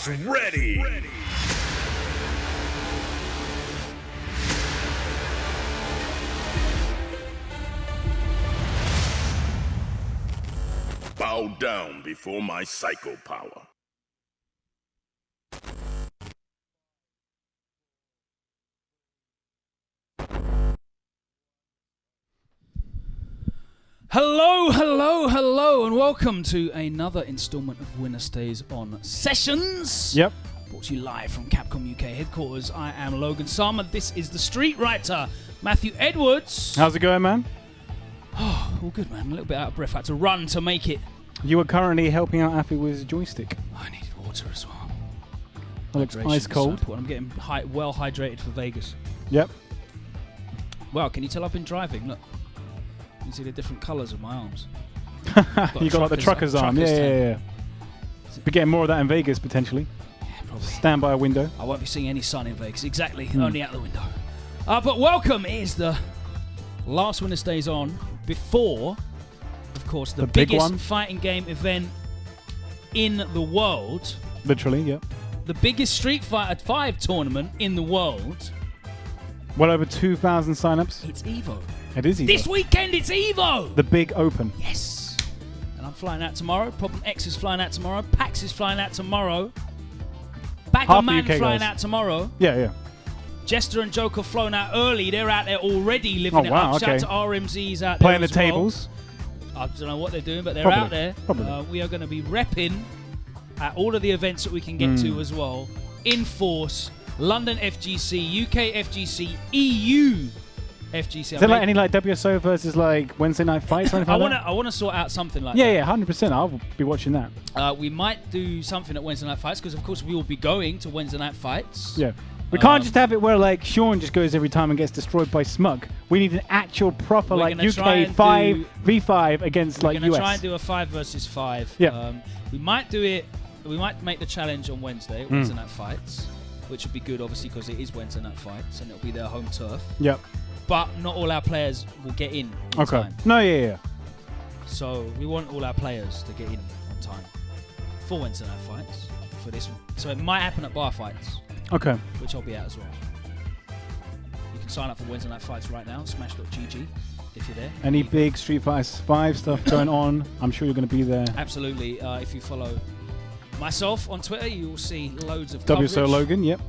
Fight's ready! Bow down before my psycho power. Hello, hello, hello, and welcome to another installment of WinnerStaysOn Sessions. Yep. Brought to you live from Capcom UK headquarters. I am Logan Sama. This is the Street Writer, Matthew Edwards. How's it going, man? Oh, all good, man. A little bit out of breath. I had to run to make it. You were currently helping out Afii with his joystick. I needed water as well. It looks Hydration ice cold. is so important. I'm getting well hydrated for Vegas. Yep. Wow, can you tell I've been driving? Look. You see the different colours of my arms. You got like the trucker's arm. Yeah. We're getting more of that in Vegas, potentially. Yeah, probably. Stand by a window. I won't be seeing any sun in Vegas. Exactly. Only out the window. But welcome. It is the last WinnerStaysOn before, of course, the biggest fighting game event in the world. Literally, yep. The biggest Street Fighter 5 tournament in the world. Well over 2,000 signups. It's EVO. It is EVO. This weekend, it's EVO. The big open. Yes. And I'm flying out tomorrow. Problem X is flying out tomorrow. Packz is flying out tomorrow. Bagger Man flying out tomorrow. Yeah. Jester and Joker flown out early. They're out there already living it up. Shout out to RMZ's out there playing the as well. tables. I don't know what they're doing, but they're out there. We are going to be repping at all of the events that we can get to as well. In force, London FGC, UK FGC, EU FGC. Is there like any like WSO versus like Wednesday night fights or anything like that? I want to sort out something like that. Yeah, 100%. I'll be watching that. We might do something at Wednesday night fights because, of course, we will be going to Wednesday night fights. Yeah. We can't just have it where like Sean just goes every time and gets destroyed by Smug. We need an actual proper like UK 5v5 against like US. We're going to try and do a 5 versus 5. Yeah. We might do it. We might make the challenge on Wednesday night fights, which would be good, obviously, because it is Wednesday night fights and it'll be their home turf. Yep. But not all our players will get in on time. No, yeah. So we want all our players to get in on time for Wednesday night fights for this one. So it might happen at bar fights. Okay. Which I'll be at as well. You can sign up for Wednesday night fights right now. Smash.gg if you're there. Any big Street Fighter 5 stuff going on? I'm sure you're going to be there. Absolutely. If you follow myself on Twitter, you will see loads of coverage. WSO Logan, yep.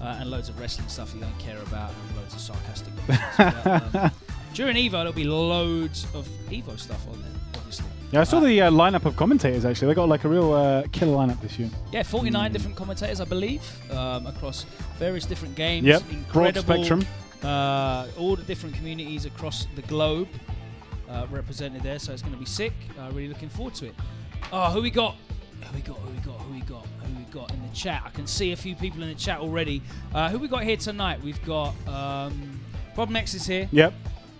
And loads of wrestling stuff you don't care about, and loads of sarcastic but, during EVO, there'll be loads of EVO stuff on there, obviously. Yeah, I saw the lineup of commentators, actually. They got like a real killer lineup this year. Yeah, 49 different commentators, I believe, across various different games. Yep, incredible, broad spectrum. All the different communities across the globe represented there, so it's going to be sick. Really looking forward to it. Oh, who we got? Who we got in the chat? I can see a few people in the chat already. Who we got here tonight? We've got Problem X is here. Yep.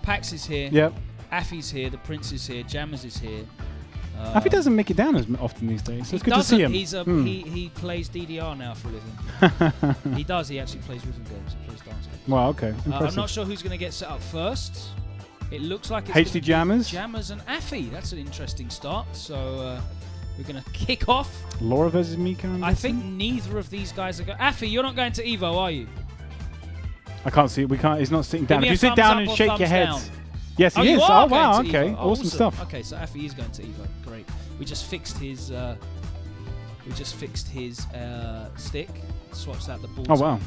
Packz is here. Yep. Afii's here. The Prince is here. Jammers is here. Afii doesn't make it down as often these days. So it's good to see him. He plays DDR now for a living. He does. He actually plays rhythm games. He plays dance games. Wow, okay. I'm not sure who's going to get set up first. It looks like it's HD Jammers. Jammers and Afii. That's an interesting start. So we're going to kick off. Laura versus Mika. I think neither of these guys are going. Afii, you're not going to Evo, are you? I can't see it. We can't. He's not sitting down. If you sit down and shake your head. Down? Yes, he is. Oh, wow. Okay. Evo. Awesome stuff. Okay, so Afii is going to Evo. Great. We just fixed his. Stick. Swatched out the ball. Oh wow.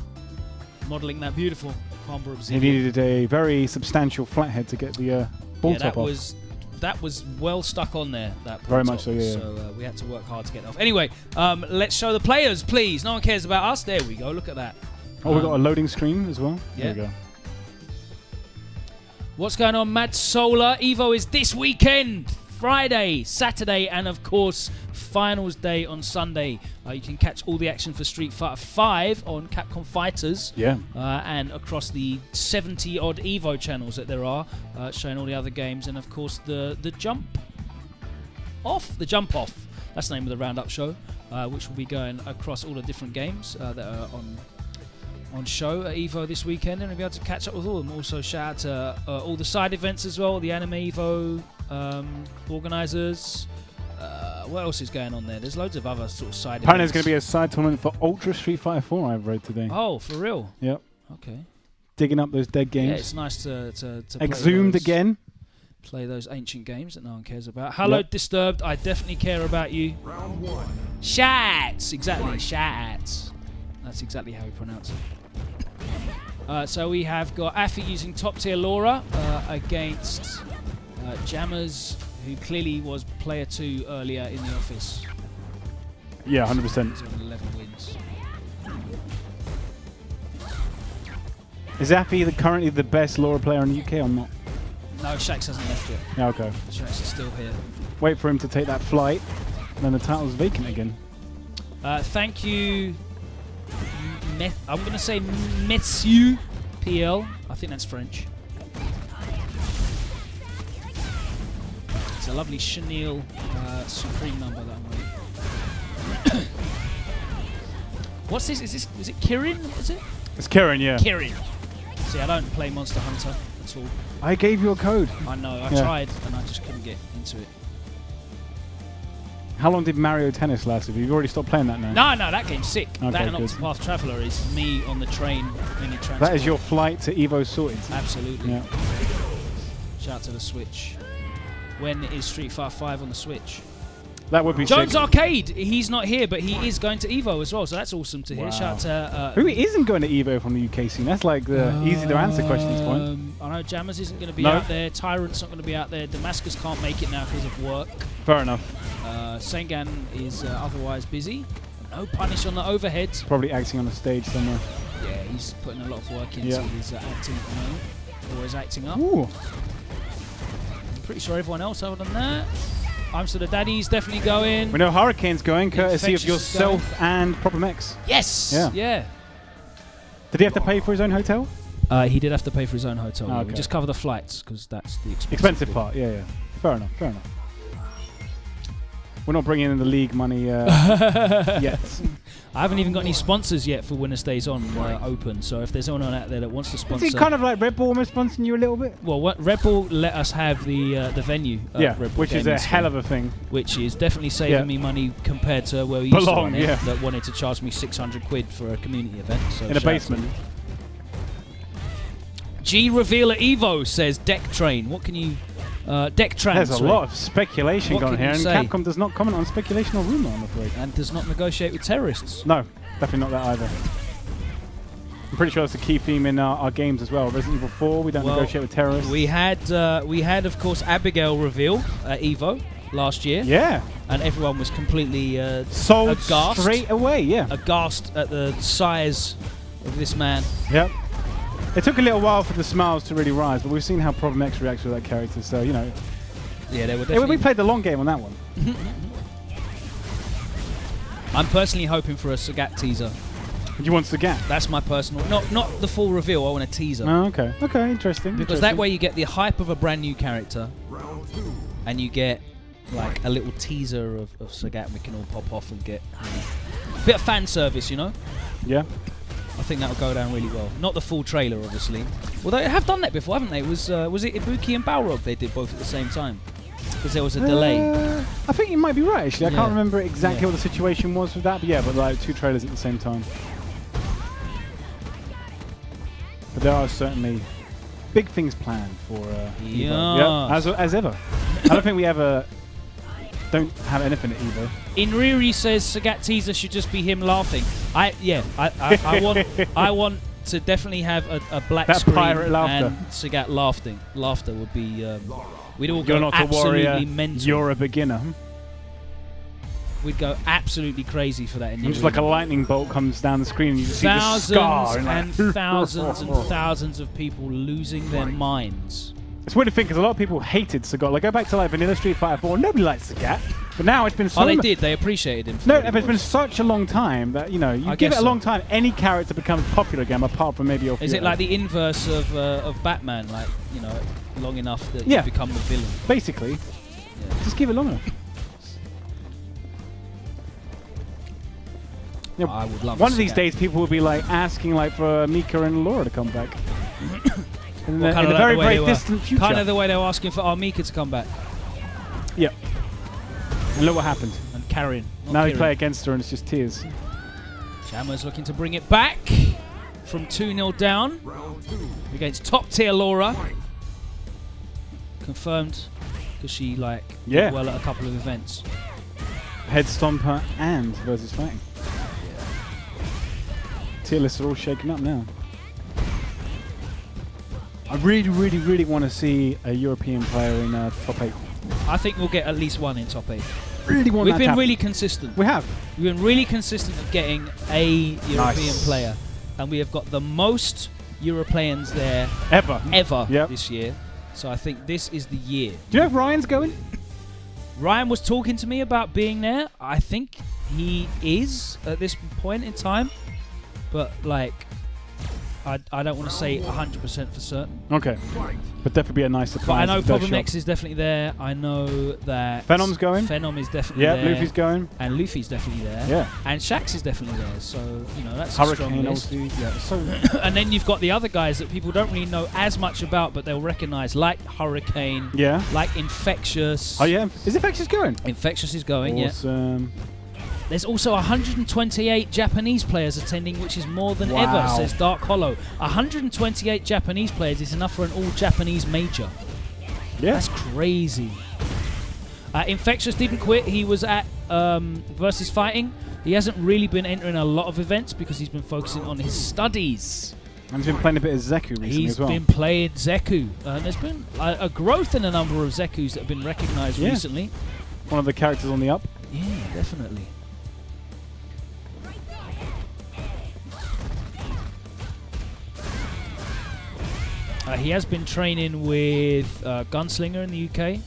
Modelling that beautiful Palmer He Obsidian. needed a very substantial flathead to get the ball top off. That was well stuck on there. That very much so, yeah. So we had to work hard to get it off. Anyway, let's show the players, please. No one cares about us. There we go. Look at that. Oh, we've got a loading screen as well. Yeah. There we go. What's going on, Mad Solar? Evo is this weekend. Friday, Saturday, and of course, finals day on Sunday. You can catch all the action for Street Fighter 5 on Capcom Fighters. Yeah. And across the 70-odd Evo channels that there are, showing all the other games. And of course, the jump off. That's the name of the roundup show, which will be going across all the different games that are on show at Evo this weekend, and we'll be able to catch up with all of them. Also, shout out to all the side events as well, the Anime Evo organisers, What else is going on there? There's loads of other sort of side Apparently there's events. going to be a side tournament for Ultra Street Fighter 4, I've read today. Oh, for real? Yep. Okay. Digging up those dead games. Yeah, it's nice to Exhumed play those, again. Play those ancient games that no one cares about. Hello, Disturbed. I definitely care about you. Round 1. Shats! Exactly, shats. That's exactly how we pronounce it. So we have got Afii using top tier Laura against Jammers, who clearly was player 2 earlier in the office. Yeah, 100%. He's on 11 wins. Is Afii currently the best Laura player in the UK or not? No, Shax hasn't left yet. Yeah, okay. Shax is still here. Wait for him to take that flight, and then the title's vacant again. Thank you. I'm going to say Monsieur PL. I think that's French. It's a lovely chenille Supreme number that I'm wearing. What's this? Is it Kirin? Is it? It's Kieran, yeah. Kirin. See, I don't play Monster Hunter at all. I gave you a code. I know. I tried, and I just couldn't get into it. How long did Mario Tennis last? Have you already stopped playing that now? No, that game's sick. Okay, that and good. Octopath Traveler is me on the train in the transport. That is your flight to Evo sorted. Absolutely. Yeah. Shout out to the Switch. When is Street Fighter 5 on the Switch? That would be Jones sick. Arcade. He's not here, but he is going to Evo as well, so that's awesome to hear. Wow. Shout out to... Who isn't going to Evo from the UK scene? That's like the easy to answer question at this point. I know Jammers isn't going to be No. out there. Tyrant's not going to be out there. Damascus can't make it now because of work. Fair enough. Sengan is otherwise busy. No punish on the overhead. Probably acting on a stage somewhere. Yeah, he's putting a lot of work into his acting at the moment. Always acting up. Ooh. I'm pretty sure everyone else other than that. I'm So the Daddy's definitely going. We know Hurricane's going, courtesy of Infectious is yourself and Problem X. Yes! Yeah. Did he have to pay for his own hotel? He did have to pay for his own hotel. Oh, We okay. just cover the flights because that's the Expensive part, yeah. Fair enough. We're not bringing in the league money yet. I haven't even got any sponsors yet for WinnerStaysOn Open, so if there's anyone out there that wants to sponsor... Is it kind of like Red Bull almost sponsoring you a little bit? Well, Red Bull let us have the venue. Red Bull which is a hell of a thing. Which is definitely saving me money compared to where we used to run it, yeah. that wanted to charge me 600 quid for a community event. So In a basement. G Reveal at Evo says Deck Train. What can you... Deck Trans. There's a lot of speculation What going can here, you and say? Capcom does not comment on speculation or rumour, I'm afraid. And does not negotiate with terrorists. No, definitely not that either. I'm pretty sure that's a key theme in our games as well. Resident Evil 4, we don't negotiate with terrorists. We had, of course, Abigail reveal at Evo last year. Yeah. And everyone was completely sold aghast, straight away, yeah. aghast at the size of this man. Yep. It took a little while for the smiles to really rise, but we've seen how Problem X reacts with that character, so, you know. Yeah, they were definitely... We played the long game on that one. I'm personally hoping for a Sagat teaser. You want Sagat? That's my personal... Not the full reveal, I want a teaser. Oh, okay. Okay, interesting. Because that way you get the hype of a brand new character, and you get, like, a little teaser of Sagat, and we can all pop off and get a bit of fan service, you know? Yeah. I think that would go down really well. Not the full trailer, obviously. Although they have done that before, haven't they? Was it Ibuki and Balrog they did both at the same time? Because there was a delay. I think you might be right, actually. I can't remember exactly what the situation was with that, but like 2 trailers at the same time. But there are certainly big things planned for Evo. Yep, as ever. I don't think we ever don't have anything at Evo. Inriri says Sagat teaser should just be him laughing. I want to definitely have a black that screen pirate laughter. and Sagat laughing. Laughter would be. We'd all You're go not a absolutely warrior. mental. You're a beginner. We'd go absolutely crazy for that. And just like a lightning bolt comes down the screen, and you just see the thousands scar. and thousands and thousands of people losing their minds. It's weird to think because a lot of people hated Sagat. Like go back to like Vanilla Street Fighter 4, nobody liked Sagat. But now it's been so. Oh, they did. They appreciated him. No, but it's been such a long time that you give it a long time, any character becomes popular again, apart from maybe. Is it like the inverse of Batman? Like long enough that you become the villain. Basically, just give it long enough. I would love. One of these days, people will be like asking like for Mika and Laura to come back. in the very distant future. Kind of the way they were asking for Mika to come back. Yep. And look what happened. And Karin. Now they play against her and it's just tears. Shammer's looking to bring it back from 2-0 down against top tier Laura. Confirmed because she did well at a couple of events. Head stomper and versus fighting. Tier lists are all shaken up now. I really, really, really want to see a European player in top 8. I think we'll get at least one in top 8. Really want We've that to been happen. really consistent. We have. We've been really consistent at getting a European player. And we have got the most Europeans there ever this year. So I think this is the year. Do you know if Ryan's going? Ryan was talking to me about being there. I think he is at this point in time. But I don't want to say 100% for certain. Okay. But definitely be a nice surprise. But I know Problem X is definitely there. I know that Phenom's going. Phenom is definitely there. Yeah, Luffy's going. And Luffy's definitely there. Yeah. And Shax is definitely there. So, that's Hurricane a strong list. Yeah. So and then you've got the other guys that people don't really know as much about, but they'll recognize, like Hurricane. Yeah. Like Infectious. Oh, yeah. Is Infectious going? Infectious is going, awesome. yeah. There's also 128 Japanese players attending, which is more than ever, says Dark Hollow. 128 Japanese players is enough for an all-Japanese major. Yeah. That's crazy. Infectious didn't quit. He was at Versus Fighting. He hasn't really been entering a lot of events because he's been focusing on his studies. And he's been playing a bit of Zeku recently as well. He's been playing Zeku. There's been a growth in the number of Zekus that have been recognized recently. One of the characters on the up. Yeah, definitely. He has been training with Gunslinger in the UK,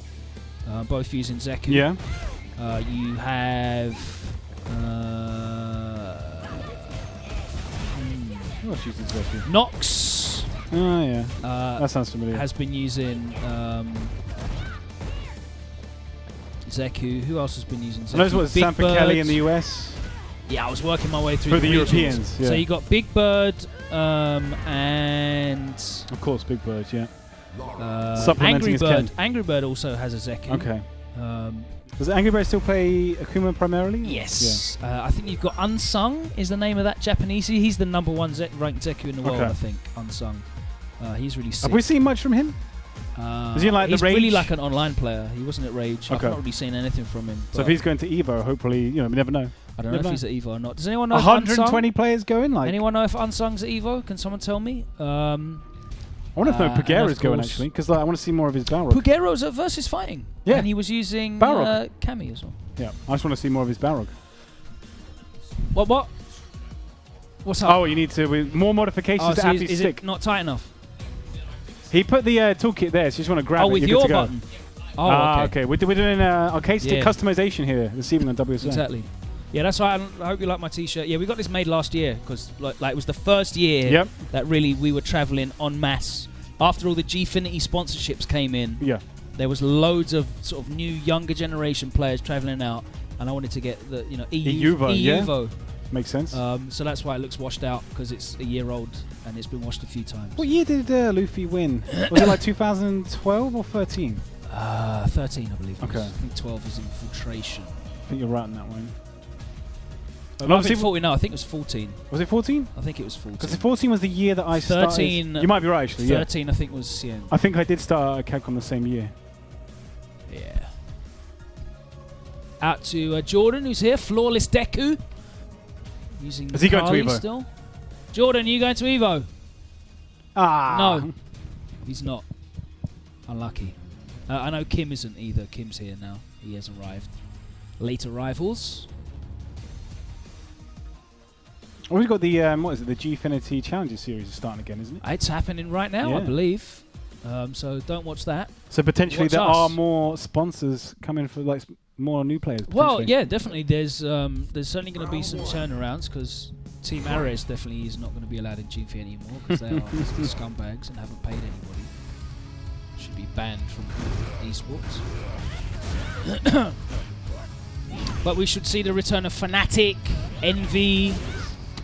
both using Zeku. Yeah. You have... Who else uses Zeku? Nox. Oh, yeah. That sounds familiar. Has been using Zeku. Who else has been using Zeku? I know what Sanford Kelly in the US. Yeah, I was working my way through For the regions. Europeans, yeah. So you got Big Bird and... Of course, Big Bird, yeah. Angry Bird. Angry Bird also has a Zeku. Okay. Does Angry Bird still play Akuma primarily? Yes. Yeah. I think you've got Unsung is the name of that Japanese. He's the number 1 ranked Zeku in the world, I think. Unsung. He's really sick. Have we seen much from him? Is he like he's the Rage? really like an online player. He wasn't at Rage. Okay. I've not really seen anything from him. So if he's going to Evo, hopefully, we never know. I don't know if he's at Evo or not. Does anyone know 120 if players going? Anyone know if Unsung's at Evo? Can someone tell me? I wonder if Pugera's going, actually, because I want to see more of his Balrog. Pugero's at Versus Fighting. Yeah. And he was using Balrog. Kami as well. Yeah, I just want to see more of his Balrog. What? What's up? Oh, you need to... more modifications to Afii's is stick. It not tight enough? He put the toolkit there, so you just want to grab it. With your button? Oh, okay. We're doing arcade stick customization here this evening on WSO. Exactly. Yeah, that's right. I hope you like my T-shirt. Yeah, we got this made last year because it was the first year that really we were traveling en masse. After all the Gfinity sponsorships came in, there was loads of sort of new, younger generation players traveling out, and I wanted to get the EUVO. Makes sense. So that's why it looks washed out, because it's a year old and it's been washed a few times. What year did Luffy win? Was it like 2012 or 13? 13, I believe. Okay. I think 12 was Infiltration. I think you're right on that one. I think 14. No, I think it was 14. Was it 14? I think it was 14. Because 14 was the year that I started. 13. You might be right, actually. 13, I think, was CN. I think I did start at Capcom the same year. Yeah. Out to Jordan, who's here. Flawless Deku. Using Is he going to Kali Evo? Still. Jordan, are you going to Evo? No. He's not. Unlucky. I know Kim isn't either. Kim's here now. He has arrived. Late arrivals. We've got the what is it? The Gfinity Challenges series is starting again, isn't it? It's happening right now, I believe. So don't watch that. So potentially watch there us. are more sponsors coming for like more new players. Well, yeah, definitely. There's certainly going to be some turnarounds because Team Ares definitely is not going to be allowed in GP anymore because they are scumbags and haven't paid anybody. Should be banned from esports. But we should see the return of Fnatic, Envy,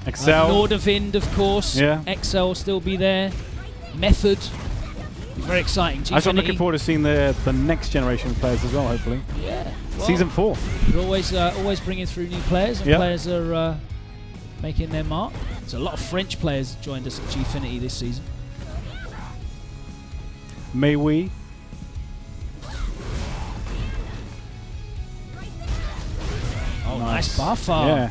Excel, Nordavind, of course. Yeah. Excel will still be there. Method. Very exciting. I'm looking forward to seeing the next generation of players as well, hopefully. Yeah. Well, Season 4. They're always bringing through new players, and players are making their mark. There's a lot of French players joined us at Gfinity this season. May we? Oh, nice buffer. Yeah.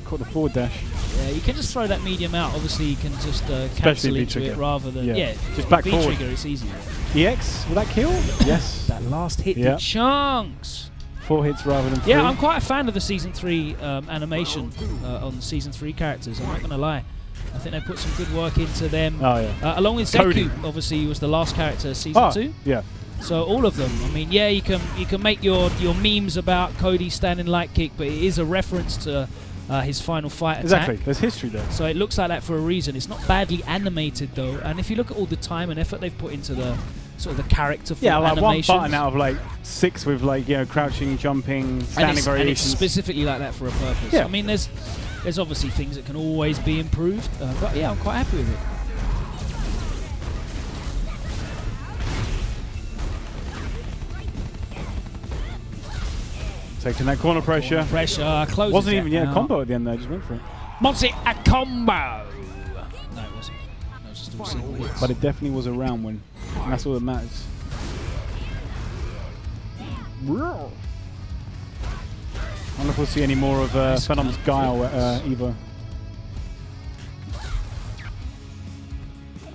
Caught the forward dash. Yeah, you can just throw that medium out. Obviously, you can just cancel into it rather than just back forward. V-trigger, it's easier. EX, will that kill? Yes. That last hit did chunks. 4 hits rather than 3. Yeah, I'm quite a fan of the Season 3 animation on the Season 3 characters. I'm not going to lie. I think they put some good work into them. Oh, yeah. Along with Deku, obviously, he was the last character Season 2. Yeah. So all of them. I mean, yeah, you can make your memes about Cody standing light kick, but it is a reference to his final fight attack. Exactly. There's history there. So it looks like that for a reason. It's not badly animated though, and if you look at all the time and effort they've put into the sort of the character for like animations, one button out of like 6 with like crouching, jumping, standing variations. And it's specifically like that for a purpose. Yeah. I mean, there's obviously things that can always be improved, but yeah, I'm quite happy with it. Taking that corner pressure. Closes. Wasn't even a combo at the end there, just went for it. Was it a combo? No, it wasn't. No, it was just all single hits. But it definitely was a round win. And that's all that matters. I wonder if we'll see any more of Phenom's Guile at Evo.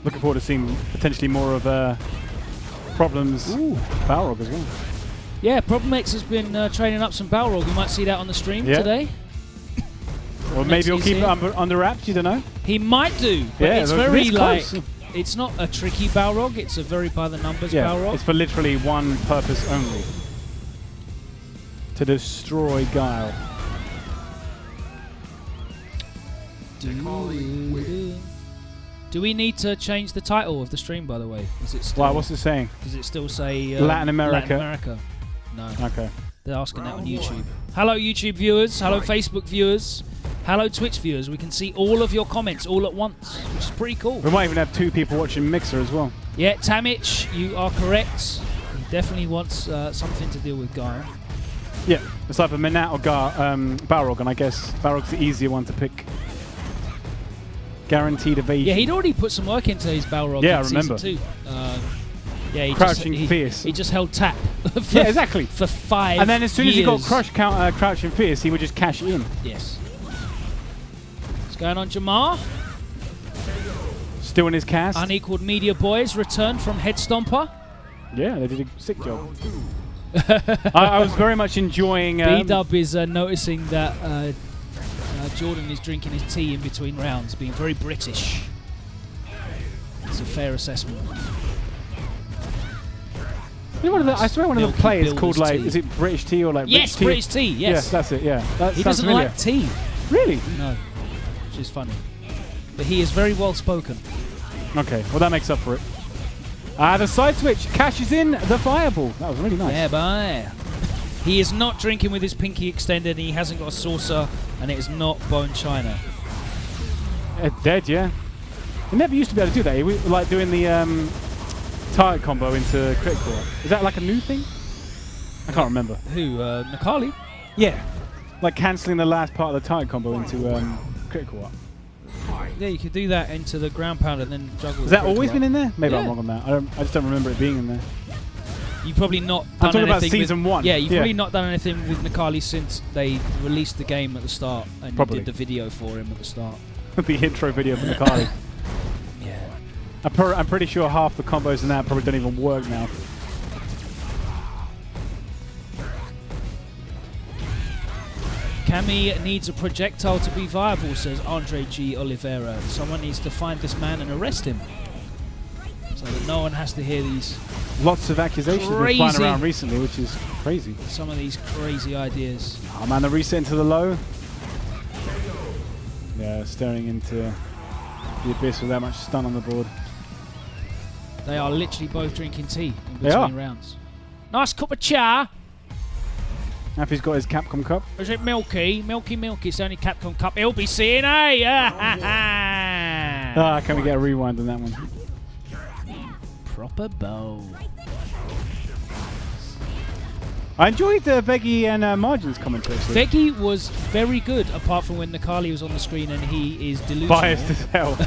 Looking forward to seeing potentially more of Problem's Balrog as well. Yeah, Problem X has been training up some Balrog. We might see that on the stream today. Or maybe he'll keep it under wraps, you don't know. He might do, but it's very close. it's not a tricky Balrog, it's a very by the numbers Balrog. It's for literally one purpose only. To destroy Guile. Do we need to change the title of the stream, by the way? Is it still, what's it saying? Does it still say Latin America? Latin America. No. Okay. They're asking that on YouTube. Hello, YouTube viewers. Hello, Facebook viewers. Hello, Twitch viewers. We can see all of your comments all at once, which is pretty cool. We might even have 2 people watching Mixer as well. Yeah, Tamich, you are correct. He definitely wants something to deal with Guile. Yeah, it's either Minat or Balrog, and I guess Balrog's the easier one to pick. Guaranteed evasion. Yeah, he'd already put some work into his Balrog in Season 2. Yeah, he Fierce. He just held tap. Yeah, exactly. For 5 years. And then as soon as he got crouching fierce, he would just cash in. Yes. What's going on, Jamar? Still in his cast. Unequaled Media Boys return from Head Stomper. Yeah, they did a sick job. I was very much enjoying... B-Dub is noticing that Jordan is drinking his tea in between rounds, being very British. It's a fair assessment. You know, I swear one of the players called like, is it British tea or like British tea? Yes, yes, that's it. Yeah, that he doesn't familiar. like tea. Really? No, which is funny. But he is very well spoken. Okay, well that makes up for it. The side switch cashes in the fireball. That was really nice. Yeah, bye. He is not drinking with his pinky extended. And he hasn't got a saucer, and it is not bone china. Dead, yeah. He never used to be able to do that. He was like doing the target combo into critical. Is that like a new thing? I can't remember. Who? Nakali? Yeah. Like cancelling the last part of the target combo into critical up. Yeah, you could do that into the ground pound and then juggle. Has that always been in there? Maybe I'm wrong on that. I just don't remember it being in there. You've probably not done I'm talking anything about season 1. Yeah, you've probably not done anything with Nakali since they released the game at the start and you did the video for him at the start. The intro video for Nakali. Yeah. I'm pretty sure half the combos in that probably don't even work now. Cammy needs a projectile to be viable, says Andre G. Oliveira. Someone needs to find this man and arrest him, so that no one has to hear these. Lots of accusations have been flying around recently, which is crazy. Some of these crazy ideas. Oh man, the reset into the low. Yeah, staring into the abyss with that much stun on the board. They are literally both drinking tea in between rounds. Nice cup of cha. Afii's got his Capcom cup. Is it milky? Milky. It's the only Capcom cup he'll be seeing, eh? Can we get a rewind on that one? Proper bow. I enjoyed Veggie and Margin's commentary. Veggie was very good, apart from when Nakali was on the screen and he is delusional. Biased as hell.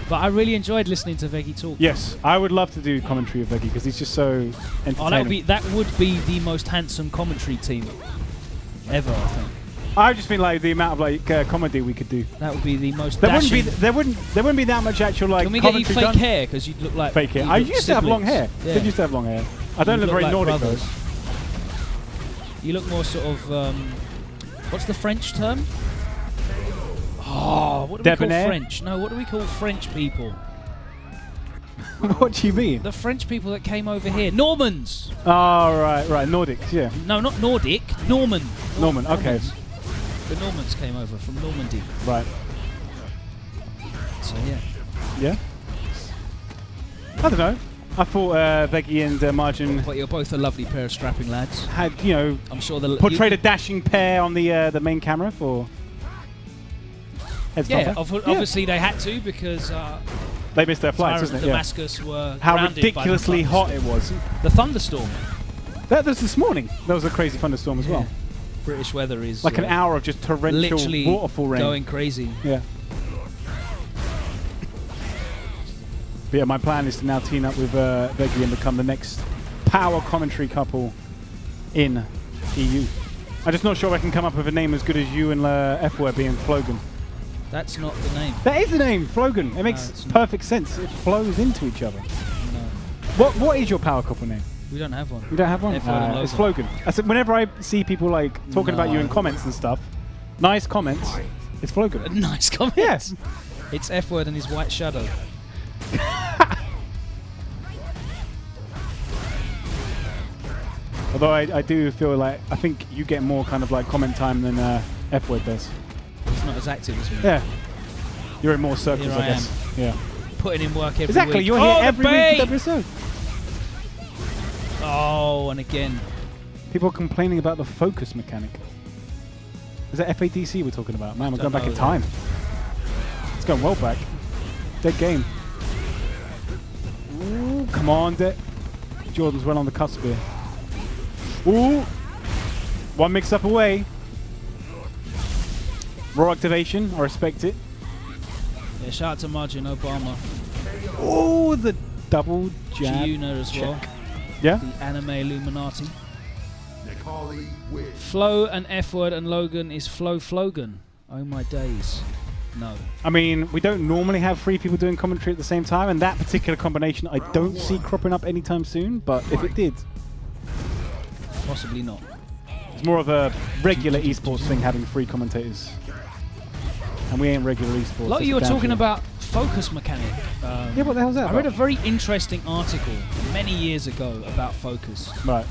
But I really enjoyed listening to Veggie talk. Yes, I would love to do commentary with Veggie because he's just so entertaining. Oh, that would be the most handsome commentary team ever, I think. I just feel like the amount of like comedy we could do. That would be the most. There wouldn't be that much actual like. Can we get you commentary fake done? hair because you'd look like Fake hair. I used to have long hair. Yeah. Did used to have long hair. I don't look very like Nordic brothers. though. You look more sort of. What's the French term? Oh, what do we call French? No, what do we call French people? What do you mean? The French people that came over here. Normans! Oh, right. Nordics, yeah. No, not Nordic. Norman. Norman, okay. Normans. The Normans came over from Normandy. Right. So, yeah. Yeah? I don't know. I thought Veggie and Margin But you're both a lovely pair of strapping lads. had, you know, I'm sure the portrayed a dashing pair on the main camera for Yeah, obviously they had to because they missed their flights, isn't it? Damascus were How grounded ridiculously by hot it was. The thunderstorm. That was this morning. That was a crazy thunderstorm as well. British weather is like an hour of just torrential literally waterfall rain. Going crazy. Yeah. But yeah, my plan is to now team up with Veggie and become the next power commentary couple in EU. I'm just not sure I can come up with a name as good as you and F-word being Flogan. That's not the name. That is the name, Flogan. It makes perfect sense. It flows into each other. No. What is your power couple name? We don't have one. You don't have one? It's Flogan. I said whenever I see people like talking about you in comments and stuff, nice comments, it's Flogan. Nice comments? Yes. It's F-word and his white shadow. Although I do feel like, I think you get more kind of like comment time than F-word does. He's not as active as me. Yeah. You're in more circles, Here I guess. Yeah. Putting in work every week. Exactly, you're here every week with episode. Oh, and again. People are complaining about the focus mechanic. Is that FADC we're talking about? Man, we're going back in time. It's going well back. Dead game. Ooh, come on, Jordan's well on the cusp here. Ooh! One mix-up away. Raw activation, I respect it. Yeah, shout out to Margin Obama. Oh, the double jab. Giuna as well. Yeah? The anime Illuminati. Flo and F-word and Logan is Flogan. Oh my days. No. I mean, we don't normally have three people doing commentary at the same time, and that particular combination I don't see cropping up anytime soon, but if it did... Possibly not. It's more of a regular esports thing having three commentators. And we ain't regular esports. Like you were talking about focus mechanic. Yeah, what the hell's that I read a very interesting article many years ago about focus. Right.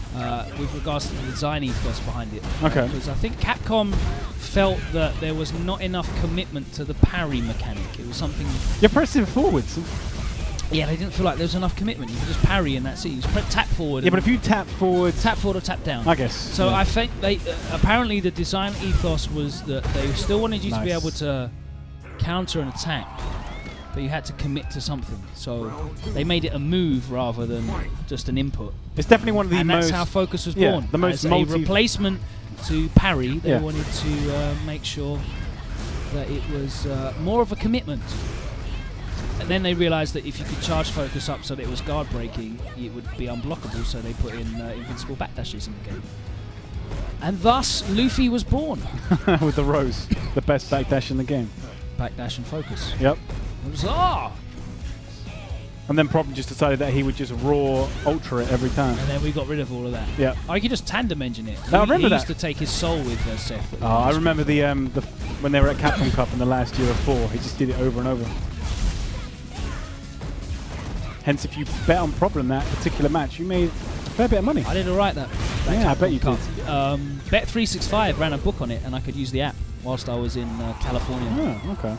With regards to the design ethos behind it. Okay. Because I think Capcom felt that there was not enough commitment to the parry mechanic. It was something... You're pressing forwards. Yeah, they didn't feel like there was enough commitment. You could just parry and that's it. You just tap forward. Yeah, but if you tap forward... Tap forward or tap down. I guess. So I think they... apparently the design ethos was that they still wanted you to be able to counter an attack, but you had to commit to something. So they made it a move rather than just an input. It's definitely one of the and most... that's how focus was yeah, born. the most as a replacement to parry, they wanted to make sure that it was more of a commitment. And then they realised that if you could charge focus up so that it was guard breaking, it would be unblockable, so they put in invincible backdashes in the game. And thus, Luffy was born. With the Rose, the best backdash in the game. Backdash and focus. Yep. Huzzah! And then Problem just decided that he would just raw ultra it every time. And then we got rid of all of that. Yeah. I could just tandem engine it. I remember he that. used to take his soul with Seth. Oh, I remember the when they were at Capcom Cup in the last year of 4. He just did it over and over. Hence, if you bet on Problem that particular match, you made a fair bit of money. I did alright that yeah, I bet you did. Bet365 ran a book on it, and I could use the app whilst I was in California. Oh, okay.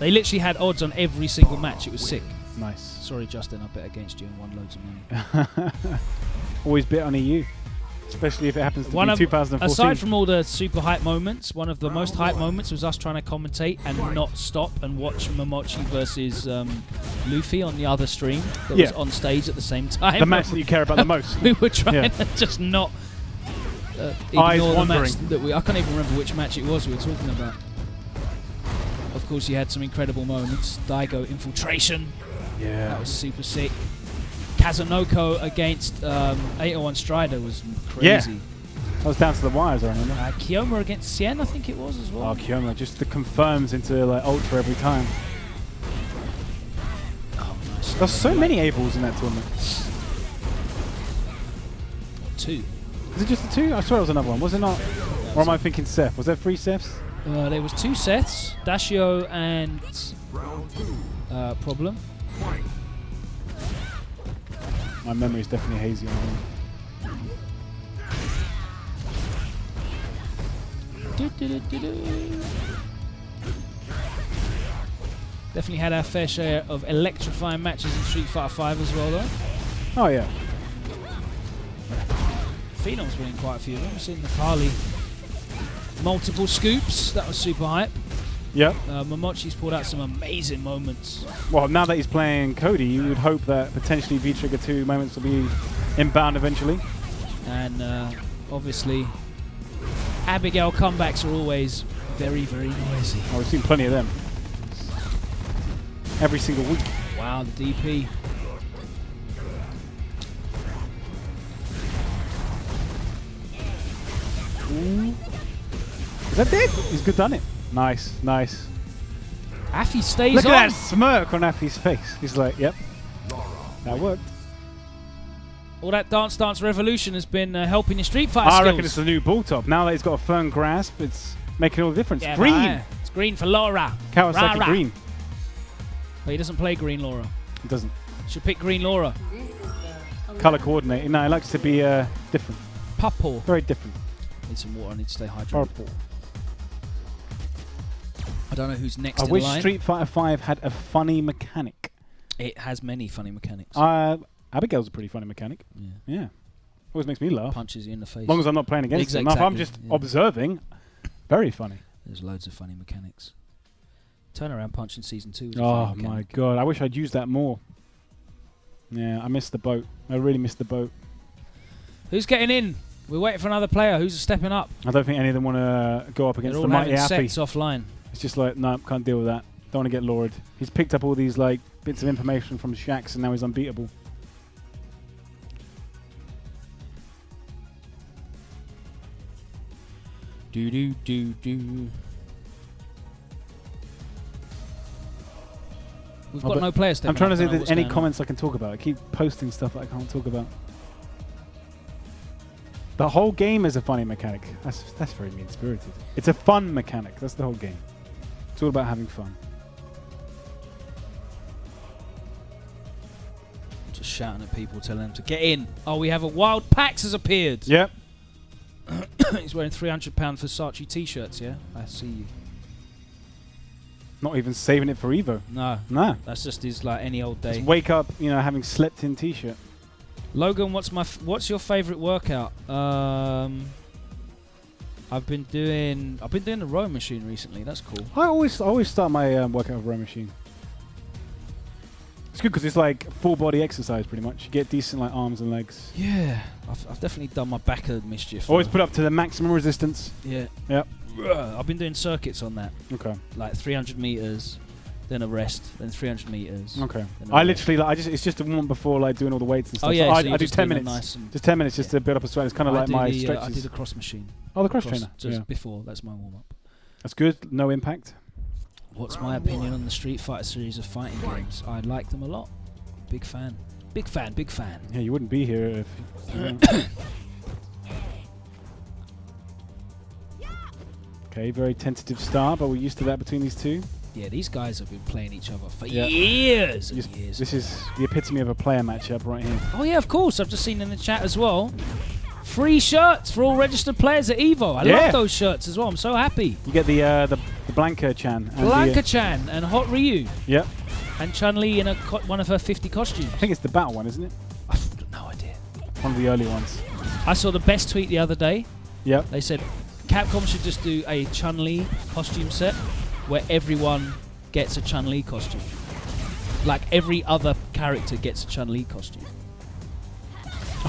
They literally had odds on every single match. It was sick. Nice. Sorry, Justin, I bet against you and won loads of money. Always bet on EU, especially if it happens to be 2014. Aside from all the super hype moments, one of the most hype moments was us trying to commentate and not stop and watch Momochi versus Luffy on the other stream that was on stage at the same time. The match that you care about the most. We were trying to just not ignore the match that I can't even remember which match it was we were talking about. Of course, you had some incredible moments. Daigo infiltration. Yeah. That was super sick. Kazunoko against 801 Strider was crazy. Yeah. That was down to the wires, I remember. Kiyoma against Sien, I think it was as well. Oh, Kiyoma just the confirms into like ultra every time. Oh, nice. There's so many A-balls in that tournament. 2. Is it just the 2? I swear it was another one. Was it not? Or am I thinking Seth? Was there 3 Seths? There was 2 Seths, Dashio and Problem. My memory is definitely hazy on that. Definitely had our fair share of electrifying matches in Street Fighter 5 as well, though. Oh yeah. Phenom's winning quite a few of them. We've seen the Kali multiple scoops. That was super hype. Yep. Momochi's pulled out some amazing moments. Well, now that he's playing Cody, you would hope that potentially V-Trigger 2 moments will be inbound eventually. And obviously, Abigail comebacks are always very, very noisy. Oh, we've seen plenty of them. Every single week. Wow, the DP. Ooh. Is that dead? He's good done it. Nice, nice. Afii stays Look on. at that smirk on Afi's face. He's like, yep, that worked. All that Dance Revolution has been helping your Street Fighter I skills. reckon it's the new ball top. Now that he's got a firm grasp, it's making all the difference. Yeah, green. right. It's green for Laura. Kawasaki Rah, rah. green. But he doesn't play green Laura. He doesn't. Should pick green Laura. Color coordinate. No, he likes to be different. Purple. Very different. Need some water. I need to stay hydrated. Purple. I don't know who's next I in wish line. Street Fighter 5 had a funny mechanic. It has many funny mechanics. Abigail's a pretty funny mechanic. Yeah. Always makes me laugh. Punches you in the face. As long as I'm not playing against him. If I'm just observing, very funny. There's loads of funny mechanics. Turnaround punch in Season 2 was a Oh funny my mechanic. god, I wish I'd used that more. Yeah, I missed the boat. I really missed the boat. Who's getting in? We're waiting for another player. Who's stepping up? I don't think any of them want to go up against They're the all mighty having Afii. sets offline. It's just like, no, can't deal with that. Don't want to get lured. He's picked up all these like bits of information from Shax and now he's unbeatable. Do do do do. We've got no players. I'm trying to see if there's any comments I can talk about. I keep posting stuff that I can't talk about. The whole game is a funny mechanic. That's very mean-spirited. It's a fun mechanic. That's the whole game. It's all about having fun. Just shouting at people, telling them to get in. Oh, we have a wild Packz has appeared. Yep. He's wearing £300 Versace t-shirts. Yeah, I see you. Not even saving it for Evo. No, No. that's just his like any old day. Just wake up, having slept in t-shirt. Logan, what's your favourite workout? I've been doing the row machine recently. That's cool. I always start my workout with row machine. It's good because it's like full body exercise pretty much. You get decent like arms and legs. Yeah, I've definitely done my back a mischief. Always put up to the maximum resistance. Yeah. Yep. I've been doing circuits on that. Okay. Like 300 meters, then a rest, then 300 meters. Okay. I literally it's just a warm before like doing all the weights and stuff. Oh yeah, so so I do just 10 doing it minutes. nice Just 10 minutes just to build up a sweat. It's kind of like my stretches. I do the cross machine. Oh, the cross trainer. Just Yeah. before, that's my warm up. That's good. No impact. What's my opinion on the Street Fighter series of fighting games? I like them a lot. Big fan. Big fan. Big fan. Yeah, you wouldn't be here if. Okay, very tentative start, but we're used to that between these two. Yeah, these guys have been playing each other for Yeah. years and years. This is the epitome of a player matchup right here. Oh yeah, of course. I've just seen in the chat as well. Free shirts for all registered players at Evo. I love those shirts as well. I'm so happy. You get the Blanca-chan. Blanca-chan and Hot Ryu. Yep. And Chun-Li in one of her 50 costumes. I think it's the battle one, isn't it? I've no idea. One of the early ones. I saw the best tweet the other day. Yep. They said Capcom should just do a Chun-Li costume set where everyone gets a Chun-Li costume. Like every other character gets a Chun-Li costume.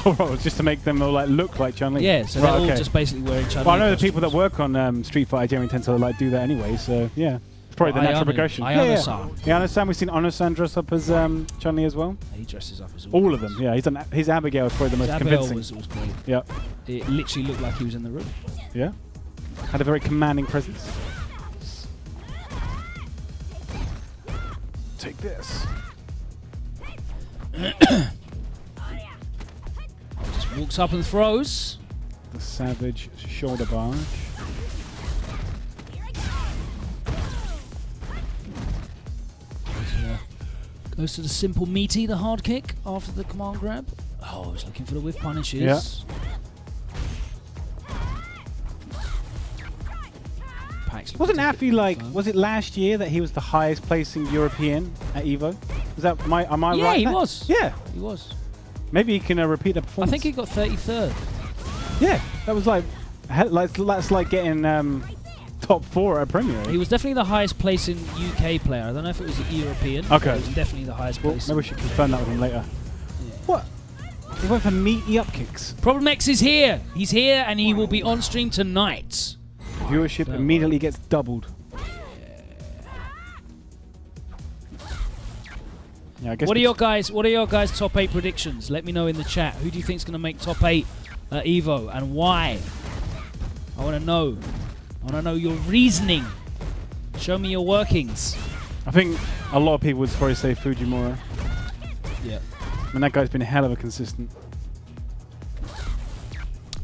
Oh, right, just to make them all like look like Chun-Li. Yeah, so right, they're all just basically wearing Chun-Li. Well, I know the people that costumes. work on Street Fighter generally tend to like do that anyway. So yeah, it's probably the natural progression. Ayano-san. Yeah, Ayano-san. We've seen Ono-san dress up as Chun-Li as well. He dresses up as All of them. Yeah, he's done. His Abigail is probably the most convincing. Was great. Yeah. It literally looked like he was in the room. Yeah. Had a very commanding presence. Take this. Just walks up and throws. The savage shoulder barge. Goes to the simple meaty, the hard kick after the command grab. Oh, he's looking for the whiff punishes. Yeah. Packz Wasn't looking to Afii get like? confirmed. Was it last year that he was the highest placing European at Evo? Is that am I Yeah, right? he there? was. Yeah. He was. Maybe he can repeat the I performance. think he got 33rd. Yeah, that was like that's like getting top 4 at a Premier. He was definitely the highest placing UK player. I don't know if it was a European. Okay. But he was definitely the highest Well, placing. maybe we should confirm that with him later. Yeah. What? He went for meaty up kicks. Problem X is here. He's here and he will be on stream tonight. Viewership So, immediately gets doubled. Yeah, I guess. What are your guys' top 8 predictions? Let me know in the chat. Who do you think is going to make top 8 at Evo and why? I want to know. I want to know your reasoning. Show me your workings. I think a lot of people would probably say Fujimura. Yeah. I mean, that guy's been a hell of a consistent.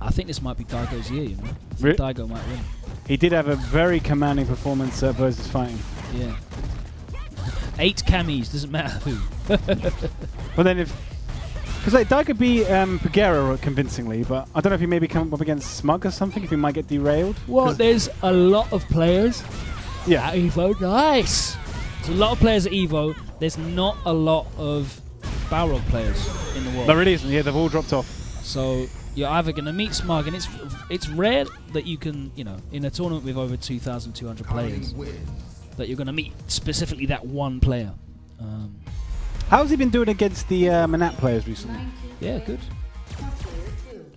I think this might be Daigo's year, you know. I think Really? Daigo might win. He did have a very commanding performance versus fighting. Yeah. 8 camis, doesn't matter who. But then because like Daigo beat Pagera convincingly, but I don't know if he maybe come up against Smug or something, if he might get derailed. Well, 'Cause- there's a lot of players yeah. at Evo. Nice. There's a lot of players at Evo. There's not a lot of Balrog players in the world. There really isn't. Yeah, they've all dropped off. So you're either going to meet Smug, and it's rare that you can, you know, in a tournament with over 2,200 players, that you're going to meet specifically that one player. How's he been doing against the Manat players recently? Yeah, good.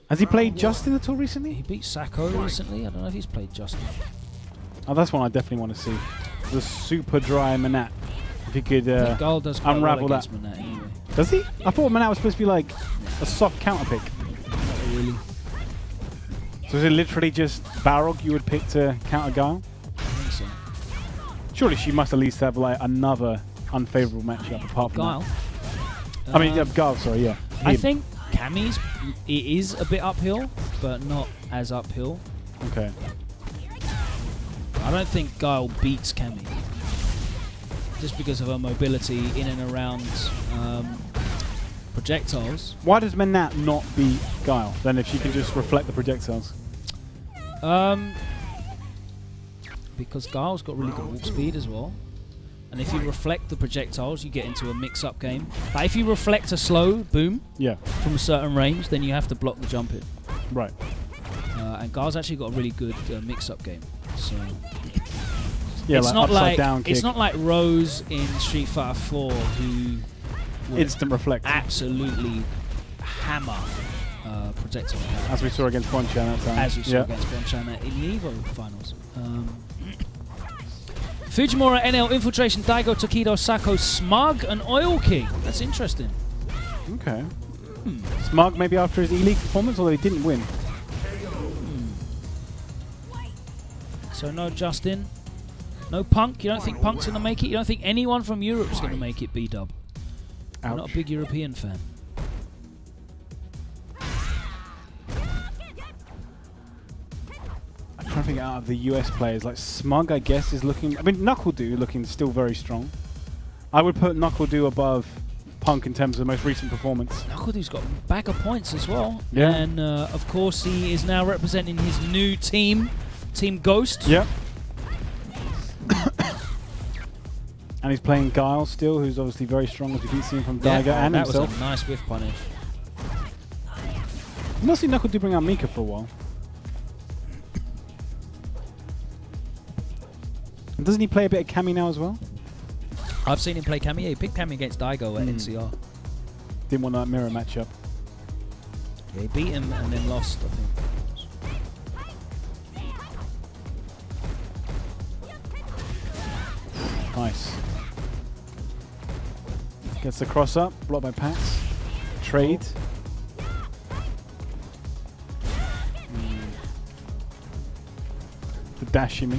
Has he played Justin at all recently? He beat Sacco recently. I don't know if he's played Justin. Oh, that's one I definitely want to see. The super dry Manat. If he could I think Guile does quite unravel well that. against Manat anyway. Does he? I thought Manat was supposed to be like a soft counter pick. Not really. So is it literally just Balrog you would pick to counter Guile? I think so. Surely she must at least have like another unfavourable matchup apart from Guile. that. I mean, Guile, sorry, yeah. I Him. think Cammy's, it is a bit uphill, but not as uphill. Okay. I don't think Guile beats Cammy. Just because of her mobility in and around projectiles. Why does Manat not beat Guile then if she can just reflect the projectiles? Because Guile's got really good walk speed as well. And if you reflect the projectiles, you get into a mix-up game. But if you reflect a slow boom Yeah. from a certain range, then you have to block the jump in. Right. And Guile's actually got a really good mix-up game. So Yeah, it's like not upside like down kick. it's not like Rose in Street Fighter 4 who would Instant reflect. absolutely hammer projectile counters, As we saw against Bonchan that time. as we saw Yeah. against Bonchana in the Evo finals. Fujimura, NL, Infiltration, Daigo, Tokido, Sacco, Smug, and Oil King. That's interesting. Okay. Smug maybe after his E-League performance, although he didn't win. So no Justin, no Punk. You don't think Punk's going to make it? You don't think anyone from Europe's going to make it, B-Dub? I'm not a big European fan. I'm trying to think out of the US players. Like Smug, I guess, is looking... I mean, Knuckle-Doo looking still very strong. I would put Knuckle-Doo above Punk in terms of the most recent performance. Knuckle-Doo's got a bag of points as well. Yeah. And, of course, he is now representing his new team, Team Ghost. Yep. And he's playing Guile still, who's obviously very strong, as we've seen from Daigo and that himself. was a nice whiff punish. You must see Knuckle-Doo bring out Mika for a while. And doesn't he play a bit of Cammy now as well? I've seen him play Cammy. He picked Cammy against Daigo at NCR. Didn't want that mirror matchup. Yeah, he beat him and then lost, I think. Nice. Gets the cross up, blocked by Packz. Trade. The dash shimmy.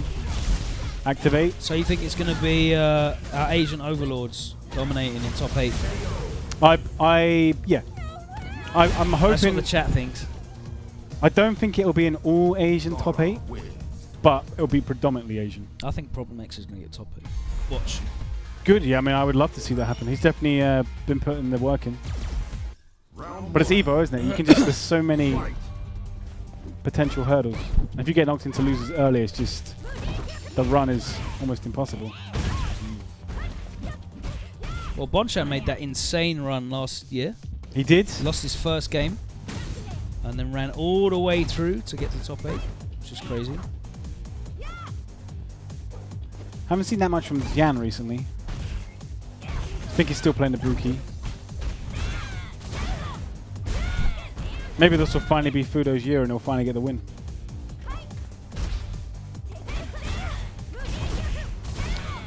Activate. So you think it's going to be our Asian overlords dominating in top 8? Yeah. I'm hoping. That's what the chat thinks. I don't think it'll be an all Asian top 8, but it'll be predominantly Asian. I think Problem X is going to get top 8. Watch. Good, yeah. I mean, I would love to see that happen. He's definitely been putting the work in. But it's Evo, isn't it? You can just, there's so many potential hurdles. If you get knocked into losers early, it's just, the run is almost impossible. Well, Bonchan made that insane run last year. He did. He lost his first game and then ran all the way through to get to top 8, which is crazy. Haven't seen that much from Jan recently. I think he's still playing the Buki. Maybe this will finally be Fudo's year and he'll finally get the win.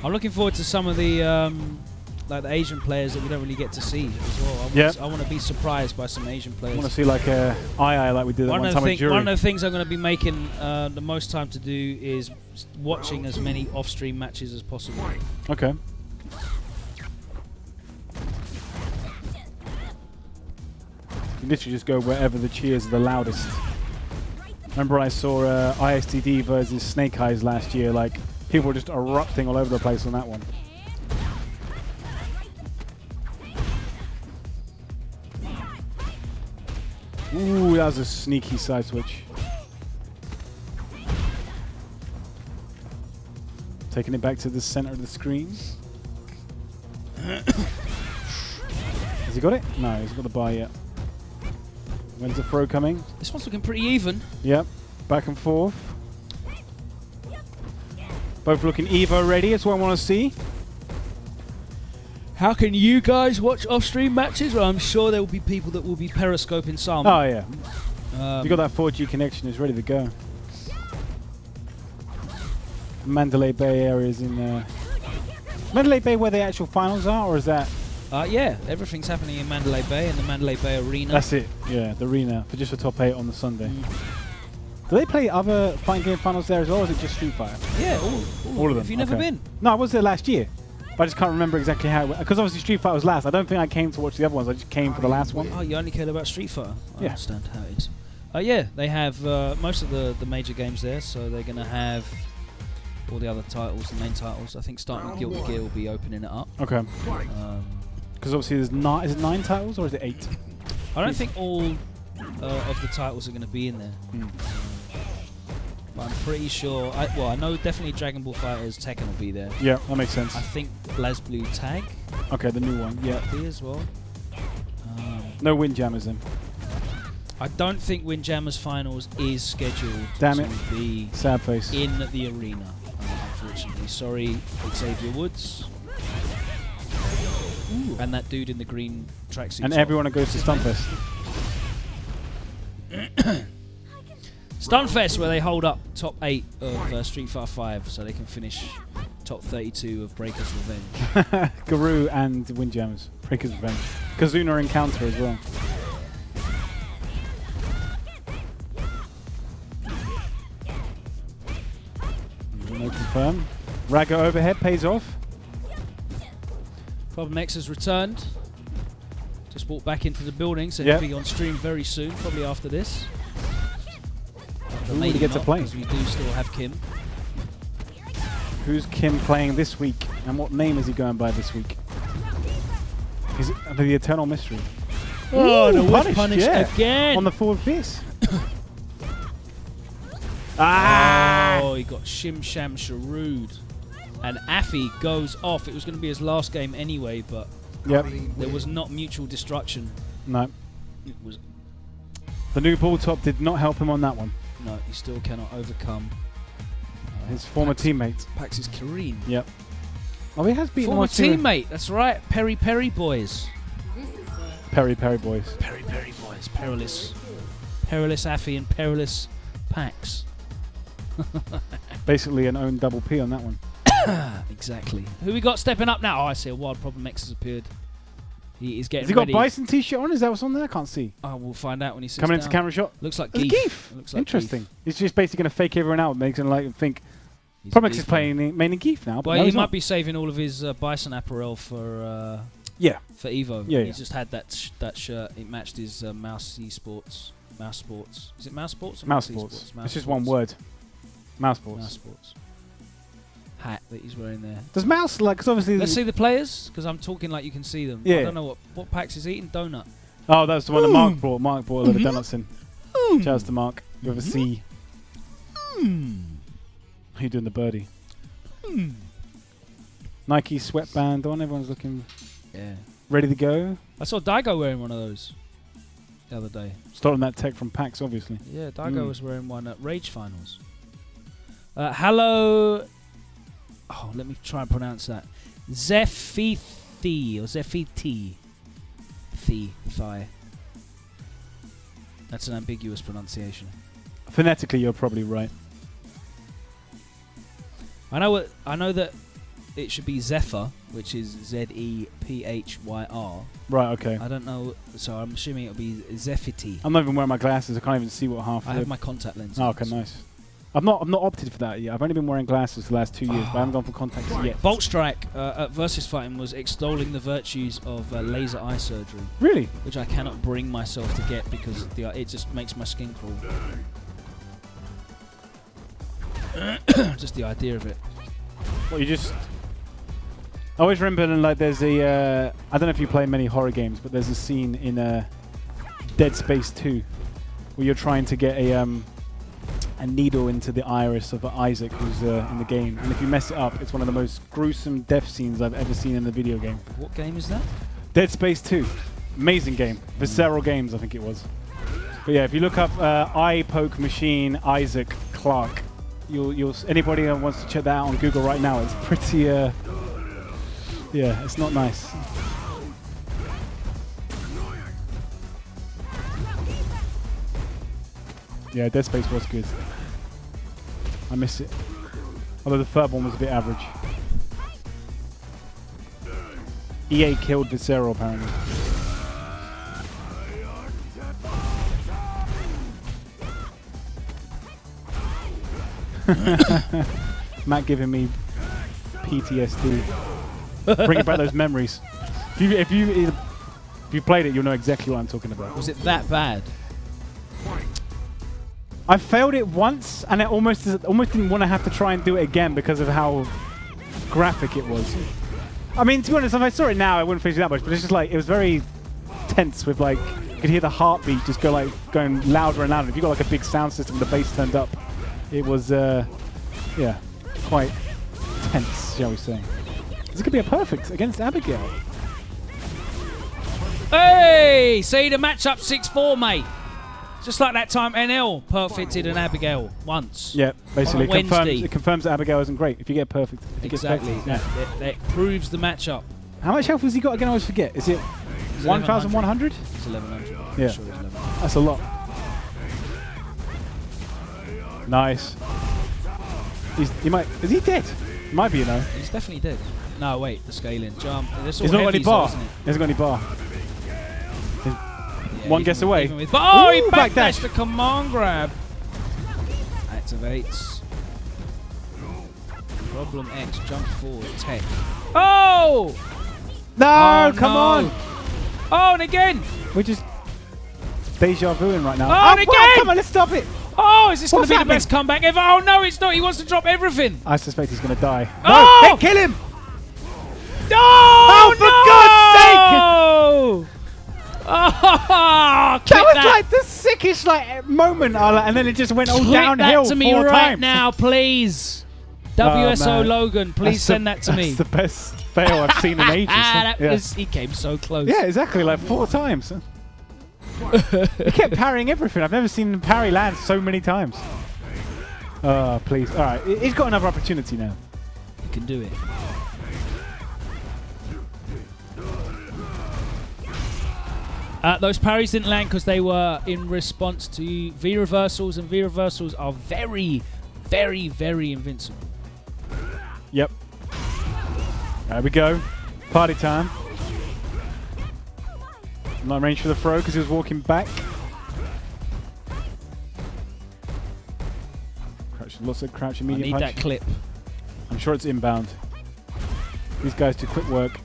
I'm looking forward to some of the like the Asian players that we don't really get to see as well. I want to be surprised by some Asian players. I want to see like a II like we did that one time with Jury. One of the things I'm going to be making the most time to do is watching as many off-stream matches as possible. Okay. You literally just go wherever the cheers are the loudest. Remember I saw ISTD versus Snake Eyes last year, like people were just erupting all over the place on that one. Ooh, that was a sneaky side switch. Taking it back to the center of the screen. Has he got it? No, he's got the buy yet. When's the throw coming? This one's looking pretty even. Yep, back and forth. Both looking Evo ready, that's what I want to see. How can you guys watch off-stream matches? Well, I'm sure there will be people that will be periscoping some. Oh yeah. You got that 4G connection, it's ready to go. Mandalay Bay areas in Mandalay Bay where the actual finals are, or is that? Yeah, everything's happening in Mandalay Bay and the Mandalay Bay Arena. That's it, yeah, the arena, for just the top 8 on the Sunday. Do they play other fighting game finals there as well, or is it just Street Fighter? Yeah, all of them. Have you never been? No, I was there last year, but I just can't remember exactly how it went. Because obviously Street Fighter was last. I don't think I came to watch the other ones, I just came for the last one. Oh, you only cared about Street Fighter? I Yeah. understand how it is. Yeah, they have most of the major games there, so they're going to have all the other titles, the main titles. I think starting with Guilty Gear will be opening it up. Okay. Because obviously there's is it 9 titles or is it 8? I don't think all of the titles are going to be in there. But I'm pretty sure. I know definitely Dragon Ball FighterZ Tekken will be there. Yeah, that makes sense. I think BlazBlue Tag. Okay, the new one. Yeah. Be as well. No Windjammers then. I don't think Windjammers Finals is scheduled Damn to it. be Sad face. in the arena. Unfortunately, sorry, Xavier Woods. Ooh. And that dude in the green tracksuit. And everyone that goes to Stunfest. Stunfest, where they hold up top 8 of Street Fighter 5, so they can finish top 32 of Breaker's Revenge. Garou and Windjammers. Breaker's Revenge. Kazuna Encounter as well. No confirm. Raga overhead pays off. Problem X has returned. Just walked back into the building, so Yep. he'll be on stream very soon, probably after this. Who Maybe will get to not, play? because we do still have Kim. Who's Kim playing this week? And what name is he going by this week? Is it the Eternal Mystery? Oh, the punished, whiff punish again! On the forward fist. Oh, he got Shim Sham Sharud. And Afii goes off. It was going to be his last game anyway, but Yep. there was not mutual destruction. No. It was The new ball top did not help him on that one. no, he still cannot overcome His former teammate. Pax's Kareen. Yep. Oh, he has beaten Former one team. teammate, that's right. Perry Perry boys. Perry Perry boys. Perry Perry boys. Perilous. Perilous Afii and Perilous Packz. Basically an own double P on that one. Exactly. Who we got stepping up now? Oh, I see a Wild Problem X has appeared. He is getting Has he ready. got Bison t-shirt on? Is that what's on there? I can't see. Oh, we'll find out when he sits Coming down. into camera shot. Looks like It's Geef. Geef. Looks like Interesting. Geef. He's just basically going to fake everyone out, makes him like think. He's a Promex Geef is playing mainly Geef now. But Well, no, he he's might not. be saving all of his Bison apparel for Yeah. Evo. Yeah, He's just had that shirt. It matched his Mouse Sports. Mouse Sports. Is it Mouse Sports? Or Mouse Mouse Sports. Esports? Mouse It's just Sports. one word. Mouse Sports. Mouse Sports. Hat that he's wearing there. Does Mouse like? Because obviously. Let's see the players, because I'm talking like you can see them. Yeah. I don't know what Packz is eating. Donut. Oh, that's the one that Mark brought. Mark brought a lot of donuts in. Mm. Shout out to Mark with a C. Mm. How you doing, the birdie? Mm. Nike sweatband on. Everyone's looking Yeah. ready to go. I saw Daigo wearing one of those the other day. Stolen that tech from Packz, obviously. Yeah, Daigo was wearing one at Rage Finals. Hello. Oh, let me try and pronounce that. Zephythi or Zephythi. Thigh. That's an ambiguous pronunciation. Phonetically, you're probably right. I know that it should be Zephyr, which is Zephyr. Right, okay. I don't know, so I'm assuming it'll be Zephythi. I'm not even wearing my glasses. I can't even see what half. I have my contact lenses. Oh, okay, nice. I've not opted for that yet. I've only been wearing glasses for the last 2 years, but I haven't gone for contacts yet. Bolt Strike at Versus Fighting was extolling the virtues of laser eye surgery, Really? which I cannot bring myself to get because it just makes my skin crawl. Just the idea of it. What, you just... I always remember, like, there's a... I don't know if you play many horror games, but there's a scene in Dead Space 2 where you're trying to get a needle into the iris of Isaac, who's in the game. And if you mess it up, it's one of the most gruesome death scenes I've ever seen in a video game. What game is that? Dead Space 2. Amazing game. Visceral Games, I think it was. But yeah, if you look up Eye Poke Machine Isaac Clarke, you'll anybody that wants to check that out on Google right now, it's pretty yeah, it's not nice. Yeah, Dead Space was good. I miss it. Although the third one was a bit average. EA killed Visceral apparently. Matt giving me PTSD. Bringing back those memories. If you played it, you'll know exactly what I'm talking about. Was it that bad? I failed it once, and it almost didn't want to have to try and do it again because of how graphic it was. I mean, to be honest, if I saw it now, I wouldn't face it that much. But it's just like it was very tense. With like, you could hear the heartbeat just going louder and louder. If you got like a big sound system, the bass turned up. It was yeah, quite tense, shall we say? This could be a perfect against Abigail. Hey, see the matchup 6-4, mate. Just like that time NL perfected an Abigail once. Yeah, basically Wednesday. it confirms that Abigail isn't great. If you get perfect, if Exactly. Gets perfect, yeah. That proves the matchup. How much health has he got again? I always forget. Is it 1,100? It's 1,100. Yeah. I'm sure it's 1,100. That's a lot. Nice. He might. Is he dead? He might be, you know. He's definitely dead. No, wait, the scaling. Jump. He's not got any bar. He hasn't got any bar. One guess away. He backdashed backdash. the command grab. Activates. Problem X, jump forward, tech. Oh! No, Oh, come no. on. Oh, and again. We're just deja vuing right now. Oh, and wow, again. come on, let's stop it. Oh, is this going What's to be happening? the best comeback ever? Oh, no, it's not. He wants to drop everything. I suspect he's going to die. Oh! No, hey, kill him. No! Oh, for God's sake! Oh, That was like the sickest moment, and then it just went all click downhill that to me 4 right times. now, please. Oh, WSO man. Logan, please send that to me. That's the best fail I've seen in ages. Yeah. He came so close. Yeah, exactly, like 4 times. He kept parrying everything. I've never seen him parry land so many times. Oh, please. All right, he's got another opportunity now. He can do it. Those parries didn't land because they were in response to V reversals, and V reversals are very, very, very invincible. Yep. There we go. Party time. Not in range for the throw because he was walking back. Crouch, lots of crouching medium punch. I need that clip. I'm sure it's inbound. These guys do quick work.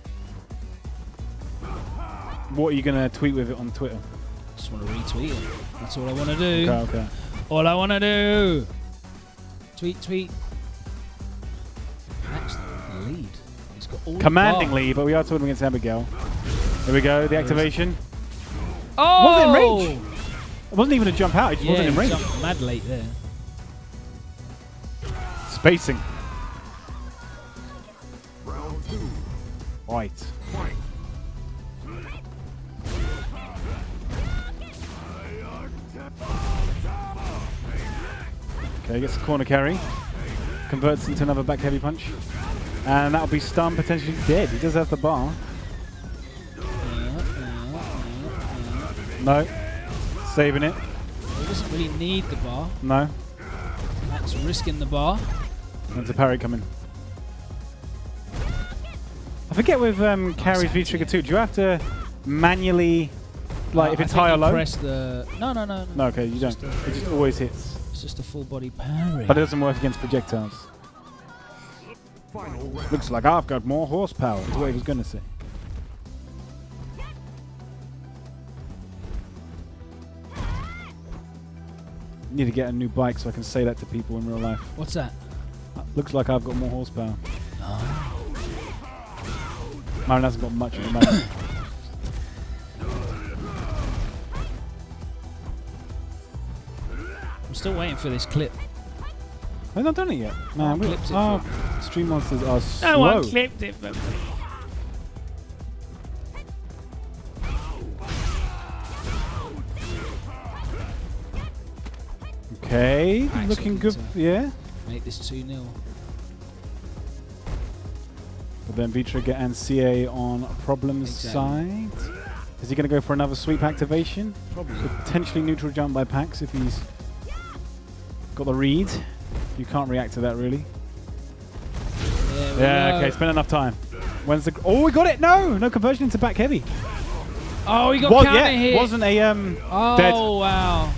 What are you going to tweet with it on Twitter? Just want to retweet it. That's all I want to do. Okay. All I want to do. Tweet. Packz the lead. He's got all Commanding lead, but we are talking against Abigail. There we go. The activation. Oh! Wasn't in range. It wasn't even a jump out. It just wasn't in range. Jumped mad late there. Spacing. Right. Okay, gets the corner carry. Converts into another back heavy punch. And that'll be stunned, potentially dead. He does have the bar. No. Saving it. He doesn't really need the bar. No. That's risking the bar. There's a parry coming. I forget with carries V trigger 2, do you have to manually, like if it's high or low? Press the. No. No, okay, you don't. It just always hits. It's just a full body parry. But it doesn't work against projectiles. Looks like I've got more horsepower, is what he was going to say. Need to get a new bike so I can say that to people in real life. What's that? Looks like I've got more horsepower. Oh. Mine hasn't got much at the moment. I'm still waiting for this clip. I've not done it yet. Man, clipped it Stream monsters are slow. No one clipped it for me. Okay, Packz looking good. to Yeah. Make this 2-0. But then V-Trigger and CA on Problem's side. Is he going to go for another sweep activation? Probably. Potentially neutral jump by Packz if he's got the read. You can't react to that really. Yeah, okay, spent enough time. When's the... Oh, we got it! No! No conversion into back heavy. Oh, he got counter hit. Wasn't a oh, dead. Wow.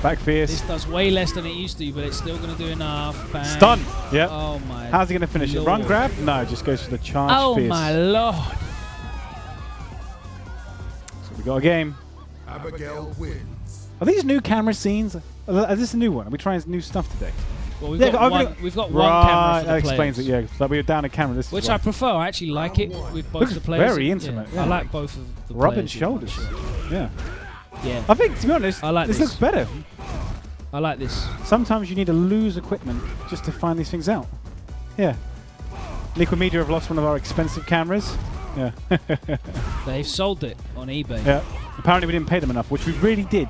Back fierce. This does way less than it used to, but it's still going to do enough. Bang. Stun! Yep. Oh my. How's he going to finish it? Run grab? No, just goes for the charge fierce. Oh my lord. So we got a game. Abigail wins. Are these new camera scenes? Is this a new one? Are we trying new stuff today? Well, we've got one camera for the that explains players. it, yeah. So we were down a camera. This Which I prefer. I actually like it with both looks the players. very intimate. Yeah. I like both of the rubbing players. shoulders. Yeah. Yeah. I think, to be honest, I like this this. looks better. I like this. Sometimes you need to lose equipment just to find these things out. Yeah. Liquid Media have lost one of our expensive cameras. Yeah. They've sold it on eBay. Yeah. Apparently we didn't pay them enough, which we really did.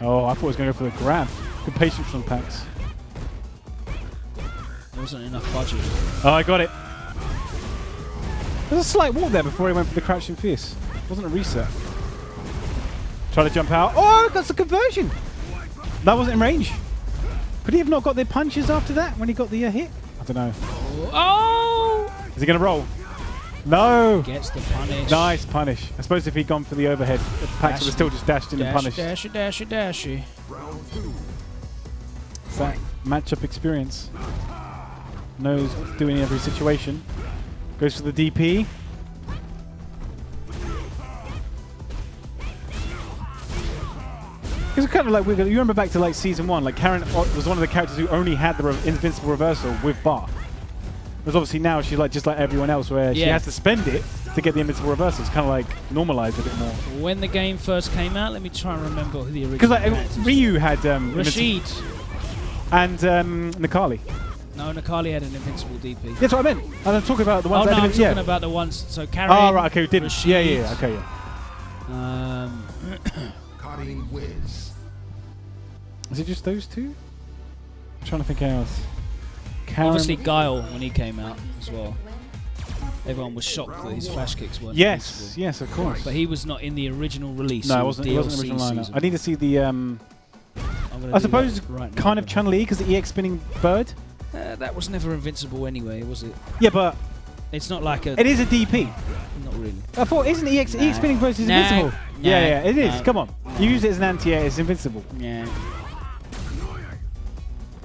Oh, I thought he was going to go for the grab. Good patience from Packz. There wasn't enough budget. Oh, I got it. There's a slight walk there before he went for the crouching fierce. Wasn't a reset. Try to jump out. Oh, that's a conversion. That wasn't in range. Could he have not got the punches after that when he got the hit? I don't know. Oh! Is he going to roll? No. Gets the punish. Nice punish. I suppose if he'd gone for the overhead, Packz would have still just dashed in and punished. Dashy. It's that matchup experience. Knows what to do in every situation. Goes for the DP. It's kind of like, you remember back to like season 1, like Karen was one of the characters who only had the invincible reversal with bar. Whereas obviously now she's like just like everyone else where she has to spend it to get the invincible reversal. It's kind of like normalized a bit more. When the game first came out, let me try and remember who the original Because like Ryu had Rashid and Nikali. No, Nikali had an invincible DP. That's what I meant. And I'm talking about the ones that that I'm didn't. talking about the ones. So Catering. Oh right, okay, we didn't. Rashid, Yeah, okay, yeah. Cutting whiz. Is it just those two? I'm trying to think else. Obviously Guile when he came out as well. everyone was shocked that his flash kicks weren't Yes, useful. yes, of course. But he was not in the original release. No, it wasn't the original lineup. season. I need to see the. I suppose kind of Chun-Li because the EX spinning bird. That was never invincible anyway, was it? Yeah, but it's not like a. It is a DP. Not really. I thought isn't EX spinning bird is invincible? Yeah, it is. Come on, you use it as an anti-air, it's invincible. Yeah.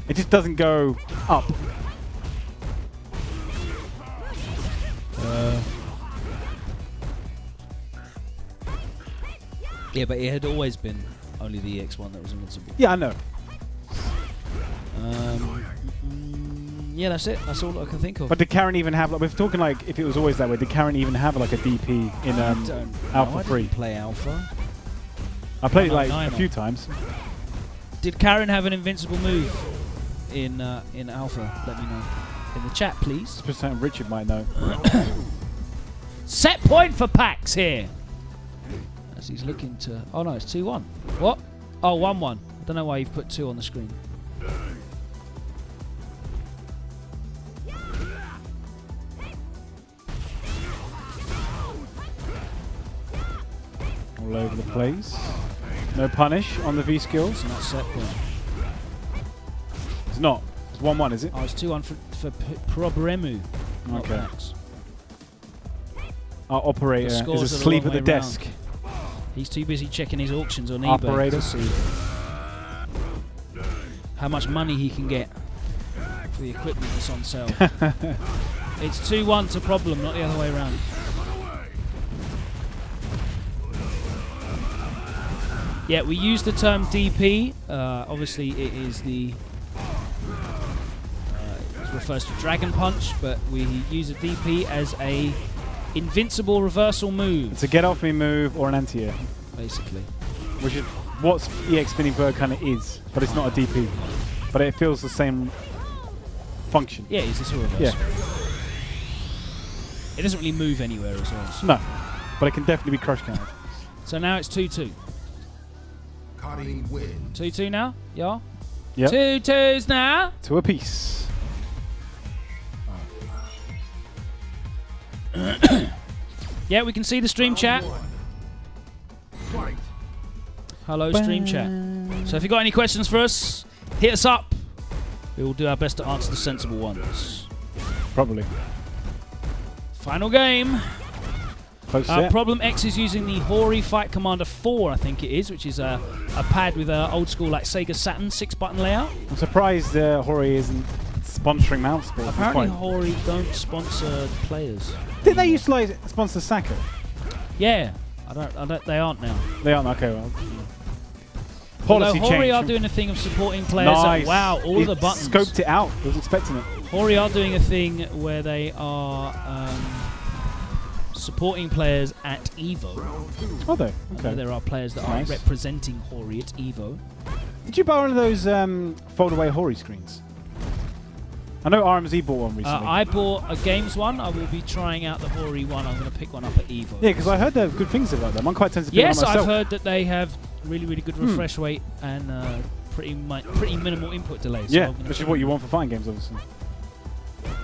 It just doesn't go up. Yeah, but it had always been only the EX1 that was invincible. Yeah, I know. Yeah, that's it. That's all I can think of. But did Karen even have, like, we're talking like, if it was always that way, did Karen even have like a DP in Alpha 3? I didn't play Alpha. I played it like a few times. Did Karen have an invincible move in Alpha? Let me know in the chat, please. Percent Richard might know. Set point for Packz here. As he's looking to... Oh no, it's 2-1. What? Oh, 1-1. I don't know why you've put 2 on the screen. All over the place. No punish on the V skills. It's not set point. It's not. It's 1-1, is it? Oh, it's 2-1 for Probremu. Okay. Packz. Our operator is asleep at the desk. He's too busy checking his auctions on Operator. eBay to see how much money he can get for the equipment that's on sale. It's 2-1 to Problem, not the other way around. Yeah, we use the term DP. Obviously, it is the it refers to Dragon Punch, but we use a DP as a invincible reversal move. It's a get off me move or an anti-air, basically. Which is what EX spinning bird kind of is, but it's not a DP. But it feels the same function. Yeah, it's a reversal. Yeah. It doesn't really move anywhere as well. So. No, but it can definitely be crush countered. So now it's 2-2. 2-2 now, yeah. Yep. 2-2s now. To a piece. Yeah, we can see the stream chat. Hello, stream chat. So if you've got any questions for us, hit us up. We will do our best to answer the sensible ones. Probably. Final game. Close Problem X is using the Hori Fight Commander 4, I think it is, which is a pad with an old school like Sega Saturn 6-button layout. I'm surprised Hori isn't sponsoring mouse sports. Apparently Hori don't sponsor players. Did they used to like sponsor Saka? Yeah, I don't. They aren't now. They aren't. Okay, well. Policy change. Hori are doing a thing of supporting players. Nice. Wow, all of the buttons. Scoped it out. I was expecting it. Hori are doing a thing where they are supporting players at Evo. Are they? Okay. There are players that are representing Hori at Evo. Did you buy one of those fold-away Hori screens? I know RMZ bought one recently. I bought a games one. I will be trying out the Hori one. I'm going to pick one up at Evo. Yeah, because I heard good things about them. I'm quite tempted to pick one myself. Yes, I've heard that they have really, really good refresh rate and pretty minimal input delays. Yeah, which is what you want for fighting games, obviously.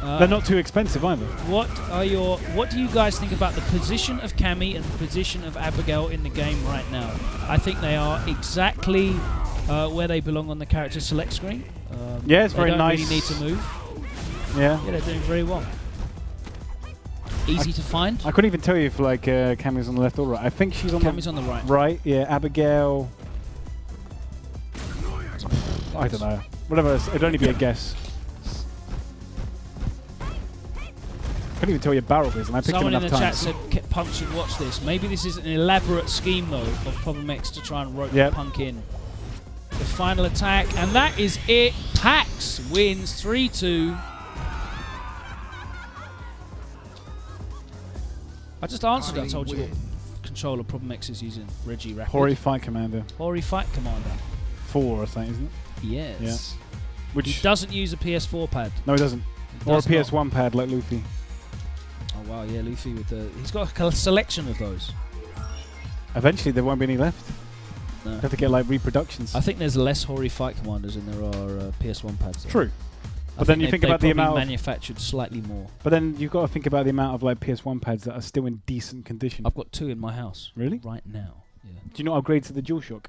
They're not too expensive either. What do you guys think about the position of Cammy and the position of Abigail in the game right now? I think they are exactly where they belong on the character select screen. Yeah, it's very nice. They don't really need to move. Yeah. Yeah, they're doing very well. Easy to find. I couldn't even tell you if like Cammy's on the left or right. I think she's on Cammy's on the right. Right, yeah. Abigail. I don't know. Whatever. It'd only be a guess. I couldn't even tell you barrel is, and I picked Someone him in enough the times. chat said Punk should watch this. Maybe this is an elaborate scheme though of Problem X to try and rope Punk in. The final attack, and that is it. Packz wins 3-2. I just answered it. I told you what controller Problem X is using. Reggie Rapid. Hori Fight Commander. Hori Fight Commander. 4, I think, isn't it? Yes. Yeah. Which he doesn't use a PS4 pad. No, he doesn't. Or a PS1 pad like Luffy. Oh wow, yeah, Luffy with the... He's got a selection of those. Eventually there won't be any left. No. You have to get like reproductions. I think there's less Hori Fight Commanders than there are PS1 pads. Though. True. But then you think about the amount of manufactured slightly more. But then you've got to think about the amount of like PS1 pads that are still in decent condition. I've got 2 in my house. Really? Right now. Yeah. Do you not upgrade to the DualShock?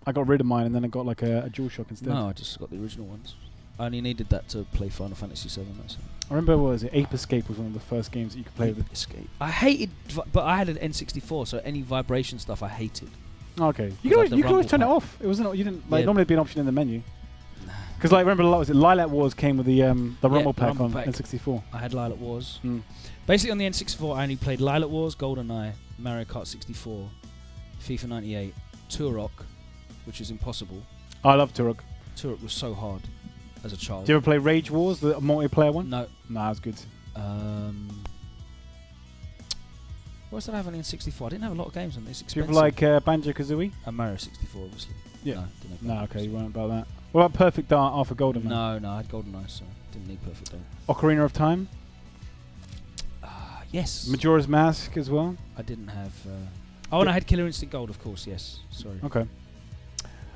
I got rid of mine and then I got like a DualShock instead. No, I just got the original ones. I only needed that to play Final Fantasy VII. That's it. I remember, what was it? Ape Escape was one of the first games that you could play with. Escape. I hated, but I had an N64, so any vibration stuff I hated. Okay. You could always turn it off. It wasn't. You didn't like normally it'd be an option in the menu. Because like remember, was it Lilac Wars came with the Rumble Pack on N64. I had Lilac Wars. Basically on the N64, I only played Lilac Wars, GoldenEye, Mario Kart 64, FIFA 98, Turok, which is impossible. I love Turok. Turok was so hard as a child. Do you ever play Rage Wars, the multiplayer one? No. No, that was good. What else did I have on the N64? I didn't have a lot of games on this. Do you ever like Banjo-Kazooie? And Mario 64, obviously. Yeah. No, didn't have no, okay, you weren't about that. What about Perfect Dark after GoldenEye? No, I had GoldenEye, so didn't need Perfect Dark. Ocarina of Time? Yes. Majora's Mask as well? I didn't have... and I had Killer Instinct Gold, of course, yes. Sorry. Okay.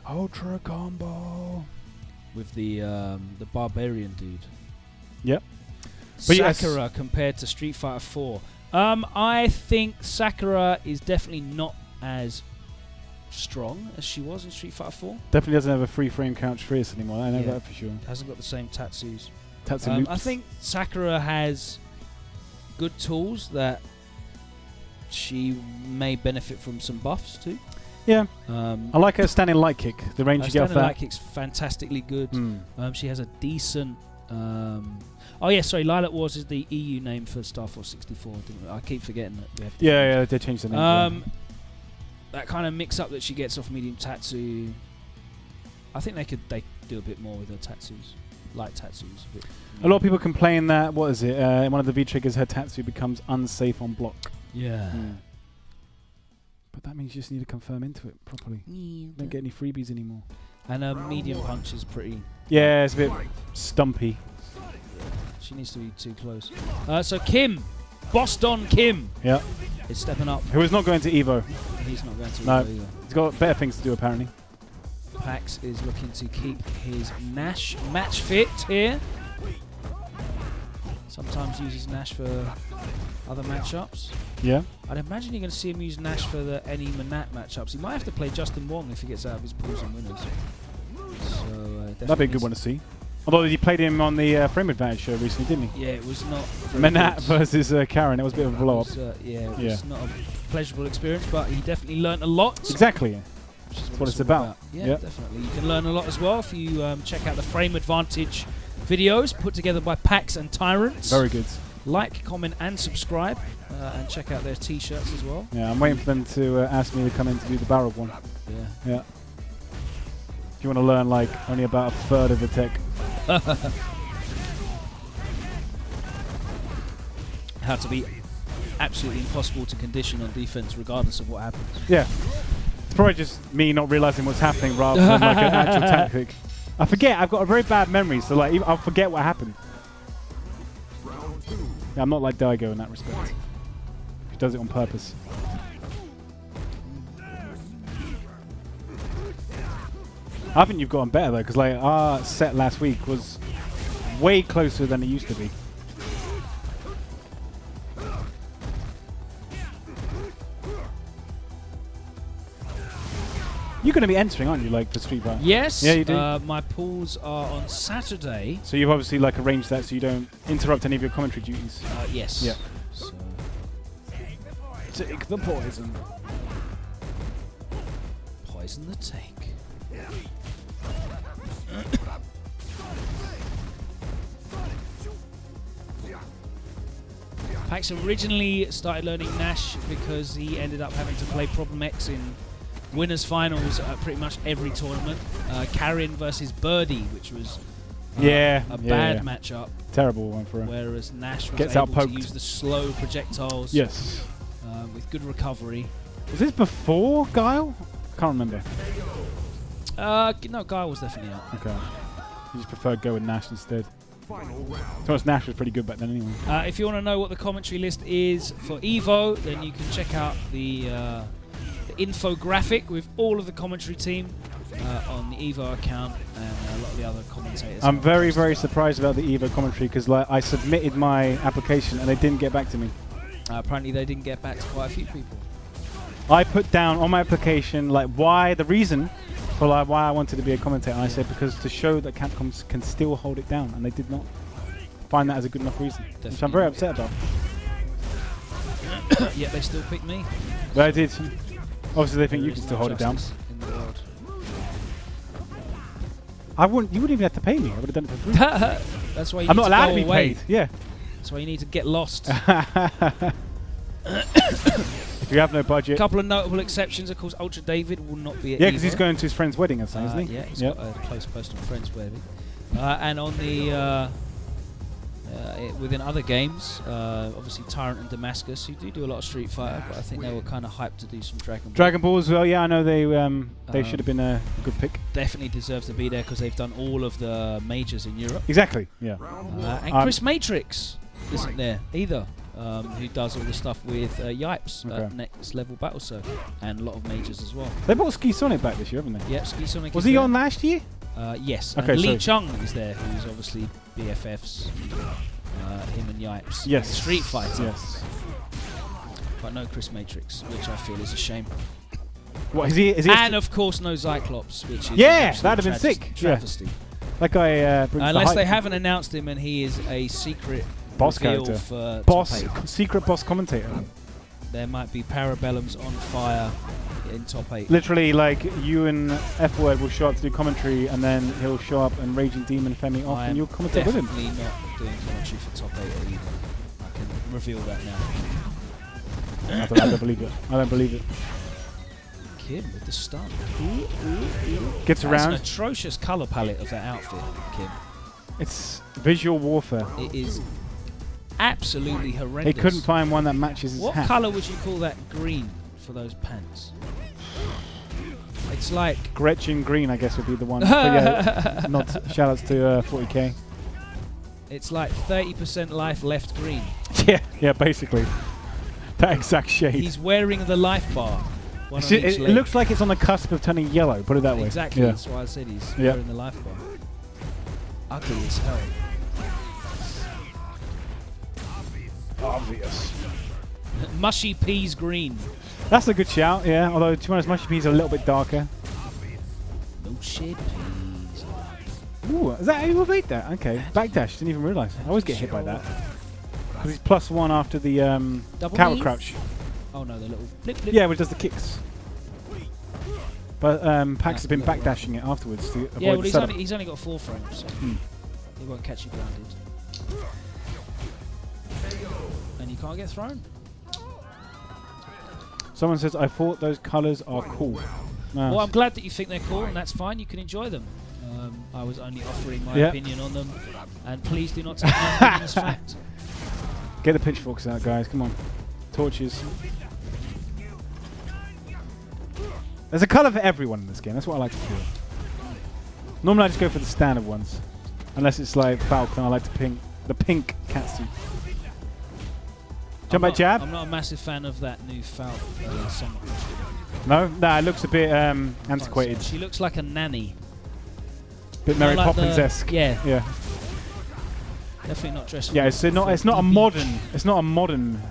Ultra Combo. With the Barbarian dude. Yep. But Sakura compared to Street Fighter 4. I think Sakura is definitely not as strong as she was in Street Fighter 4. Definitely doesn't have a free frame couch Fierce anymore. I know that for sure. Hasn't got the same tattoos. I think Sakura has good tools that she may benefit from some buffs too. Yeah. I like her standing light kick. The range you get off that. Standing light kick's fantastically good. She has a decent... Lilac Wars is the EU name for Star Force 64. I keep forgetting that. We have to they changed the name. That kind of mix-up that she gets off medium tatsu. I think they could do a bit more with her tattoos. Light tattoos. A lot of people complain that, what is it, in one of the V-triggers her tattoo becomes unsafe on block. Yeah. But that means you just need to confirm into it properly. Don't get any freebies anymore. And her medium punch is pretty... Yeah, it's a bit stumpy. She needs to be too close. So Kim, Boston Kim, is stepping up. Who is not going to Evo. He's not going to Evo either. He's got better things to do apparently. Packz is looking to keep his Nash match fit here. Sometimes uses Nash for other matchups. Yeah. I'd imagine you're going to see him use Nash for the any Manat matchups. He might have to play Justin Wong if he gets out of his pools and winners. So that'd be a good one to see. Although he played him on the Frame Advantage show recently, didn't he? Yeah, it was not... Manat versus Karen, it was a bit of a blow-up. It was not a pleasurable experience, but he definitely learnt a lot. Exactly. That's what it's about. Yeah, definitely. You can learn a lot as well if you check out the Frame Advantage videos put together by Packz and Tyrants. Very good. Like, comment, and subscribe, and check out their T-shirts as well. Yeah, I'm waiting for them to ask me to come in to do the barrel one. Yeah. If you want to learn like only about a third of the tech. How to be absolutely impossible to condition on defense regardless of what happens. Yeah. It's probably just me not realizing what's happening rather than like an actual tactic. I forget. I've got a very bad memory, so like I'll forget what happened. Yeah, I'm not like Daigo in that respect. He does it on purpose. I think you've gotten better though, because like our set last week was way closer than it used to be. You're going to be entering, aren't you, like for Street Fighter? Yes. Yeah, you do. My pools are on Saturday. So you've obviously like arranged that so you don't interrupt any of your commentary duties. Yes. Yeah. So take the poison. Poison the take. Packz originally started learning Nash because he ended up having to play Problem X in winners finals at pretty much every tournament. Karin versus Birdie, which was a bad matchup. Terrible one for him. Whereas Nash was Gets able to outpoked. use the slow projectiles. Yes. With good recovery. Was this before Guile? Can't remember. No, Guile was definitely out. Okay. You just preferred go with Nash instead. So Nash was pretty good back then anyway. If you want to know what the commentary list is for Evo, then you can check out the infographic with all of the commentary team. on the Evo account and a lot of the other commentators. I'm very surprised about the Evo commentary because like I submitted my application and they didn't get back to me. Apparently they didn't get back to quite a few people. I put down on my application like the reason for like why I wanted to be a commentator. And I said because to show that Capcom can still hold it down, and they did not find that as a good enough reason, which I'm very upset about. Yet they still picked me. But I did. Obviously, they think you can still hold it down. In the world. I wouldn't. You wouldn't even have to pay me. I would have done it for free. That's why you I'm need not to allowed go to be away. paid. Yeah. That's why you need to get lost. If you have no budget. A couple of notable exceptions, of course. Ultra David will not be at Yeah, because Evo. he's going to his friend's wedding or something, isn't he? Yeah, he's got a close personal friend's wedding. And on the within other games, obviously Tyrant and Damascus, who do a lot of Street Fighter, but I think they were kind of hyped to do some Dragon Ball. Dragon Ball as well. Yeah, I know they should have been a good pick. Definitely deserve to be there because they've done all of the majors in Europe. Exactly. Yeah. And Chris Matrix isn't there either. Who does all the stuff with Yipes at Next Level Battle Circuit and a lot of majors as well. They brought Ski Sonic back this year, haven't they? Yep, Ski Sonic. Was he on last year? Yes. Okay, and Lee so Chung is there, who's obviously BFFs. Him and Yipes. Yes. Street Fighter. Yes. But no Chris Matrix, which I feel is a shame. What is he? And of course no Cyclops, which is that'd have been sick. Travesty. That guy. Brings Unless they haven't announced him and he is a secret boss reveal character, for boss, top 8. secret boss commentator. There might be Parabellums on fire in top 8. Literally, like you and F Word will show up to do commentary, and then he'll show up and Raging Demon Femi off, and you'll commentate with him. Definitely not doing commentary for top 8 either. I can reveal that now. I don't believe it. I don't believe it. Kim with the stun. Gets That's around. an atrocious colour palette of that outfit, Kim. It's visual warfare. It is absolutely horrendous. He couldn't find one that matches his What hat. colour would you call that green for those pants? It's like Gretchen Green, I guess, would be the one. But yeah, shout outs to 40k. it's like 30% life left green. Yeah, basically. That exact shade. He's wearing the life bar. One on It each leg. looks like it's on the cusp of turning yellow, put it that way. Exactly, Yeah. that's why I said he's wearing the life bar. Ugly as hell. Obvious. Mushy peas green. That's a good shout, yeah. Although, to be honest, Mushy Peas are a little bit darker. No shit peas. Ooh, is that how you evade that? Okay. Backdash, didn't even realise. I always get hit by that. Because he's +1 after the Double counter knees? crouch. Oh no, the little blip blip. Yeah, which does the kicks. But Packz has been backdashing it afterwards to avoid Yeah, well the setup. he's only got 4 frames, so he won't catch you grounded. And you can't get thrown. Someone says, I thought those colours are cool. No. Well, I'm glad that you think they're cool, and that's fine. You can enjoy them. I was only offering my opinion on them, and please do not take my opinion as fact. Get the pitchforks out, guys. Come on. Torches. There's a colour for everyone in this game. That's what I like to do. Normally I just go for the standard ones. Unless it's like Falcon, I like the pink catsuit. Jump back jab? I'm not a massive fan of that new Falcon song. No? Nah, it looks a bit antiquated. She looks like a nanny. Bit Mary like Poppins-esque. Yeah. Yeah. Definitely not dressed. Yeah, it's not a modern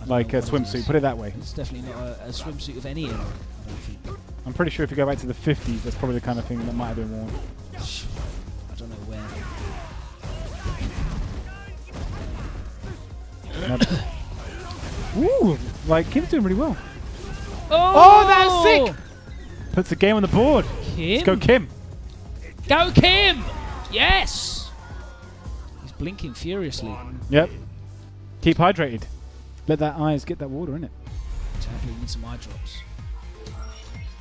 like swimsuit, put it that way. It's definitely not a swimsuit of any era, I don't think. I'm pretty sure if you go back to the 50s, that's probably the kind of thing that might have been worn. I don't know where. Ooh, like Kim's doing really well. Oh, that's sick! Puts the game on the board. Kim? Let's go, Kim. Go, Kim! Yes! He's blinking furiously. Yep. Keep hydrated. Let that eyes get that water in it. Exactly, need some eye drops.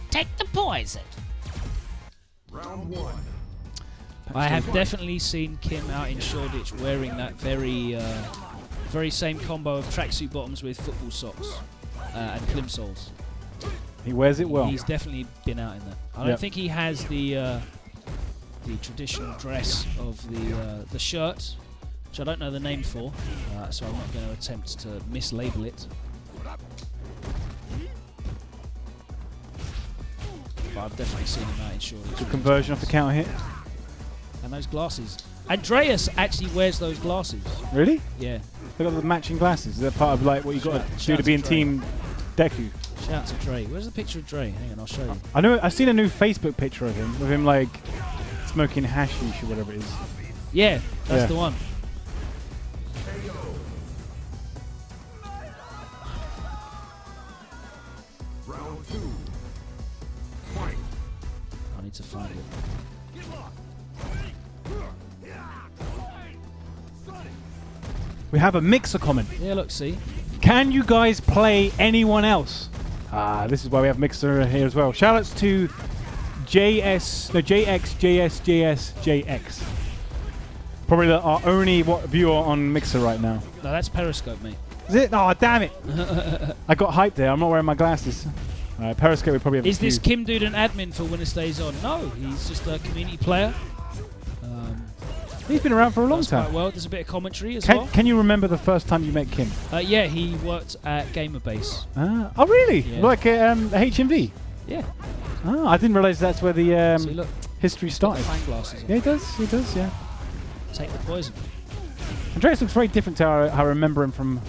Take the poison. Round 1. I have definitely seen Kim out in Shoreditch wearing that very same combo of tracksuit bottoms with football socks and plimsolls. He wears it well. He's definitely been out in that. I don't think he has the traditional dress of the shirt, which I don't know the name for, so I'm not going to attempt to mislabel it. but I've definitely seen him out in shorts. Good conversion off the counter hit. And those glasses. Andreas actually wears those glasses. Really? Yeah. They got the matching glasses. Is that part of like what you got to do to be in Team Deku? Shout out to Dre. Where's the picture of Dre? Hang on, I'll show you. I know. I've seen a new Facebook picture of him with him like smoking hashish or whatever it is. Yeah, that's the one. Round 2. Fight. I need to find it. We have a mixer comment. Yeah, look, see. Can you guys play anyone else? This is why we have mixer here as well. Shoutouts to JX. Probably our only viewer on mixer right now. No, that's Periscope, mate. Is it? Oh, damn it. I got hyped there. I'm not wearing my glasses. Periscope we probably have Is this Kim Dude an admin for WinnerStaysOn? No, he's just a community player. He's been around for a long Does time. quite well. There's a bit of commentary as well. Can you remember the first time you met Kim? Yeah, he worked at GamerBase. Oh, really? Yeah. Like HMV? Yeah. Oh, I didn't realise that's where the See, look, history started. fang glasses on. Yeah, he does. He does, yeah. Take the poison. Andreas looks very different to how I remember him from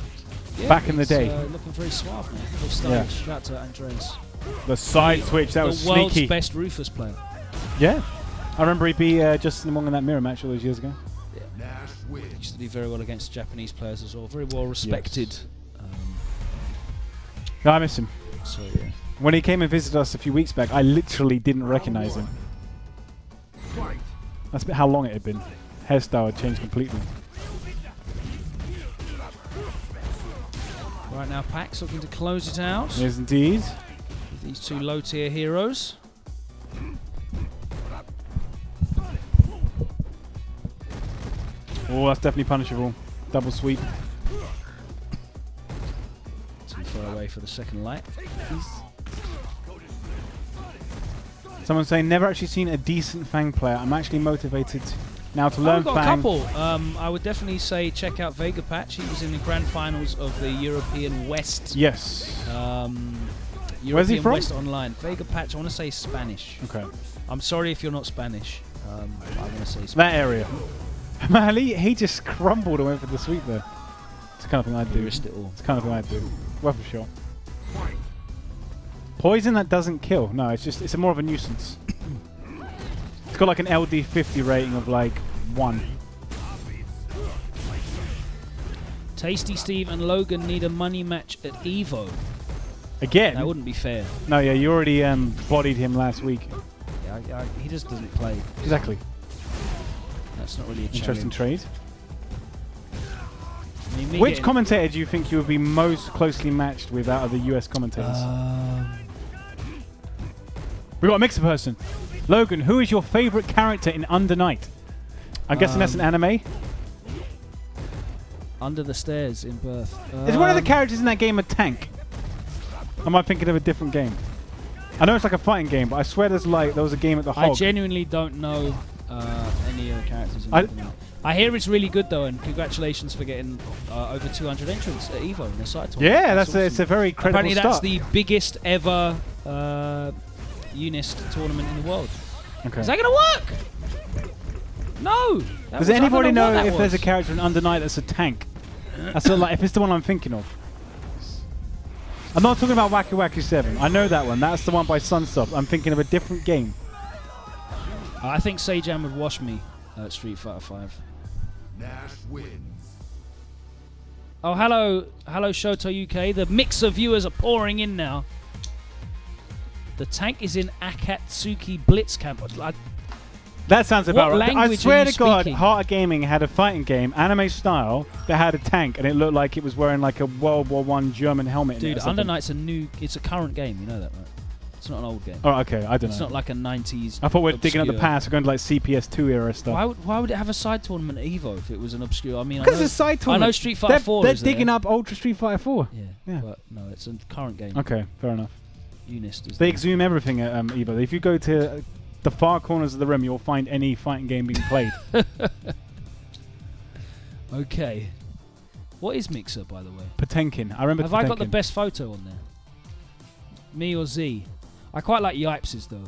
Yeah, back in the day. Looking very suave, man. Very stylish. Shout out to Andreas. The side switch, that was the world's sneaky. best Rufus player. Yeah. I remember he'd be just in that mirror match all those years ago. Nash wins. Used to do very well against Japanese players as well. Very well respected. No, I miss him. So yeah. When he came and visited us a few weeks back, I literally didn't recognize him. Fight. That's how long it had been. Hairstyle had changed completely. Right now, Packz looking to close it out Yes, indeed. with these two low-tier heroes. Oh, that's definitely punishable. Double sweep. Too far away for the second light. Someone's saying, never actually seen a decent Fang player. I'm actually motivated now to learn I've got Fang. a couple. I would definitely say check out Vega Patch. He was in the grand finals of the European West. Yes. European Where's he from? West Online. Vega Patch, I want to say Spanish. Okay. I'm sorry if you're not Spanish. I want to say Spanish. That area. Man, he just crumbled and went for the sweep there. It's the kind of thing I'd do. Risked it all. It's the kind of thing I'd do. Worth a shot. Poison that doesn't kill. No, it's more of a nuisance. It's got like an LD 50 rating of like 1. Tasty Steve and Logan need a money match at Evo. Again? That wouldn't be fair. No, yeah, you already bodied him last week. Yeah, he just doesn't play. Exactly. That's not really a Interesting challenge. trade. I mean, me Which getting- commentator do you think you would be most closely matched with out of the US commentators? We got a mixer person. Logan, who is your favorite character in Under Night? I'm guessing that's an anime. Under the Stairs in Birth. Is one of the characters in that game a tank? Am I thinking of a different game? I know it's like a fighting game, but I swear there was a game at the I Hog. genuinely don't know any of the characters in Under Night. I hear it's really good though, and congratulations for getting over 200 entrants at Evo in the side tournament. Yeah, that's awesome. it's a very credible Apparently start. that's the biggest ever Unist tournament in the world. Okay. Is that going to work? No. Does anybody know if there's a character? character in Under Night that's a tank? That's like if it's the one I'm thinking of. I'm not talking about Wacky Wacky 7. I know that one. That's the one by Sunsoft. I'm thinking of a different game. I think Seijan would wash me at Street Fighter 5. Nash wins. Oh, hello Shoto UK. The mixer viewers are pouring in now. The tank is in Akatsuki Blitz camp. That sounds about What right. I language swear are you to God, speaking? Heart of Gaming had a fighting game, anime style, that had a tank, and it looked like it was wearing like a World War I German helmet. in it Dude, or something. Under Night's it's a current game. You know that, right? It's not an old game. Oh, okay. I don't It's know. not like a 90s. I thought we were digging up the obscure- past. We're going to like CPS2 era stuff. Why would it have a side tournament at Evo if it was an obscure? I mean, Because it's a side I tournament. know Street Fighter 4 They're is digging there. up Ultra Street Fighter 4. Yeah, Yeah. but no, it's a current game. Okay, fair enough. Unist is They there. exhume everything at Evo. If you go to the far corners of the room, you'll find any fighting game being played. Okay. What is Mixer, by the way? Potemkin. I remember Have Potemkin. I got the best photo on there? Me or Z? I quite like Yipes's though.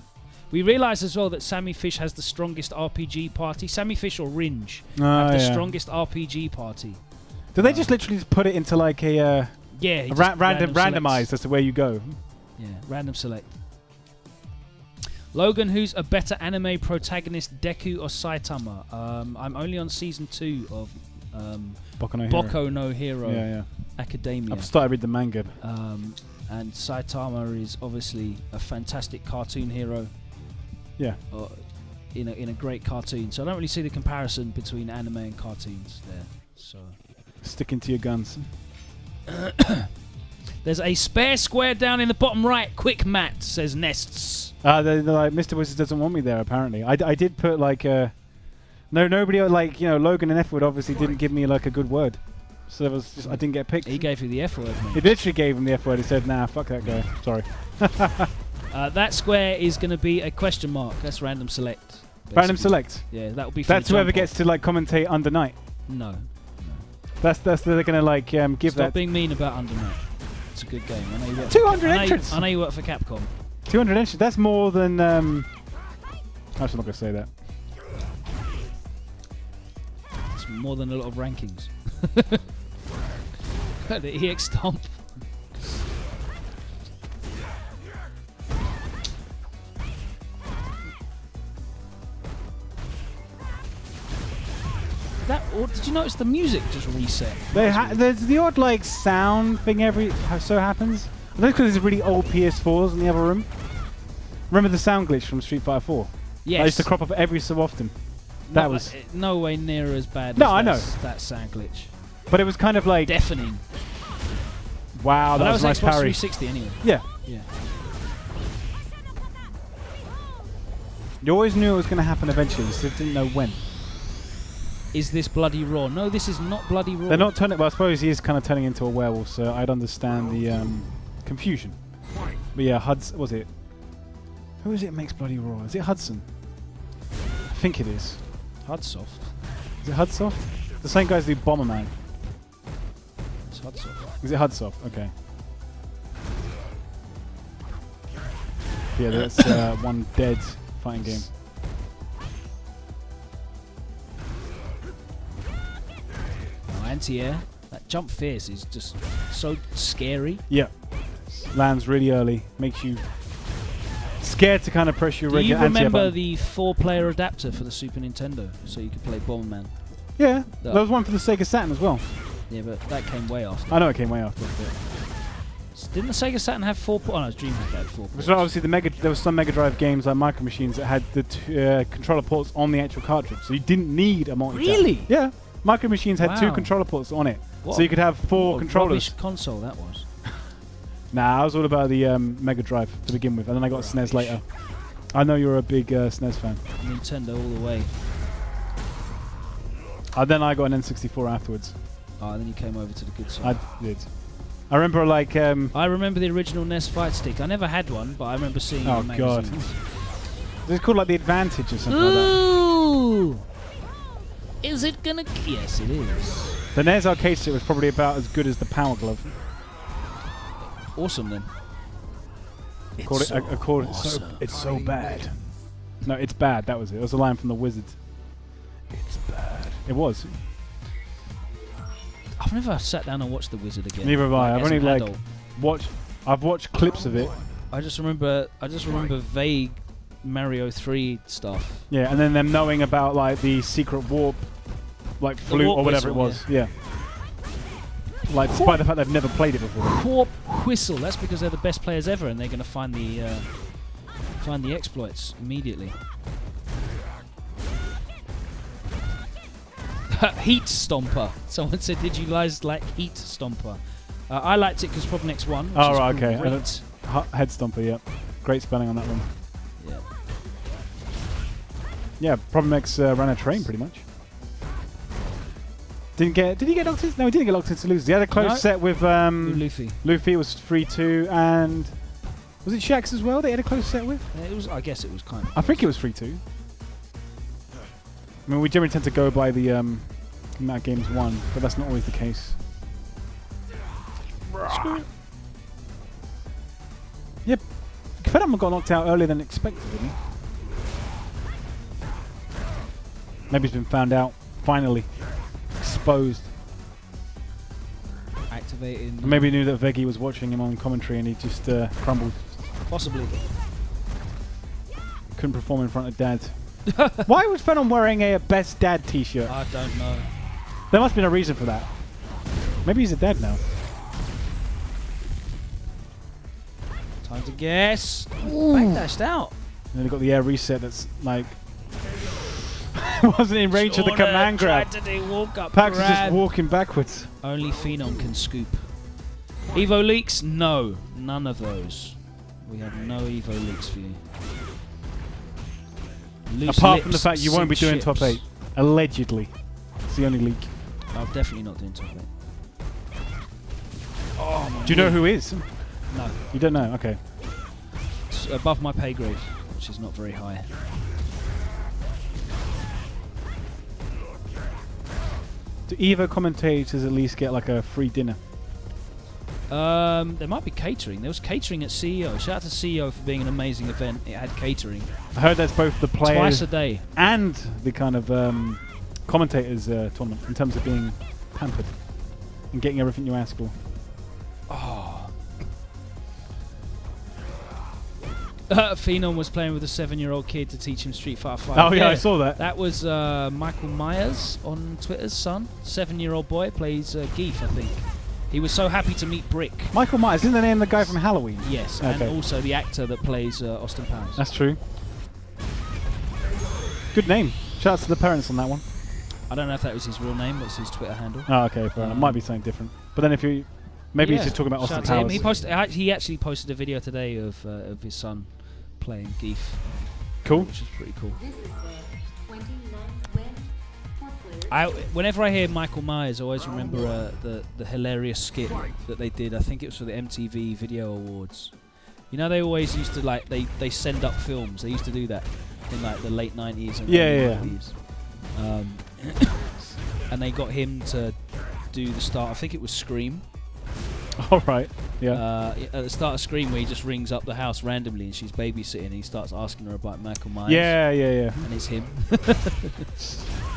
We realise as well that Sammy Fish has the strongest RPG party. Sammy Fish or Ringe Oh, have the yeah. strongest RPG party. Do they just literally just put it into like a Yeah, randomized as to where you go? Yeah, random select. Logan, who's a better anime protagonist, Deku or Saitama? I'm only on season 2 of Boku no Hero Yeah. Academia. I've started reading the manga. And Saitama is obviously a fantastic cartoon hero. Yeah. In a great cartoon. So I don't really see the comparison between anime and cartoons there. So Sticking to your guns. there's a spare square down in the bottom right. Quick, Matt, says Nests. They're like, Mr. Wizard doesn't want me there, apparently. I did put like nobody like, Logan and F-Word obviously didn't give me like a good word. So there was just, I didn't get picked. He gave you the F word, mate. He literally gave him the F word. He said, nah, fuck that guy. Sorry. That square is going to be a question mark. That's random select. Basically. Random select. Yeah, that will be for That's the whoever jump gets to like commentate under night. No. That's they're gonna like give Stop that being mean about Undernight. It's a good game. I know you work 200 entrants. I know you work for Capcom. 200 entrants. That's more than. I'm actually not gonna say that. It's more than a lot of rankings. The EX Stomp. Or did you notice the music just reset? There's the odd like sound thing so happens. I think because there's really old PS4s in the other room. Remember the sound glitch from Street Fighter 4? Yes. That used to crop up every so often. That was no way near as bad. No, as I know that sound glitch. But it was kind of like Deafening. Wow, that was a nice Xbox parry. 360 anyway. Yeah. Yeah. You always knew it was going to happen eventually. You just didn't know when. Is this bloody raw? No, this is not bloody raw. They're not turning. Well, I suppose he is kind of turning into a werewolf, so I'd understand the confusion. But yeah, was it? Who is it that makes bloody raw? Is it Hudson? I think it is. Hudsoft. Is it Hudsoft? The same guys do Bomberman. It's Hudsoft. Is it Hudsoft? Okay. Yeah, that's one dead fighting game. Anti-air. That jump fierce is just so scary. Yeah. Lands really early. Makes you scared to kind of press your Do you regular anti-air remember button. the 4-player adapter for the Super Nintendo? So you could play Bomberman. Yeah. There was one for the Sega Saturn as well. Yeah, but that came way after. I know it came way after. Didn't the Sega Saturn have 4 ports? Oh no, DreamHack had 4 ports. So obviously there was some Mega Drive games like Micro Machines that had the controller ports on the actual cartridge. So you didn't need a multi-tap. Really? Yeah. Micro Machines had 2 Wow. controller ports on it. What So you could have 4 What a controllers. rubbish console that was. Nah, I was all about the Mega Drive to begin with, and then I got SNES later. I know you're a big SNES fan. Nintendo all the way. And then I got an N64 afterwards. Oh, and then you came over to the good side. I did. I remember like... I remember the original NES Fight Stick. I never had one, but I remember seeing it in God. magazines. It's called like the Advantage or something like that. Ooh! Is it gonna... Yes, it is. The NES arcade stick was probably about as good as the Power Glove. Awesome then. It's so bad. No, it's bad. That was it. It was a line from the Wizard. It's bad. It was. I've never sat down and watched The Wizard again. Neither have I. I've as only an like adult. I've watched clips of it. I just remember vague Mario 3 stuff. Yeah, and then them knowing about like the secret warp, like flute warp or whatever whistle, it was. Yeah. Like, despite the fact they've never played it before. Warp Whistle. That's because they're the best players ever, and they're going to find the exploits immediately. Heat Stomper. Someone said, "Did you guys like Heat Stomper?" I liked it because Probnex won. Which Oh, is right, okay. great. Head Stomper, yeah. Great spelling on that one. Yeah. Yeah, Problem X ran a train pretty much. Did he get locked in? No, he didn't get locked into losers. He had a close set with Luffy. Luffy was 3-2, and was it Shax as well? They had a close set with. Yeah, it was. I guess it was kind of. I think it was 3-2. I mean, we generally tend to go by the amount of games won, but that's not always the case. Yep. Fedam got knocked out earlier than expected, didn't he? Maybe he's been found out. Finally. Exposed. Activating. Maybe he knew that Veggie was watching him on commentary and he just crumbled. Possibly. Couldn't perform in front of Dad. Why was Phenom wearing a Best Dad t-shirt? I don't know. There must have been a reason for that. Maybe he's a dad now. Time to guess. Backdashed out. And then he got the air reset that's like... wasn't in range of the command grab. Tried to do walk up Packz is grab. just walking backwards. Only Phenom can scoop. Evo leaks? No. None of those. We have no Evo leaks for you. Loose Apart from the lips, fact you won't be doing chips. top 8. Allegedly. It's the only leak. I'm definitely not doing top 8. Oh, my Do you know who is? No. You don't know? Okay. It's above my pay grade, which is not very high. Do Evo commentators at least get like a free dinner? There might be catering. There was catering at CEO. Shout out to CEO for being an amazing event. It had catering. I heard that's both the players Twice a day. and the kind of commentators tournament in terms of being pampered and getting everything you ask for. Oh. Phenom was playing with a 7-year-old kid to teach him Street Fighter 5. Oh yeah, I saw that. That was Michael Myers on Twitter's son. 7-year-old boy plays Geef, I think. He was so happy to meet Brick. Michael Myers, isn't the name of the guy from Halloween? Yes, Okay. and also the actor that plays Austin Powers. That's true. Good name. Shout out to the parents on that one. I don't know if that was his real name. What's his Twitter handle? Oh, okay, fair enough. Might be something different. But then if you... Maybe he's just talking about Shout Austin out to him. Powers. He actually posted a video today of his son playing Geef. Cool. Which is pretty cool. This is the 29th win for players. Whenever I hear Michael Myers, I always remember the hilarious skit that they did. I think it was for the MTV Video Awards. You know, they always used to like they send up films. They used to do that in like the late 90s and early 90s. And they got him to do the start. I think it was Scream. All right. Yeah. At the start of Scream, where he just rings up the house randomly and she's babysitting, and he starts asking her about Michael Myers. Yeah. And it's him.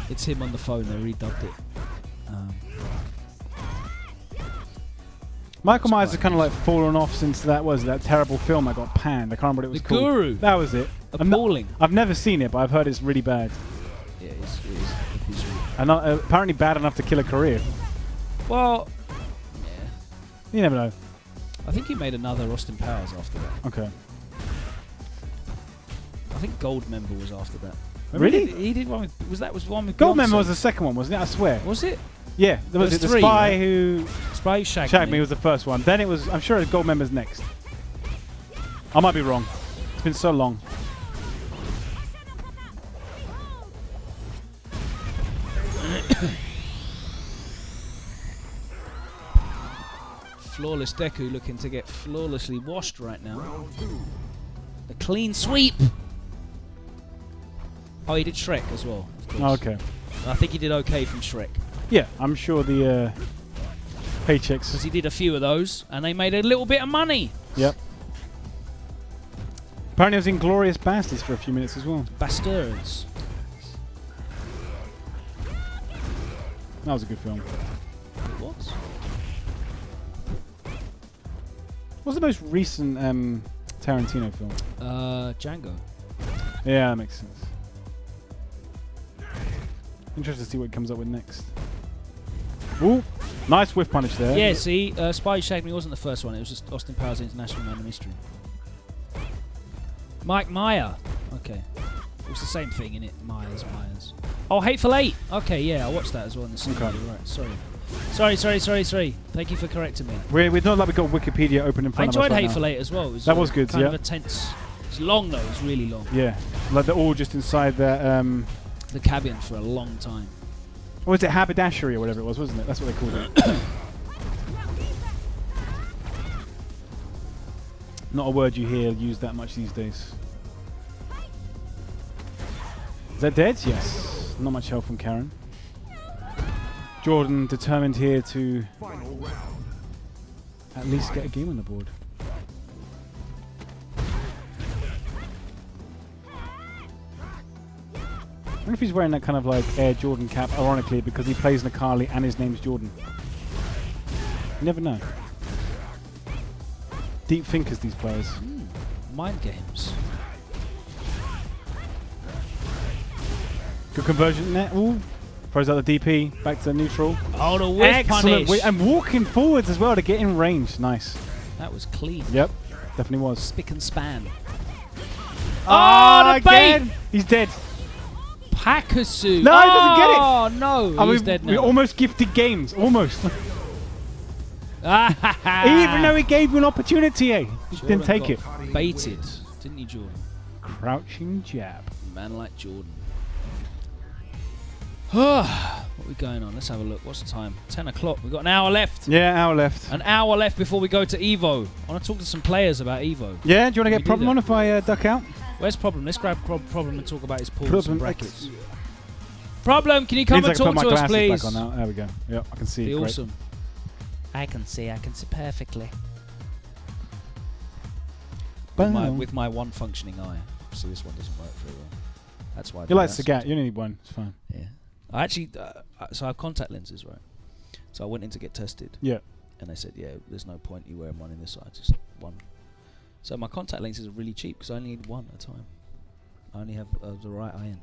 It's him on the phone. They redubbed it. Michael Myers has kind of like fallen off since that terrible film that got panned. I can't remember what it was The called. Guru. That was it. Appalling. I've never seen it, but I've heard it's really bad. Yeah, it is abysmal. And apparently bad enough to kill a career. Well, You never know. I think he made another Austin Powers after that. Okay. I think Goldmember was after that. Really? He did one with... Was one with Goldmember Beyonce? was the second one, wasn't it? I swear. Was it? Yeah. There was There's the three, Spy right? who Spy Who Shagged Shagged Me. Me was the first one. Then it was... I'm sure Goldmember's next. I might be wrong. It's been so long. Flawless Deku looking to get flawlessly washed right now. A clean sweep. Oh, he did Shrek as well, of course. Oh, okay. I think he did okay from Shrek. Yeah, I'm sure the paychecks... Because he did a few of those, and they made a little bit of money. Yep. Apparently I was in Glorious Bastards for a few minutes as well. Bastards. That was a good film. It was. What's the most recent Tarantino film? Django. Yeah, that makes sense. Interested to see what he comes up with next. Ooh, nice whiff punish there. Yeah, see, Spy Who Shagged Me wasn't the first one. It was just Austin Powers International Man of Mystery. Mike Meyer. Okay. It was the same thing, innit? Myers. Oh, Hateful Eight. Okay, yeah, I watched that as well in the cinema. Okay. You're right. Sorry. Thank you for correcting me. We're not like we got Wikipedia open in I front of us enjoyed right Hateful now. Eight as well. That was good, Kind yeah. of a tense. It's long though. It's really long. Yeah, like they're all just inside that. The cabin for a long time. Or was it haberdashery or whatever it was, wasn't it? That's what they called it. Not a word you hear used that much these days. Is that dead? Yes. Not much help from Karen. Jordan determined here to Final round. at least get a game on the board. wonder if he's wearing that kind of like Air Jordan cap, ironically, because he plays Nakali and his name's Jordan. You never know. Deep thinkers, these players. Mind games. Good conversion net. Ooh. Throws out the DP. Back to the neutral. Oh, the whiff Excellent. punish. And walking forwards as well to get in range. Nice. That was clean. Yep. Definitely was. Spick and span. Oh, the bait! again. He's dead. Packz. No, he doesn't get it. Oh, no. I He's mean, dead now. we almost gifted games. Almost. Even Even though he gave you an opportunity, eh? He Jordan didn't take got it. Baited, didn't you, Jordan? Crouching jab. Man like Jordan. What are we going on? Let's have a look. What's the time? 10 o'clock. We've got an hour left. Yeah, hour left. An hour left before we go to Evo. I want to talk to some players about Evo. Yeah, do you want to We get do problem that. on if I duck out? Where's Problem? Let's grab Problem and talk about his pools Problem and brackets. Problem, can you come Means I and can talk put to my us, glasses please? back on now. There we go. Yep, I can see. Be Great. awesome. I can see perfectly. With my one functioning eye. See, this one doesn't work very well. That's why. You like Sagat. You only need one. It's fine. Yeah. I actually, so I have contact lenses, right? So I went in to get tested. Yeah. And they said, yeah, there's no point you wearing one in this eye, just one. So my contact lenses are really cheap because I only need one at a time. I only have the right eye in.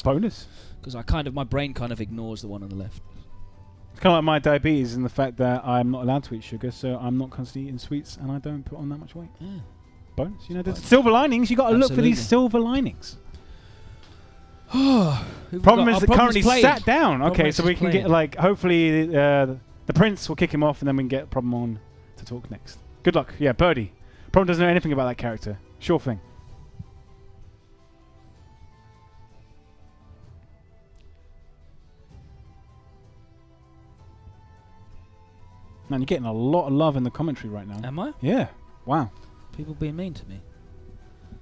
Bonus. Because my brain kind of ignores the one on the left. It's kind of like my diabetes and the fact that I'm not allowed to eat sugar, so I'm not constantly eating sweets and I don't put on that much weight. Yeah. Bonus. You know, there's silver linings. You got to look for these Absolutely. silver linings. Who've we Problem got? is Our that currently played. sat down. Okay, Problem so is we can played. get like hopefully the Prince will kick him off and then we can get Problem on to talk next. Good luck. Yeah, Birdie. Problem doesn't know anything about that character. Sure thing. Man, you're getting a lot of love in the commentary right now. Am I? Yeah. Wow. People being mean to me.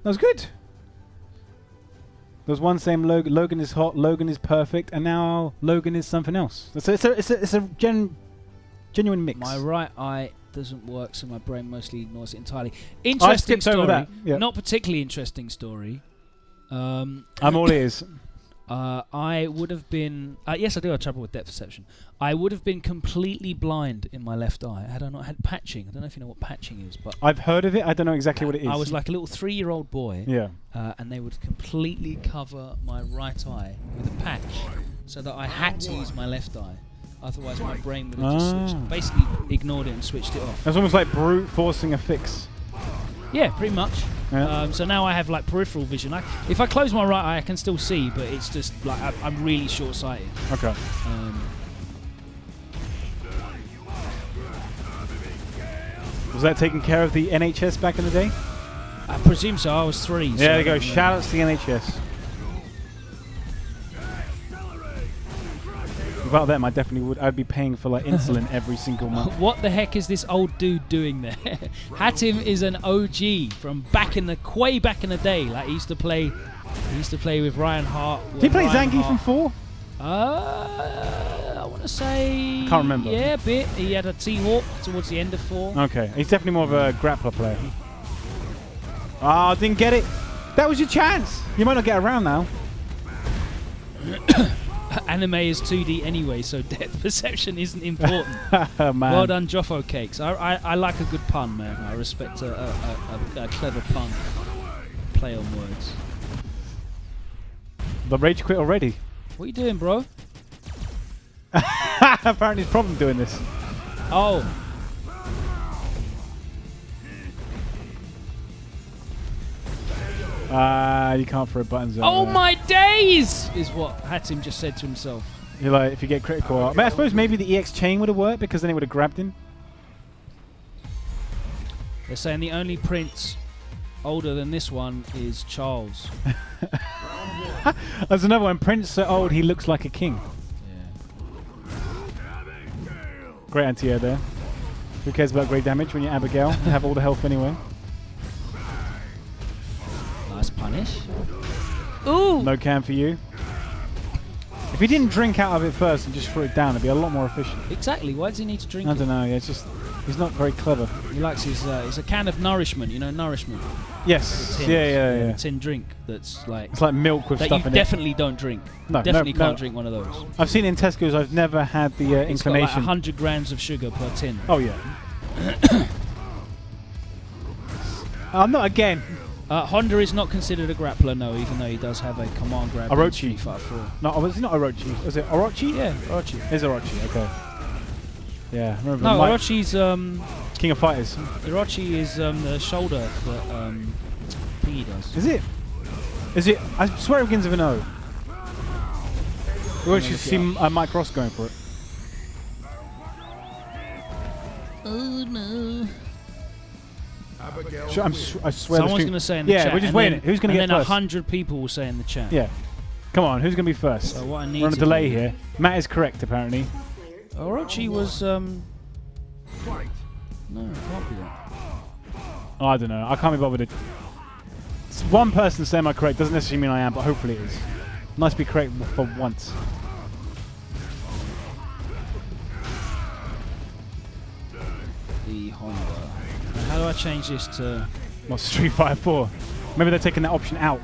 That was good. There was one saying Logan is hot, Logan is perfect, and now Logan is something else. It's a genuine mix. My right eye doesn't work, so my brain mostly ignores it entirely. I Interesting skipped over story. that. Yeah. Not particularly interesting story. I'm all ears. I would have been... yes, I do have trouble with depth perception. I would have been completely blind in my left eye had I not had patching. I don't know if you know what patching is, but... I've heard of it. I don't know exactly what it is. I was like a little 3-year-old boy, Yeah. and they would completely cover my right eye with a patch so that I had to use my left eye. Otherwise, my brain would have just switched, basically ignored it and switched it off. It's almost like brute forcing a fix. Yeah, pretty much. Yeah. So now I have like peripheral vision. If I close my right eye, I can still see, but it's just like I'm really short-sighted. Okay. Was that taking care of the NHS back in the day? I presume so. I was 3. Yeah, so there I you go. don't know. Shout out to the NHS. Without them, I definitely would. I'd be paying for like insulin every single month. What the heck is this old dude doing there? Hatim is an OG from way back in the day. Like he used to play with Ryan Hart. Did he play Ryan Zangief Hart- from 4? I want to say. Can't remember. Yeah, a bit. He had a T-Hawk towards the end of 4. Okay, he's definitely more of a grappler player. Ah, didn't get it. That was your chance. You might not get around now. Anime is 2D anyway, so depth perception isn't important. Man. Well done, Joffo Cakes. I like a good pun, man. I respect a clever pun. Play on words. The rage quit already. What are you doing, bro? Apparently, his problem doing this. Oh. You can't throw buttons. Oh my days! Is what Hatim just said to himself. You're like, if you get critical. I suppose maybe the EX chain would have worked because then it would have grabbed him. They're saying the only prince older than this one is Charles. There's another one. Prince so old he looks like a king. Great anti-air there. Who cares about great damage when you're Abigail? You have all the health anyway. Nice punish. Ooh! No cam for you. If he didn't drink out of it first and just threw it down, it'd be a lot more efficient. Exactly. Why does he need to drink I it? don't know. Yeah, it's just He's not very clever. He likes his. It's a can of nourishment. You know, nourishment. Yes. Tin, Yeah. A tin drink that's like. It's like milk with that stuff you in definitely don't drink. No, Definitely no. can't drink one of those. I've seen it in Tesco's. I've never had the It's got like inclination. 100 grams of sugar per tin. Oh yeah. I'm not again. Honda is not considered a grappler, no, even though he does have a command grab. in Orochi. Street Fighter 4. No, was it not Orochi? Was it Orochi? Yeah, Orochi. It's Orochi. Okay. Yeah, I remember. No, Mike, Orochi's King of Fighters. Orochi is the shoulder that P does. Is it? Is it? I swear it begins with an O. We actually see Mike Ross going for it. Oh no! Abigail I wins. swear. Someone's going to say in the chat. Yeah, we're just and waiting. then- Who's going to get And then first? 100 people will say in the chat. Yeah. Come on, who's going to be first? So what I need We're on a to delay do- here. Matt is correct, apparently. Orochi was Fight. no, it can't be that. Oh, I don't know. I can't be bothered. It's one person saying I'm correct doesn't necessarily mean I am, but hopefully it is. Nice to be correct for once. The Honda. Now, how do I change this to? Well, Street Fighter 4. Maybe they're taking that option out.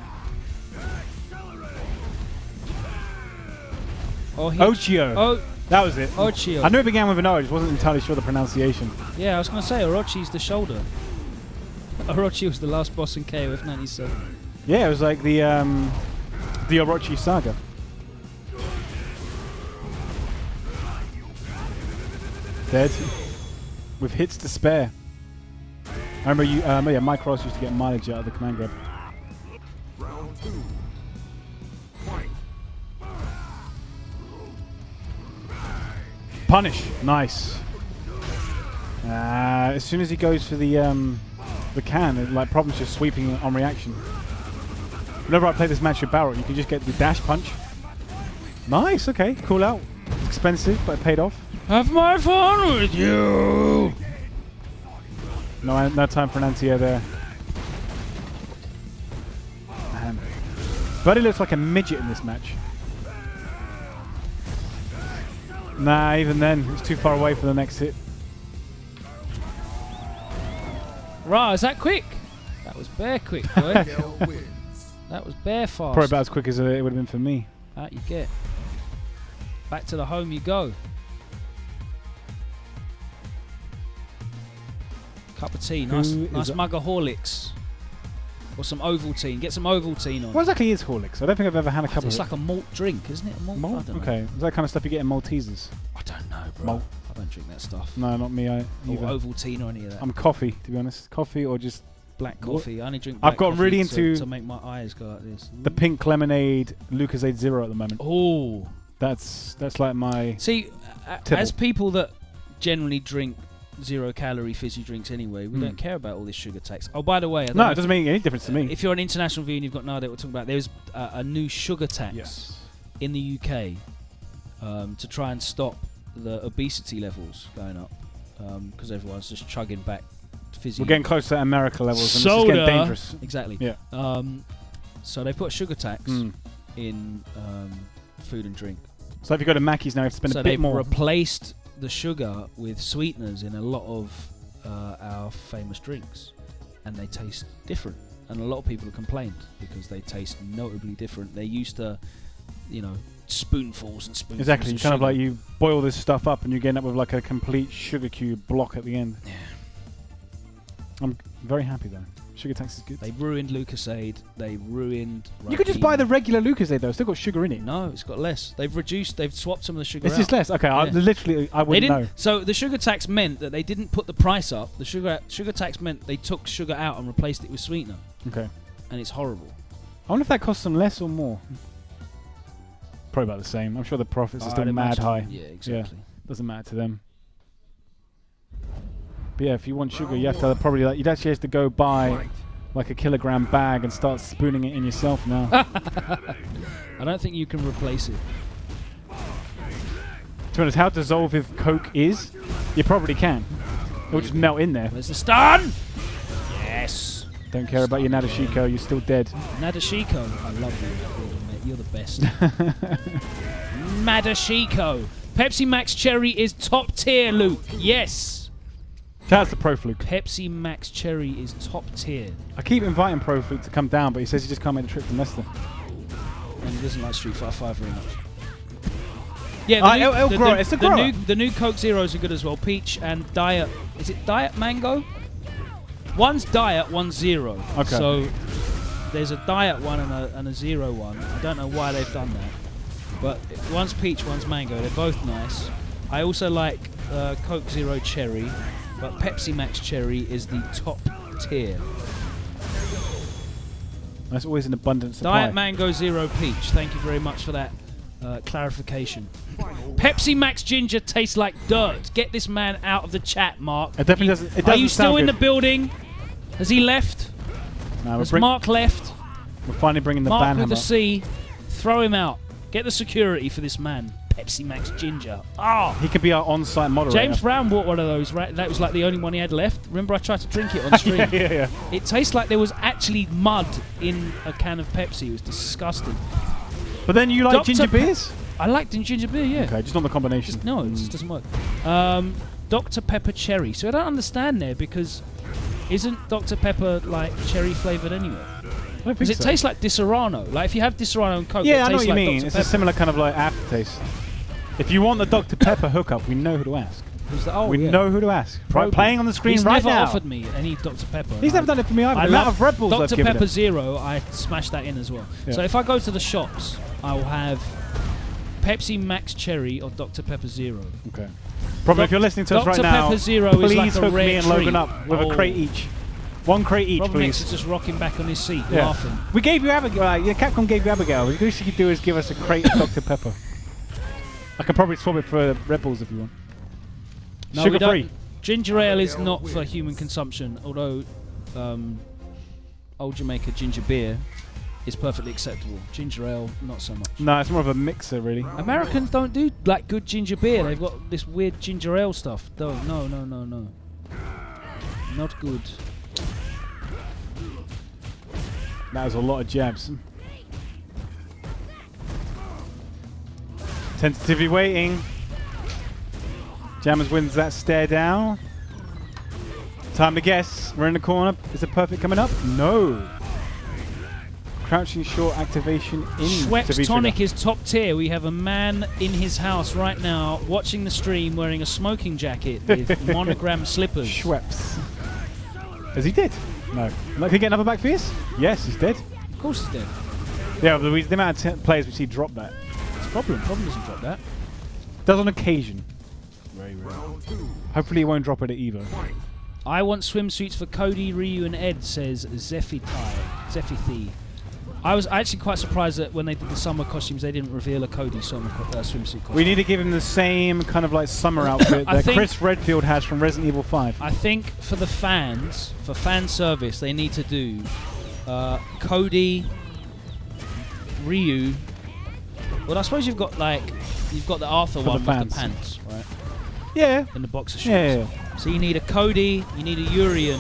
Oh, Ochio. Oh, That was it. Ochio. I knew it began with an O, I just wasn't entirely sure the pronunciation. Yeah, I was going to say Orochi's the shoulder. Orochi was the last boss in KOF 97. Yeah, it was like the Orochi saga. Dead. With hits to spare. I remember yeah, Mike Ross used to get mileage out of the command grab. Round 2. Fight. Punish. Nice. As soon as he goes for the can, it, like problems just sweeping on reaction. Whenever I play this match with Barrel, you can just get the dash punch. Nice. Okay. Cool out. It's expensive, but it paid off. Have my fun with you. No time for an anti-air there. Man. Buddy looks like a midget in this match. Nah, even then, it's too far away for the next hit. Right, is that quick? That was bare quick, boy. Abigail wins. That was bare fast. Probably about as quick as it would have been for me. Out you get. Back to the home you go. Cup of tea, nice Who is mug of Horlicks. Or some Ovaltine. Get some Ovaltine on. What exactly is Horlicks? I don't think I've ever had a cup of It's it. like a malt drink, isn't it? A malt? Malt? I don't know. Okay. Is that kind of stuff you get in Maltesers? I don't know, bro. Malt. I don't drink that stuff. No, not me. Or Either. Ovaltine or any of that. I'm coffee, to be honest. Coffee or just Black What? coffee. I only drink I've black got coffee really to into make my eyes go like this. the pink lemonade Lucozade Zero at the moment. Oh. That's like my... See, Tipple. as people that generally drink 0-calorie fizzy drinks anyway, we Hmm. don't care about all this sugar tax. Oh, by the way, I don't No, know it doesn't make any difference to me. if you're an international viewer and you've got no idea what we're talking about, there's a new sugar tax Yes. in the UK to try and stop the obesity levels going up because everyone's just chugging back fizzy. We're getting close to America levels, and this is soda. getting dangerous. Exactly. Yeah. So they put a sugar tax Mm. in food and drink. So if you go to Mackey's now, you have to spend So a bit they've more. replaced the sugar with sweeteners in a lot of our famous drinks, and they taste different. And a lot of people have complained because they taste notably different. They're used to, spoonfuls and spoonfuls. Exactly. You of kind of sugar. like you boil this stuff up, and you end up with like a complete sugar cube block at the end. Yeah. I'm very happy though. Sugar tax is good. They ruined Lucozade. They ruined. You could just buy the Ribena. regular Lucozade though. It's still got sugar in it. No, it's got less. They've reduced. They've swapped some of the sugar It's out. just less. Okay, I Yeah. literally I They wouldn't didn't. know. So the sugar tax meant that they didn't put the price up. The sugar tax meant they took sugar out and replaced it with sweetener, Okay. and it's horrible. I wonder if that costs them less or more. Probably about the same. I'm sure the profits are still I'd mad imagine. high. Yeah, exactly. Doesn't matter to them. But yeah, if you want sugar, you have to probably you'd actually have to go buy Fight. like a kilogram bag and start spooning it in yourself now. I don't think you can replace it. To be honest, how dissolving Coke is, you probably can. It'll just melt in there. Where's the stun? Yes. Don't care about your Nadashiko, you're still dead. Nadashiko. I love you, mate. You're the best. Nadashiko. Pepsi Max Cherry is top tier, Luke. Yes. Shout out to Pro Fluke. Pepsi Max Cherry is top tier. I keep inviting Pro Fluke to come down, but he says he just can't make the trip from Leicester. And he doesn't like Street Fighter 5 very much. Yeah, it'll grow. It's a grower. The new Coke Zeros are good as well. Peach and Diet. Is it Diet Mango? One's Diet, one's Zero. Okay. So there's a Diet one and a Zero one. I don't know why they've done that. But one's Peach, one's Mango. They're both nice. I also like Coke Zero Cherry, but Pepsi Max Cherry is the top tier. That's always an abundant supply. Diet Mango Zero Peach. Thank you very much for that clarification. Pepsi Max Ginger tastes like dirt. Get this man out of the chat, Mark. It definitely doesn't. It doesn't Are you still sound in good. the building? Has he left? No, Has Mark left? we're finally bringing the Mark ban with hammer. the C. Throw him out. Get the security for this man. Pepsi Max Ginger. Ah! He could be our on-site moderator. James Brown bought one of those, right? That was like the only one he had left. Remember, I tried to drink it on stream. yeah. It tastes like there was actually mud in a can of Pepsi. It was disgusting. But then you like Dr. ginger beers? I liked ginger beer, yeah. Okay, just not the combination. No, it just doesn't work. Dr. Pepper Cherry. So I don't understand there because isn't Dr. Pepper like cherry flavoured anyway? I don't think Because it so. tastes like Disaronno. Like if you have Disaronno and Coke, Yeah, it I know tastes what you like mean. Dr. It's Pepper. a similar kind of like aftertaste. If you want the Dr. Pepper hookup, we know who to ask. Who's the- oh, we yeah. know who to ask. Right, playing on the screen He's right never now. offered me any Dr. Pepper. He's never done it for me either. I The amount love of Red Bulls I've Dr. given Pepper him. Zero, I smashed that in as well. Yeah. So if I go to the shops, I'll have Pepsi Max Cherry or Dr. Pepper Zero. Okay. Probably if you're listening to us right Dr. now, Pepper Zero please is like a hook rare me and Logan treat. up with Oh. a crate each. One crate each, Robin X please. is just rocking back on his seat, Yeah. laughing. We gave you Abigail. Capcom gave you Abigail. The least you could do is give us a crate of Dr. Pepper. I can probably swap it for Red Bulls if you want. No, we Sugar don't- free. Ginger ale is not for human consumption, although Old Jamaica ginger beer is perfectly acceptable. Ginger ale, not so much. No, it's more of a mixer, really. Americans don't do like good ginger beer. They've got this weird ginger ale stuff. No. Not good. That was a lot of jabs. Tentatively waiting. Jammers wins that stare down. Time to guess. We're in the corner. Is it perfect coming up? No. Crouching short activation in. Schweppes Tonic is top tier. We have a man in his house right now watching the stream wearing a smoking jacket with monogram slippers. Schweppes. Is he dead? No. Can he get another back fierce? Yes, he's dead. Of course he's dead. Yeah, but the amount of players we see drop that. It's a problem. Problem doesn't drop that. Does on occasion. Very rare. Hopefully he won't drop it at Evo. I want swimsuits for Cody, Ryu, and Ed, says Zephythi. I was actually quite surprised that when they did the summer costumes, they didn't reveal a Cody swimsuit costume. We need to give him the same kind of like summer outfit that Chris Redfield has from Resident Evil 5. I think for the fans, for fan service, they need to do Cody, Ryu. Well, I suppose you've got the Arthur For one the with fans. the pants, right? Yeah. And the boxer shorts. Yeah. So you need a Cody, you need a Urian,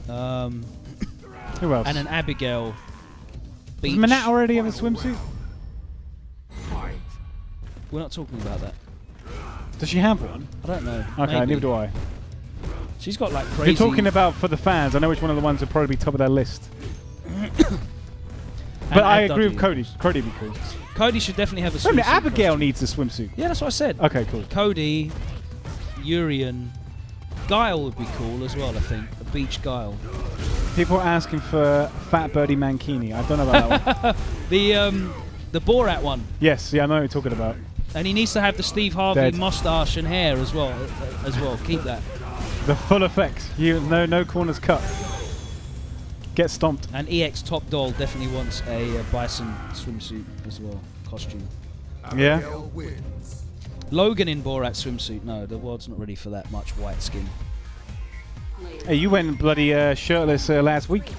Who else? and an Abigail. Does Beach. Manat already have a swimsuit? We're not talking about that. Does she have one? I don't know. Okay, Maybe. neither do I. She's got like If crazy. you're talking about for the fans, I know which one of the ones would probably be top of their list. But I agree with Cody. Cody would be cool. Cody should definitely have a Only swimsuit. Abigail costume. needs a swimsuit. Yeah, that's what I said. Okay, cool. Cody, Urian, Guile would be cool as well. I think a beach Guile. People are asking for Fat Birdie Mankini. I don't know about that one. The Borat one, Yes, yeah, I know what you're talking about. and he needs to have the Steve Harvey Dead. mustache and hair as well. Keep that. The full effect. No corners cut. Get stomped. And EX Top Doll definitely wants a bison swimsuit as well, costume. Yeah. Logan in Borat swimsuit. No, the world's not ready for that much white skin. Hey, you went bloody shirtless last week.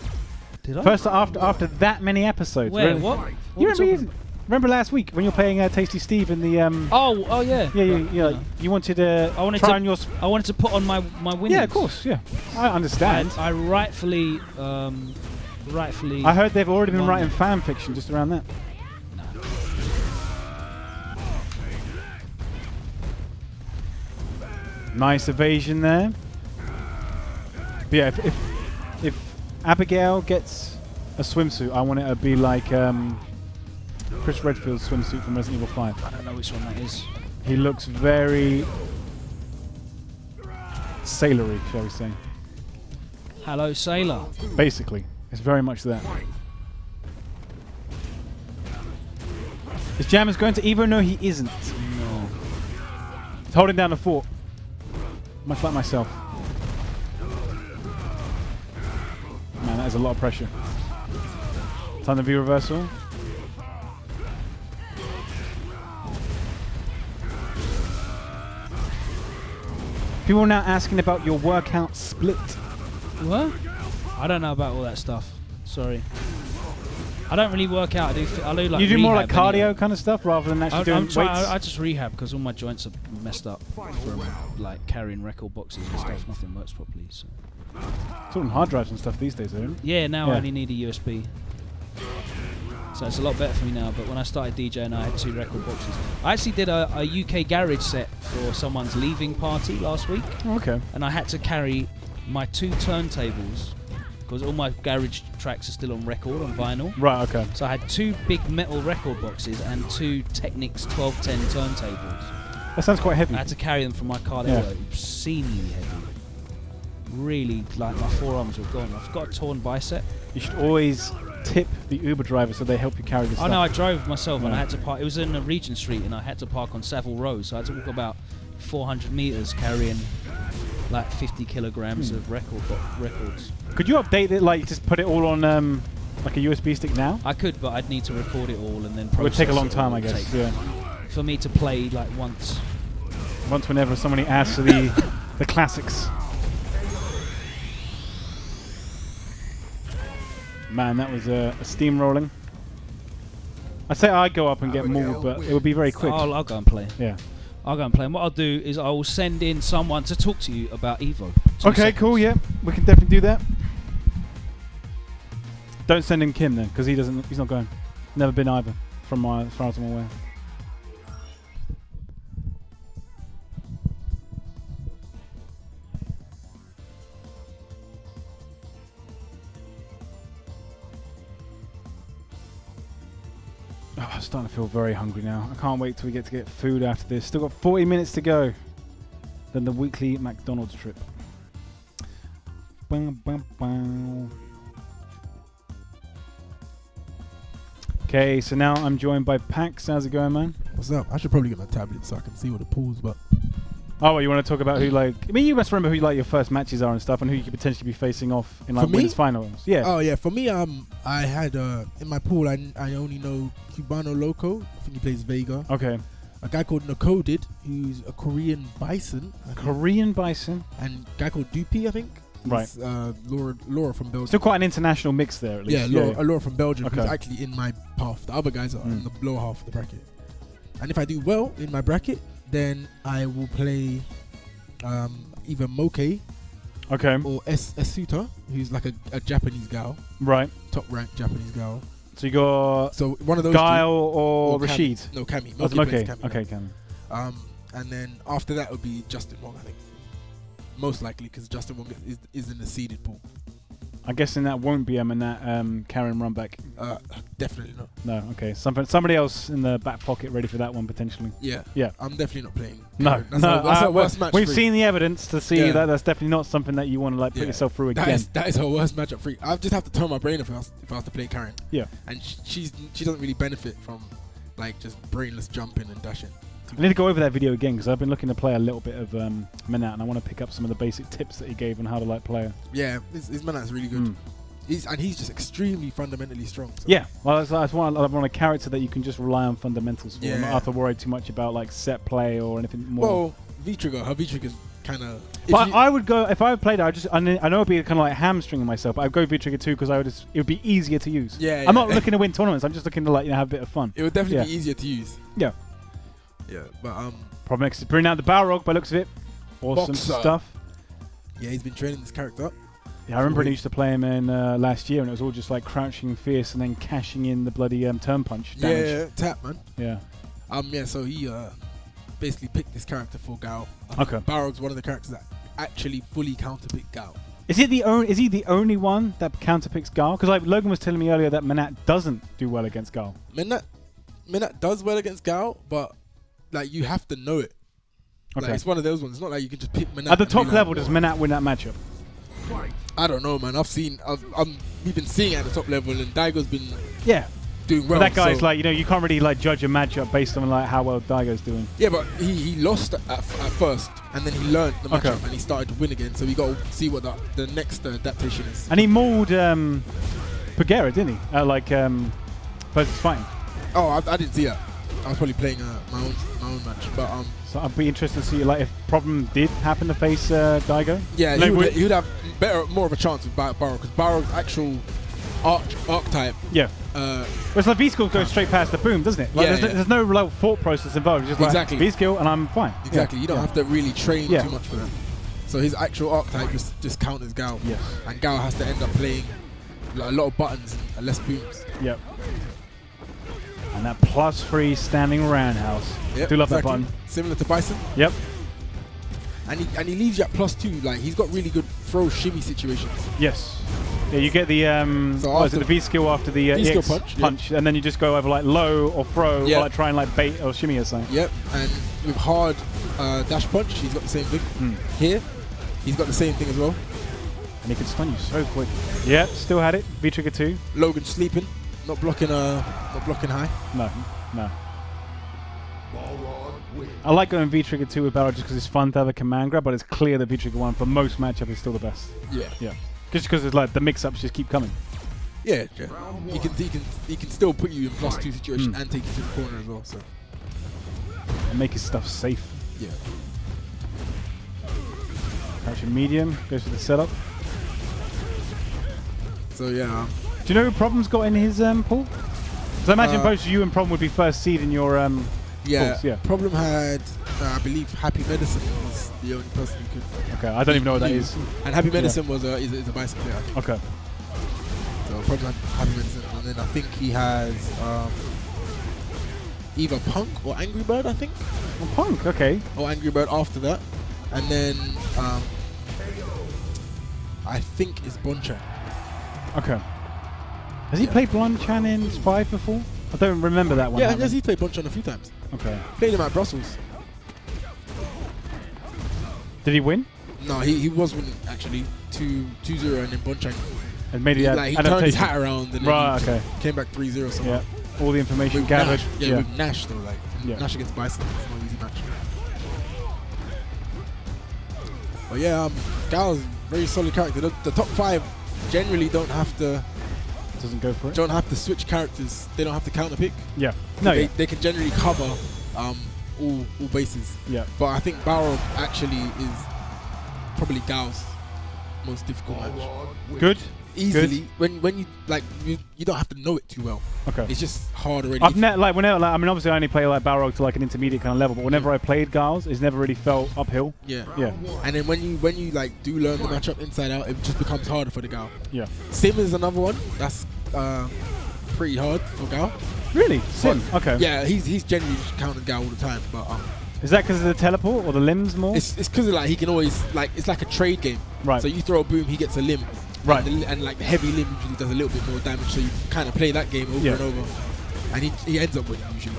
Did I? First after that many episodes. Where? Really. What? You What are we talking remember last week when you were playing Tasty Steve in the Oh yeah. yeah, you wanted to I wanted try to. on your I wanted to put on my winners. yeah, of course, yeah. I understand. I rightfully. I heard they've already been won. writing fan fiction just around that. Nice evasion there. But yeah, if Abigail gets a swimsuit, I want it to be like Chris Redfield's swimsuit from Resident Evil 5. I don't know which one that is. He looks very sailory, shall we say. Hello, sailor. Basically, it's very much that. Is Jammers going to Evo? No, he isn't. No. He's holding down the fort. Much like myself. Man, that is a lot of pressure. Time to view reversal. People are now asking about your workout split. What? I don't know about all that stuff. Sorry. I don't really work out. I do like. You do more like rehab cardio anyway. kind of stuff rather than actually doing weights? I just rehab because all my joints are messed up from like carrying record boxes and stuff. Nothing works properly. So. It's all on hard drives and stuff these days, isn't it? Yeah, now I only need a USB. So it's a lot better for me now. But when I started DJing, I had 2 record boxes. I actually did a UK garage set for someone's leaving party last week. Oh, okay. And I had to carry my 2 turntables because all my garage tracks are still on record on vinyl. Right, okay. So I had 2 big metal record boxes and 2 Technics 1210 turntables. That sounds quite heavy. I had to carry them from my car. They were obscenely heavy. Really, like my forearms were gone. I've got a torn bicep. You should always tip the Uber driver so they help you carry the stuff. Oh no, I drove myself and I had to park. It was in a Regent Street and I had to park on Savile Row, so I had to walk about 400 meters carrying like 50 kilograms of records. Could you update it, like just put it all on like a USB stick now? I could, but I'd need to record it all and then process It would take a long it time, all. I guess. Take- Yeah. For me to play like once. Once whenever somebody asks for the classics. Man, that was a steamrolling. I'd say I'd go up and get mauled, but it would be very quick. I'll go and play. Yeah. I'll go and play. And what I'll do is I will send in someone to talk to you about Evo. 2 Okay, seconds. cool. Yeah, we can definitely do that. Don't send in Kim then, because he's not going. Never been either, as far as I'm aware. Oh, I'm starting to feel very hungry now. I can't wait till we get to get food after this. Still got 40 minutes to go. Then the weekly McDonald's trip. Okay, so now I'm joined by Packz. How's it going, man? What's up? I should probably get my tablet so I can see all the pools, but... Oh, well, you want to talk about who, like... I mean, you must remember who, like, your first matches are and stuff and who you could potentially be facing off in, like, For me? women's finals. Yeah. Oh, yeah. For me, I had... in my pool, I only know Cubano Loco. I think he plays Vega. Okay. A guy called Nakodid, who's a Korean Bison. I think. Korean Bison. And a guy called Dupi, I think. Right. He's, Laura from Belgium. Still quite an international mix there, at least. Yeah, Laura from Belgium, Okay. who's actually in my path. The other guys are in the lower half of the bracket. And if I do well in my bracket, then I will play either Moke Okay. or Esuta, who's like a Japanese gal, Right. top ranked Japanese gal. So you got So one of those Guile two, or Cami. Rashid? No, Cammy. Oh, it's Moke plays Moke. Cammy. Okay, Cam. And then after that would be Justin Wong, I think. Most likely, because Justin Wong is in the seeded pool. I'm guessing that won't be him and that Karen Runback. Definitely not. No, okay. Somebody else in the back pocket ready for that one, potentially. Yeah. Yeah. I'm definitely not playing. No, That's our worst match. we've free. seen the evidence to see Yeah. that that's definitely not something that you want to like put yourself through again. That is her worst matchup free. I just have to turn my brain off if I was to play Karen. Yeah. And she doesn't really benefit from like just brainless jumping and dashing. I need to go over that video again because I've been looking to play a little bit of Manat and I want to pick up some of the basic tips that he gave on how to like play her. Yeah, his Manat's really good. He's just extremely fundamentally strong. So. Yeah, well, I want a character that you can just rely on fundamentals for. Yeah. Not have to worry too much about like set play or anything more. Well, her V-Trigger's kind of... But I would go, if I played her, I know it'd be kind of like hamstringing myself, but I'd go V-Trigger too because it would be easier to use. Yeah, I'm not looking to win tournaments, I'm just looking to like have a bit of fun. It would definitely be easier to use. Yeah. Yeah, but Problem X is bringing out the Balrog by looks of it. Awesome Boxer. stuff. Yeah, he's been training this character up. Yeah, I remember I used to play him in last year and it was all just like crouching fierce and then cashing in the bloody turn punch damage. Yeah, tap, man. Yeah. Yeah, so he basically picked this character for Gao. Okay. Balrog's one of the characters that actually fully counterpick Gao. Is he the only one that counterpicks Gao? Because like Logan was telling me earlier that Manat doesn't do well against Gao. Minat does well against Gao, but like you have to know it. Okay. Like, it's one of those ones. It's not like you can just pick Minat. At the top level, does Manat win that matchup? I don't know, man. We've been seeing it at the top level, and Daigo's been doing well. But that guy's so- like, you can't really like judge a matchup based on like how well Daigo's doing. Yeah, but he lost at first, and then he learned the matchup, and he started to win again. So we got to see what the next adaptation is. And he mauled Pagera, didn't he? Versus Fighting. Oh, I didn't see that. I was probably playing my own match, but So I'd be interested to see like if problem did happen to face Daigo. yeah, Like, he would have more of a chance with Barrow, because Barrow's actual archetype. Yeah. Whereas like V-Skill goes straight past the boom, doesn't it? Like there's no like thought process involved. It's just Exactly. like V-Skill and I'm fine. Exactly. Yeah. You don't have to really train Yeah. too much for that. So his actual archetype just counters Gao. Yes. And Gao has to end up playing like, a lot of buttons and less booms. Yep. And that +3 standing roundhouse. Yep, Do love exactly. that button. Similar to Bison. Yep. And he leaves you at +2. Like he's got really good throw shimmy situations. Yes. Yeah, you get the So what is it, after the V-Skill after the V-Skill EX punch, and then you just go over like low or throw Yeah. or like try and like bait or shimmy or something. Yep. And with hard dash punch, he's got the same thing. Here, he's got the same thing as well. And he can stun you so quick. Yep, still had it. V-Trigger 2. Logan sleeping, not blocking high. No. I like going V-Trigger 2 with Barrow just because it's fun to have a command grab, but it's clear that V-Trigger 1 for most matchup is still the best. Yeah. Yeah. Just because it's like the mix-ups just keep coming. Yeah. He can still put you in +2 situation and take you to the corner as well. So And make his stuff safe. yeah. Crouching medium, goes for the setup. So yeah. Do you know who Problem's got in his pool? Because I imagine both you and Problem would be first seed in your Yeah. pools, yeah. Problem had I believe Happy Medicine was the only person who could. Okay, I don't even know what that is. And Happy Medicine is a Bison player. Okay. So Problem had Happy Medicine, and then I think he has either Punk or Angry Bird, I think. Well, Punk, okay. Or Angry Bird after that, and then I think it's Bonchan. Okay. Has he played Blanchan in 5 before? I don't remember that one. Yeah, happening. yes, he's played Bonchan a few times. Okay. Played him at Brussels. Did he win? No, he was winning actually 2-0, and then Bonchan And made it he turned his hat around and then Right, he okay. came back 3-0 somehow. Yeah. All the information With gathered. Nash, with Nash though, like Yeah. Nash against Bison, it's not an easy match. But yeah, Gao's very solid character. The top 5 generally don't have to switch characters. They don't have to counter pick. Yeah. No, They can generally cover all bases. Yeah. But I think Barrow actually is probably Gao's most difficult match. Good. Easily, when you like you don't have to know it too well. Okay. It's just hard already. I mean, obviously I only play like Balrog to like an intermediate kind of level, but whenever I played Gals, it's never really felt uphill. Yeah. Yeah. And then when you like do learn the matchup inside out, it just becomes harder for the Gal. Yeah. Sim is another one that's pretty hard for Gal. Really? Sim? Okay. Yeah, he's generally counting Gal all the time, but Is that because of the teleport or the limbs more? it's because like he can always like it's like a trade game. Right. So you throw a boom, he gets a limb. Right. And like the heavy limb usually does a little bit more damage, so you kind of play that game over and over, and he ends up winning usually.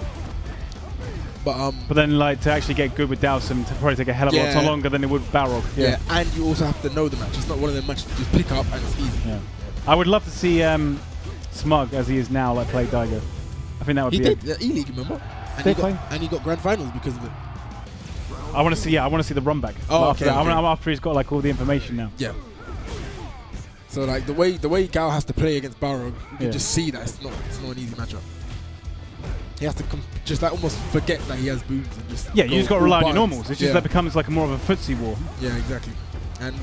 But then like to actually get good with Dowsum to probably take a hell of a lot longer than it would Balrog. Yeah. And you also have to know the match. It's not one of them matches you just pick up and it's easy. Yeah. I would love to see Smug as he is now like play Daigo. I think that would He be. did E-League, remember? And he got grand finals because of it. I want to see. I want to see the run back. Oh, after okay, that. okay. I'm after he's got like all the information now. Yeah. So like the way Gal has to play against Balrog, you can just see that it's not an easy matchup. He has to just like almost forget that he has booms and just Yeah, you just got to rely on your buttons. normals. It's just that becomes like more of a footsie war. Yeah, exactly. And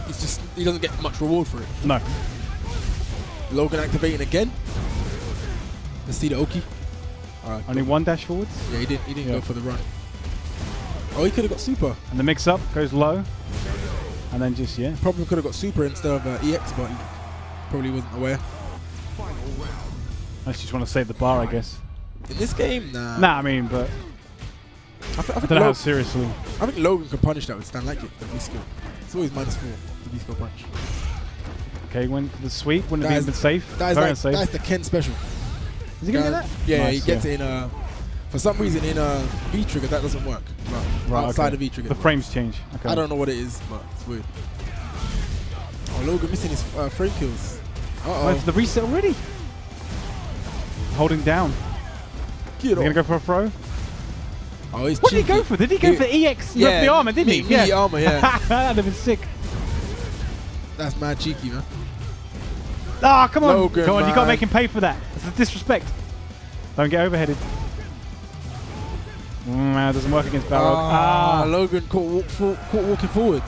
it's just he doesn't get much reward for it. No. Logan activating again. Let's see the Oki. Only one dash forwards. Yeah, he didn't go for the run. Oh, he could have got super. And the mix up goes low. And then just, Probably could have got super instead of EX, but he probably wasn't aware. I just want to save the bar, I guess. In this game, nah. Nah, I mean, but I think don't know how seriously. I think Logan can punish that with stand like it, the V-skill. It's always -4, the V-skill punch. Okay, went for the sweep. Wouldn't have been safe. That is Very like, unsafe. that's the Ken special. Is he going to get that? Yeah, Nice, he gets it in for some reason in V-trigger that doesn't work. But outside of V-trigger. The frames change. Okay. I don't know what it is, but it's weird. Oh, Logan missing his frame kills. Went for the reset already. Holding down. He's going to go for a throw. Oh, he's What did he cheeky. go for? Did he go for EX? He went for the armor, didn't he? Yeah, armor, yeah. That'd have been sick. That's mad cheeky, man. Ah, come on. Logan, Come on, you got to man. make him pay for that. It's a disrespect. Don't get overheaded. That doesn't work against Balrog. Logan caught walking forwards.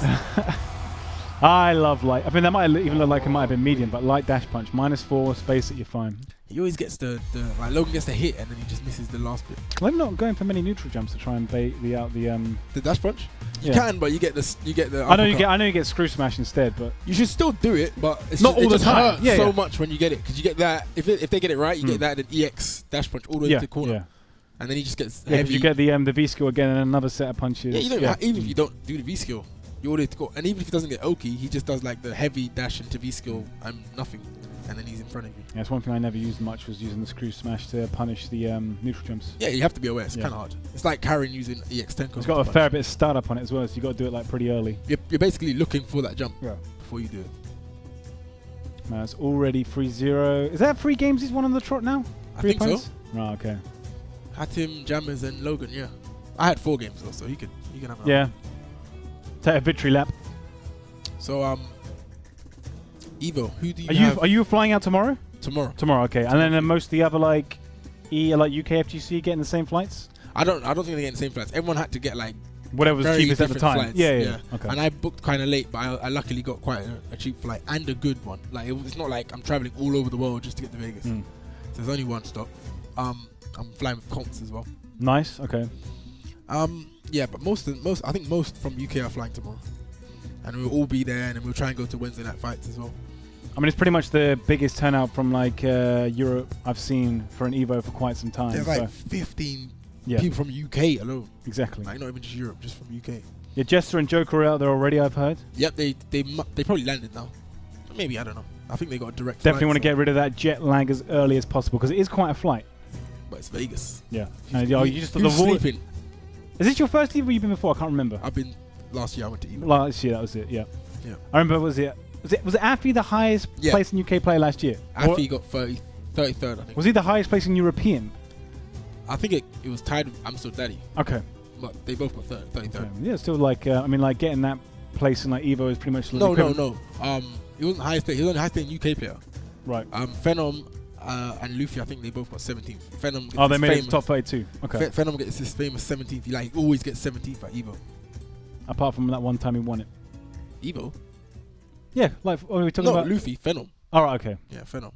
I love light. I mean, that might even look like it might have been medium, but light dash punch. -4, space it, you're fine. He always gets the like Logan gets the hit and then he just misses the last bit. Well, I'm not going for many neutral jumps to try and bait The dash punch. You Yeah. can, but you get the I know uppercut. you get screw smash instead, but You should still do it, but it's Not just, all it the just time. hurts Yeah, so yeah. much when you get it because you get that. If they get it right, you get that and EX dash punch all the way to the corner, yeah. and then he just gets Yeah, heavy. because you get the V skill again and another set of punches. Yeah, you don't even if you don't do the V skill, you already go. And even if he doesn't get Oki, he just does like the heavy dash into V skill and nothing, and then he's in front of you. Yeah, it's one thing I never used much was using the screw smash to punish the neutral jumps. Yeah, you have to be aware. It's Yeah. kind of hard. It's like carrying using EX 10. It's got a fair bit of startup on it as well, so you got to do it like pretty early. You're basically looking for that jump Yeah. before you do it. Man, it's already 3-0. Is that 3 games he's won on the trot now? I 3 think so. opponents? Right, okay. Hatim, Jammers, and Logan. Yeah, I had 4 games though, so he can have. Another Yeah. one. Take a victory lap. So Evo, who do you Are have you flying out tomorrow? tomorrow? Tomorrow, okay. And then most of the other like UK FGC getting the same flights? I don't think they're getting the same flights. Everyone had to get like Whatever was very cheapest at the different time. flights. Yeah. Okay. And I booked kind of late, but I luckily got quite a cheap flight and a good one. Like it's not like I'm traveling all over the world just to get to Vegas. So there's only one stop. I'm flying with comps as well. Nice. Okay. Yeah, but most I think most from UK are flying tomorrow, and we'll all be there, and then we'll try and go to Wednesday night fights as well. I mean, it's pretty much the biggest turnout from like Europe I've seen for an Evo for quite some time. There's so like 15 yeah, people from UK alone. exactly. Like not even just Europe, just from UK. Yeah, Jester and Joker are out there already, I've heard. Yep, they probably landed now. Maybe, I don't know. I think they got a direct Definitely flight, want to get rid of that jet lag as early as possible because it is quite a flight. but it's Vegas. Yeah. And you just Who's the wall. sleeping? Is this your first Evo you've been before? I can't remember. I've been last year. I went to Evo. Last year, that was it. Yeah. Yeah. I remember. Was it Afii the highest Yeah. place in UK player last year? Afii got 33rd, I think. Was he the highest place in European? I think it was tied with Amstel Daddy, Okay. but they both got 33rd. Okay. Yeah, still like I mean, like getting that place in like Evo is pretty much. No. equivalent. He wasn't highest player. He was only highest playing UK player. Right. Phenom and Luffy, I think they both got 17th. Phenom gets Oh, they his made it famous, to top 32. Okay. Phenom gets his famous 17th. He always gets 17th at Evo. Apart from that one time he won it. Evo? Yeah, like what were we talking No, about? Luffy. Phenom. All right. Okay. Yeah, Phenom.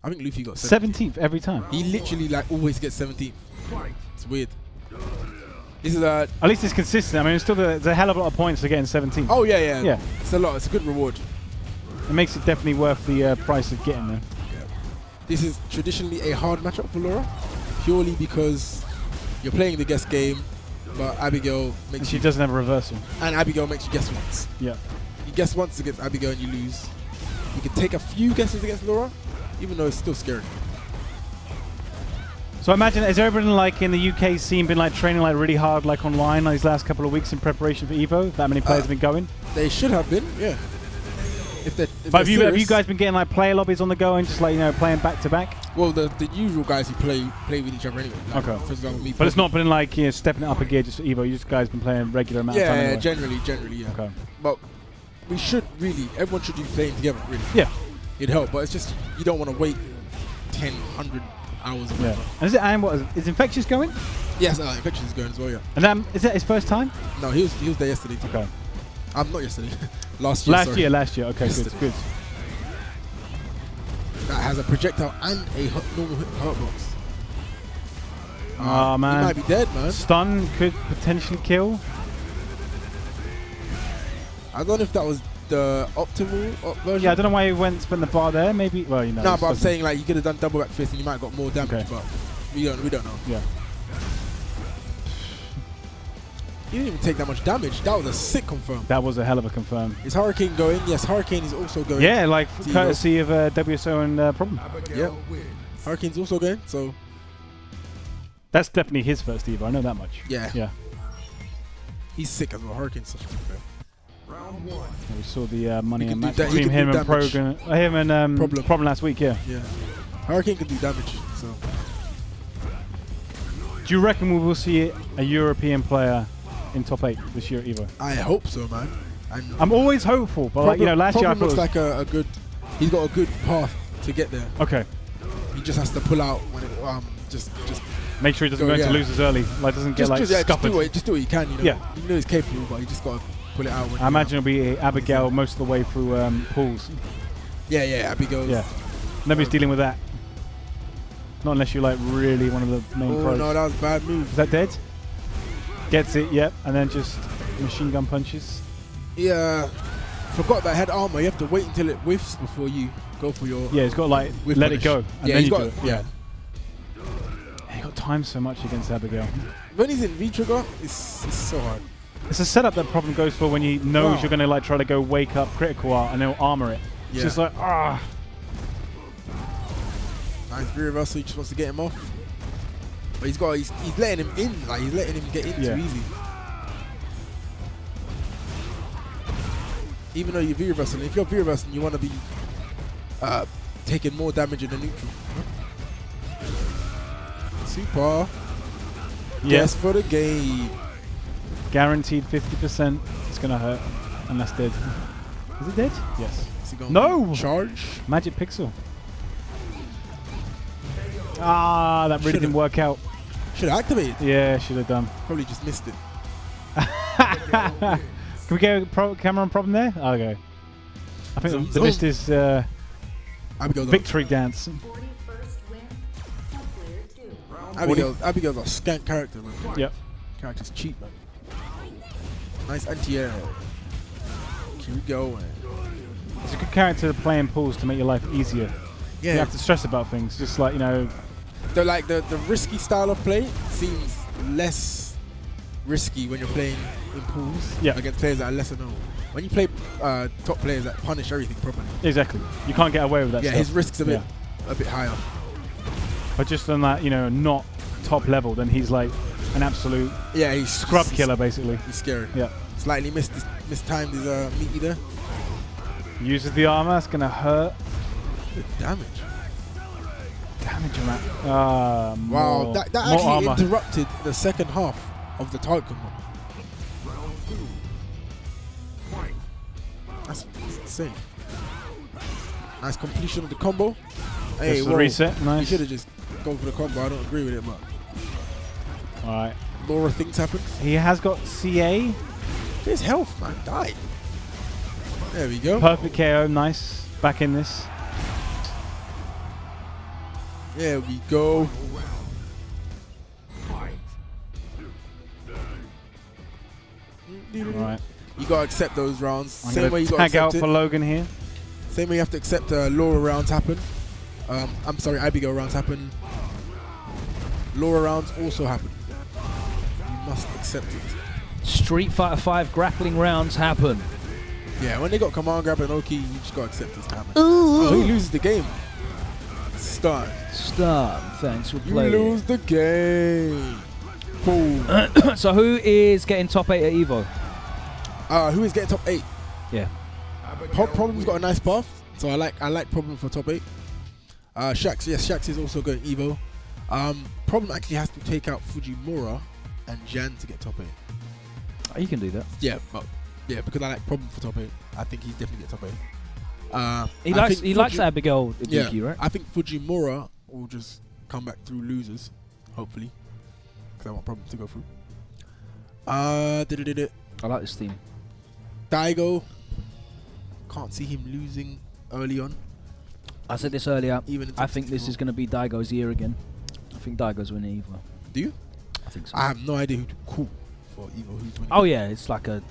I think Luffy got 17th. 17th every time. He literally like always gets 17th. It's weird. This is At least it's consistent. I mean, it's still there's a hell of a lot of points for getting 17th. Oh yeah. Yeah. It's a lot. It's a good reward. It makes it definitely worth the price of getting there. This is traditionally a hard matchup for Laura, purely because you're playing the guess game, but Abigail And makes she you doesn't have a reversal. and Abigail makes you guess once. Yeah. You guess once against Abigail and you lose. You can take a few guesses against Laura, even though it's still scary. So I imagine, has everyone like in the UK scene been like training like really hard like online these last couple of weeks in preparation for Evo? That many players have been going? They should have been, yeah. But have you guys been getting like player lobbies on the go and just like, you know, playing back to back? Well, the usual guys who play with each other anyway. Like, Okay. For example, me. But it's not been like, you know, stepping it up a gear just for Evo. You just guys been playing regular amount of time Yeah, anyway. generally, yeah. Okay. But we should really, everyone should be playing together, really. Yeah. It'd help, but it's just, you don't want to wait 10, 100 hours or Yeah. whatever. And is Infectious going? Yes, Infectious is going as well, yeah. And is that his first time? No, he was there yesterday too. Okay. Not yesterday. Last year, sorry. Last year. Okay, Yesterday. good. That has a projectile and a normal hurt box. Oh, man. He might be dead, man. Stun could potentially kill. I don't know if that was the optimal version. Yeah, I don't know why he spent the bar there. Maybe, well, you know. No, this but I'm doesn't- saying like you could have done double back fist and you might have got more damage, Okay. but we don't know. Yeah. He didn't even take that much damage. That was a sick confirm. That was a hell of a confirm. Is Hurricane going? Yes, Hurricane is also going. Yeah, like Zero. courtesy of WSO and Problem. Yep. Hurricane's also going, so That's definitely his first Evo. I know that much. yeah. Yeah. He's sick as well. Hurricane's such a good player. Round 1. We saw the money He and can match do between he can him do and damage. him and Problem. Problem last week. Yeah. Yeah. Hurricane can do damage, so Do you reckon we will see a European player in top 8 this year at Evo? I hope so, man. And I'm always hopeful, but like, you know, last year I Problem thought looks it was like a good. He's got a good path to get there. okay. He just has to pull out when it just Make sure he doesn't Go, go into yeah. losers early. Like doesn't get like just scuppered. do what he can. You know. Yeah. You know he's capable, but he just got to pull it out. When I imagine it'll be Abigail most of the way through pools. Yeah, Abigail. Yeah. Nobody's dealing with that. Not unless you're like really one of the main Oh pros. no, that was a bad move. Is that dead? Gets it, yep. And then just machine gun punches. Yeah. Forgot that head armor. You have to wait until it whiffs before you go for your. Yeah, he's got to like Whiff let punish. it go. And Yeah, then he's you got do it. Yeah. He got timed so much against Abigail. When he's in V trigger, it's so hard. It's a setup that Problem goes for when he knows Wow. you're going to like try to go wake up critical art and he'll armor it. It's Yeah. just like, ah. Nice V reversal. He just wants to get him off. But he's letting him in. Like he's letting him get in Yeah. too easy. Even though you're V reversing, if you're V reversing, you want to be taking more damage in the neutral. Super. Yes, for the game. Guaranteed 50%. It's going to hurt. And that's dead. Is it dead? Yes. Is he going No! charge. Magic Pixel. Ah, that really Should've. didn't work out. Should have activated. Yeah, should have done. Probably just missed it. Can we get a camera on Problem there? Okay. I think the list is Abigail's victory dance. 41st win for player 2. Abigail's a skank character, man. Yep. Character's cheap, man. Nice anti-air. Here we go. It's a good character to play in pools to make your life easier. You Yeah, have to stress about things. Just like, you know, the risky style of play seems less risky when you're playing in pools against players that are lesser known. When you play top players that punish everything properly, exactly. You can't get away with that yeah, stuff. his risk's a bit higher. But just on that, you know, not top level, then he's like an absolute Yeah, he's scrub killer, basically. He's scary. Yeah. Slightly mistimed his meaty there. Uses the armor. That's going to hurt. Good damage. Damage on that. Wow, More, that more actually armor. interrupted the second half of the target combo. Round 2. Fight. That's insane. Nice completion of the combo. Hey, Hey, whoa. reset. You Nice. should have just gone for the combo. I don't agree with it, but All right. Laura things happen. He has got CA. His health, man, died. There we go. Perfect KO. Nice. Back in this. There we go. Fight. All right. You gotta accept those rounds. I'm Same way going you to gotta tag out accept for it. Logan here. Same way you have to accept Laura rounds happen. I'm sorry, Abigail rounds happen. Laura rounds also happen. You must accept it. Street Fighter 5 grappling rounds happen. Yeah, when they got command grab and Oki, you just gotta accept this to happen. Oh, he loses the game. Start. Start. Thanks for You playing. lose the game. Boom. So who is getting top 8 at Evo? Who is getting top 8? Yeah. Problem's got a nice path, so I like Problem for top 8. Shax, yes, Shax is also going Evo. Problem actually has to take out Fujimura and Jan to get top 8. Oh, you can do that. Yeah, but because I like Problem for top 8, I think he's definitely get top 8. He likes Abigail Ibuki, right? I think Fujimura will just come back through losers, hopefully, because I want Problem to go through. I like this theme. Daigo, can't see him losing early on. I said this earlier. Even in I think this 64. is going to be Daigo's year again. I think Daigo's winning Evo. Do you? I think so. I have no idea who to call for Evo. Who's winning? Oh yeah, it's like a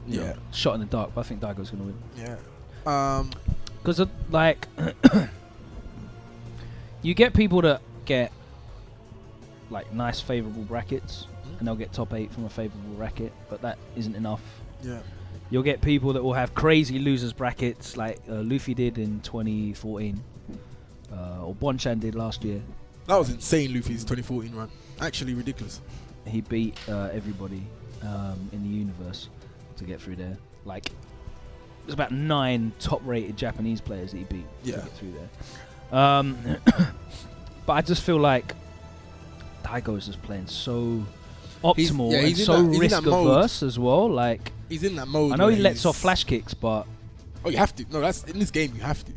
Yeah. shot in the dark, but I think Daigo's going to win. Yeah. Because like, you get people that get like nice, favorable brackets, and they'll get top 8 from a favourable bracket, but that isn't enough. Yeah. You'll get people that will have crazy losers brackets like Luffy did in 2014, or Bonchan did last year. That was insane, Luffy's 2014 run. Actually ridiculous. He beat everybody in the universe to get through there. Like, there's about 9 top-rated Japanese players that he beat to get through there. But I just feel like Daigo is just playing so optimal and so risk-averse as well. Like, he's in that mode. I know he lets off flash kicks, but you have to. No, that's in this game. You have to.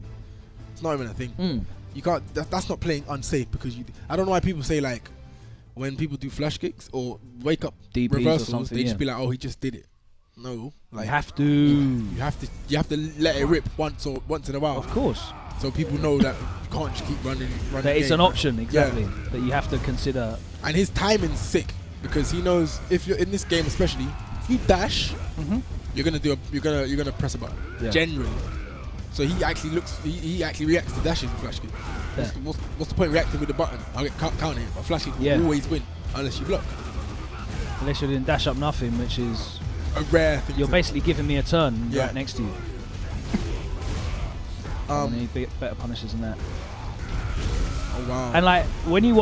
It's not even a thing. You can't. That's not playing unsafe because you. I don't know why people say like when people do flash kicks or wake up DPs reversals, they just be like, "Oh, he just did it." No, like you have to. You have to let it rip once in a while. Of course. So people know that you can't just keep running. That it's an option, exactly. That you have to consider. And his timing's sick because he knows if you're in this game, especially if you dash, you're gonna press a button. Yeah. Generally. So he actually he actually reacts to dashes with flash kick. What's the point reacting with the button? I'll get counted, but flash kick will always win unless you block. Unless you didn't dash up nothing, which is a rare thing. You're basically giving me a turn right next to you. I need better punishes than that. Oh wow! And like when you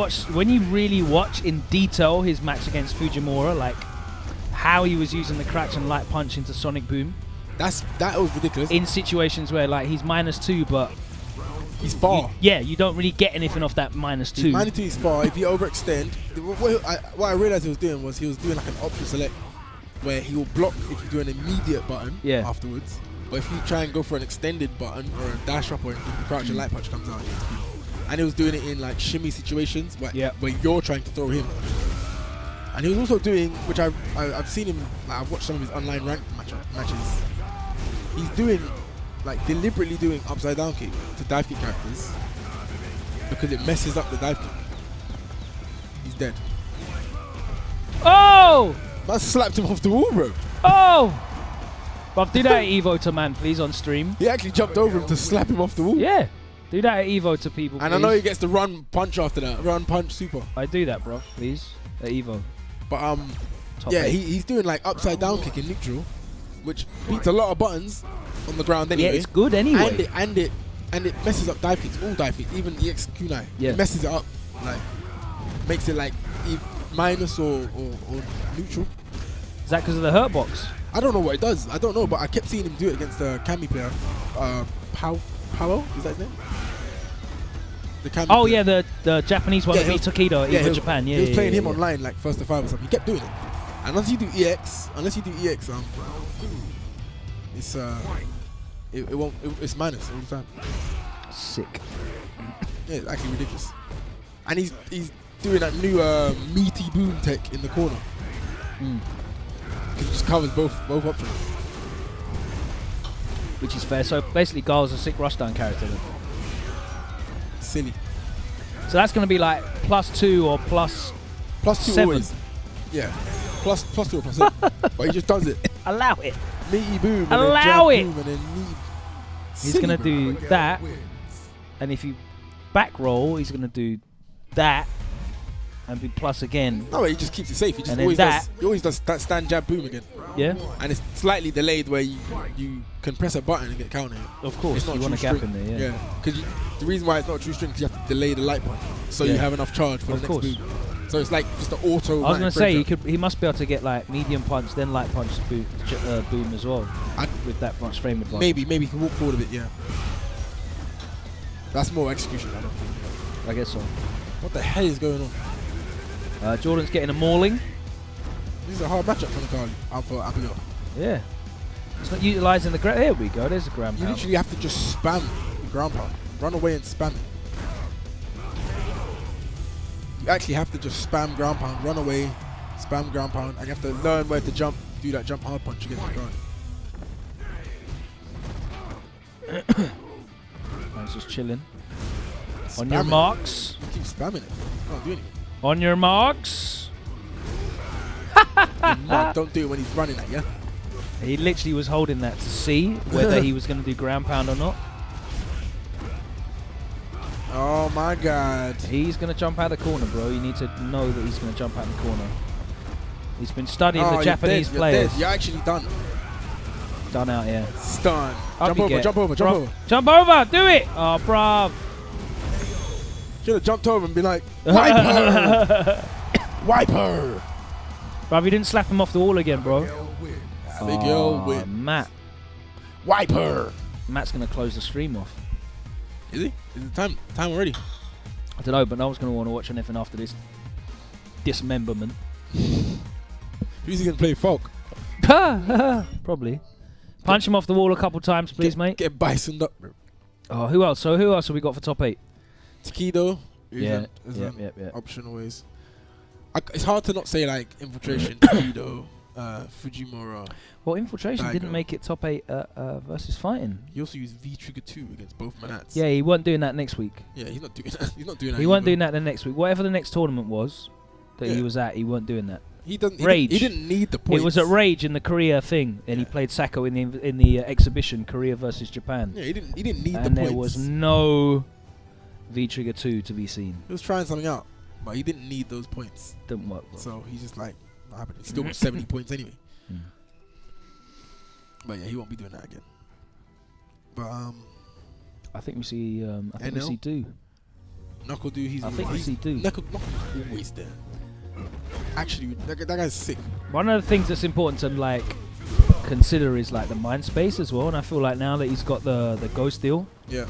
really watch in detail his match against Fujimura, like how he was using the crouch and light punch into Sonic Boom. That was ridiculous. In situations where like he's -2, but he's far. You don't really get anything off that -2. -2 is far. If you overextend, what I realized he was doing like an option select, where he will block if you do an immediate button afterwards. But if you try and go for an extended button or a dash up or anything, the crouch and light punch comes out. And he was doing it in like shimmy situations where you're trying to throw him. And he was also doing, which I've seen him, like I've watched some of his online ranked matches. He's doing, like deliberately doing upside down kick to dive kick characters because it messes up the dive kick. He's dead. Oh! Man slapped him off the wall, bro. Oh! Bruv, do that at Evo to man, please, on stream. He actually jumped over him to slap him off the wall. Yeah. Do that at Evo to people, and please. I know he gets the run punch after that. Run punch super. I do that, bro, please. At Evo. But he's doing like upside down kick in neutral, which beats a lot of buttons on the ground anyway. Yeah, it's good anyway. And it messes up dive kicks, all dive kicks, even EX kunai. Yeah. It messes it up, like makes it like minus or neutral. Is that because of the hurt box? I don't know what it does. I don't know, but I kept seeing him do it against the Kami player, Powell, is that his name? The Kami player. Yeah, the Japanese one that beat Tokido in Japan. Yeah, he was playing him online like 1st to 5 or something. He kept doing it. And unless you do EX, it's it won't. It's minus all the time. Sick. Yeah, it's actually ridiculous. And he's doing that new meaty boom tech in the corner. He just covers both options. Which is fair. So basically, Garl's a sick rushdown character then. Silly. So that's going to be like +2 or +2 7. Always. Yeah. +2 or +7. But he just does it. Allow it. Meaty boom. Allow it. Boom and then he's going to do that. And if you back roll, he's going to do that. And be plus again. No, he just keeps it safe. He just always does that stand jab boom again. Yeah. And it's slightly delayed where you can press a button and get counted. Of course, you want a gap in there, yeah. Because the reason why it's not a true string is you have to delay the light punch so you have enough charge for the next move. So it's like just an auto. I was going to say he must be able to get like medium punch, then light punch boom as well with that much frame advantage. Maybe he can walk forward a bit. Yeah. That's more execution. I guess so. What the hell is going on? Jordan's getting a mauling. This is a hard matchup for the Afii. Yeah. It's not utilising the ground. There we go. There's a ground pound. You literally have to just spam the ground pound. Run away and spam it. You actually have to just spam ground pound. Run away, spam ground pound. And you have to learn where to jump. Do that jump hard punch against the ground. Man's just chilling. On your marks. You keep spamming it. You can't do anything. On your marks. Mark, don't do it when he's running at you. He literally was holding that to see whether he was going to do ground pound or not. Oh my god. He's going to jump out of the corner, bro. You need to know that he's going to jump out of the corner. He's been studying Oh, the you're Japanese dead, players. You're actually done. Done out here. Stun. Up Jump you over, get. jump over, jump over. Jump over! Do it! Oh, bruv. Should have jumped over and been like, Wiper! Wiper! Bruv, you didn't slap him off the wall again, bro. Big L win. Matt. Wiper! Matt's going to close the stream off. Is he? Is it time already? I don't know, but no one's going to want to watch anything after this dismemberment. Who's he going to play Folk? Probably. Punch him off the wall a couple times, please, mate. Get bisoned up, bro. Oh, who else? So who else have we got for top 8? Takido. Yeah. An option always. It's hard to not say like Infiltration, Takido, Fujimura. Well, Infiltration Daigo. didn't make it top 8 versus Fighting. He also used V-Trigger 2 against both Manats. Yeah, he wasn't doing that next week. Yeah, he's not doing that. He's not doing that. He wasn't doing that the next week. Whatever the next tournament was that he was at, he wasn't doing that. He doesn't. Rage. He didn't need the points. It was at Rage in the Korea thing, and he played Sako in the exhibition Korea versus Japan. Yeah, he didn't need the points. And there was no V-Trigger 2 to be seen. He was trying something out, but he didn't need those points. Didn't work. Bro. So he's just like, not happening. He still got 70 points anyway. But yeah, he won't be doing that again. But I think we see. I think we NL? see Do. Knuckle Dude, he's. I think we see Do. Knuckle's always there. Actually, that guy's sick. One of the things that's important to like consider is like the mind space as well, and I feel like now that he's got the ghost deal, Yeah.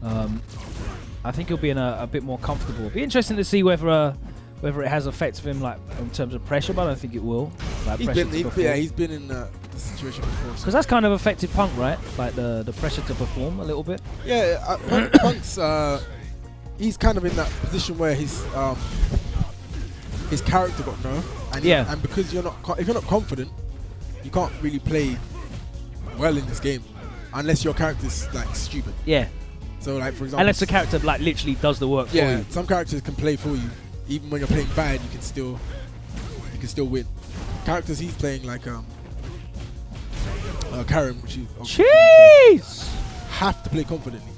I think he'll be in a bit more comfortable. It'll be interesting to see whether it has effects of him like in terms of pressure, but I don't think it will. Like He's pressure been, to he, perform. yeah, he's been in the situation before. So. Because that's kind of affected Punk, right? Like the pressure to perform a little bit. Yeah, Punk's he's kind of in that position where his character got nerfed, and and because if you're not confident, you can't really play well in this game unless your character's like stupid. Yeah. So like for example, unless the character like literally does the work for you. Some characters can play for you, even when you're playing bad. You can still win. Characters he's playing like Karen, which is Jeez! have to play confidently.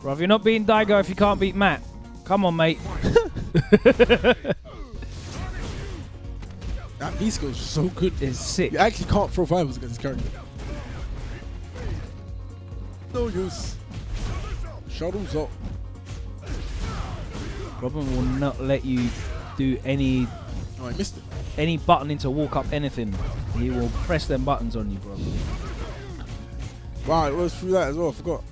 Bro, if you're not beating Daigo, if you can't beat Matt, come on, mate. That V skill is so good. It's sick. You actually can't throw fibers against this character. No use. Shuttles up. Robin will not let you do any Oh, I missed it. any button into walk up anything. He will press them buttons on you, bro. Wow, it was through that as well. I forgot.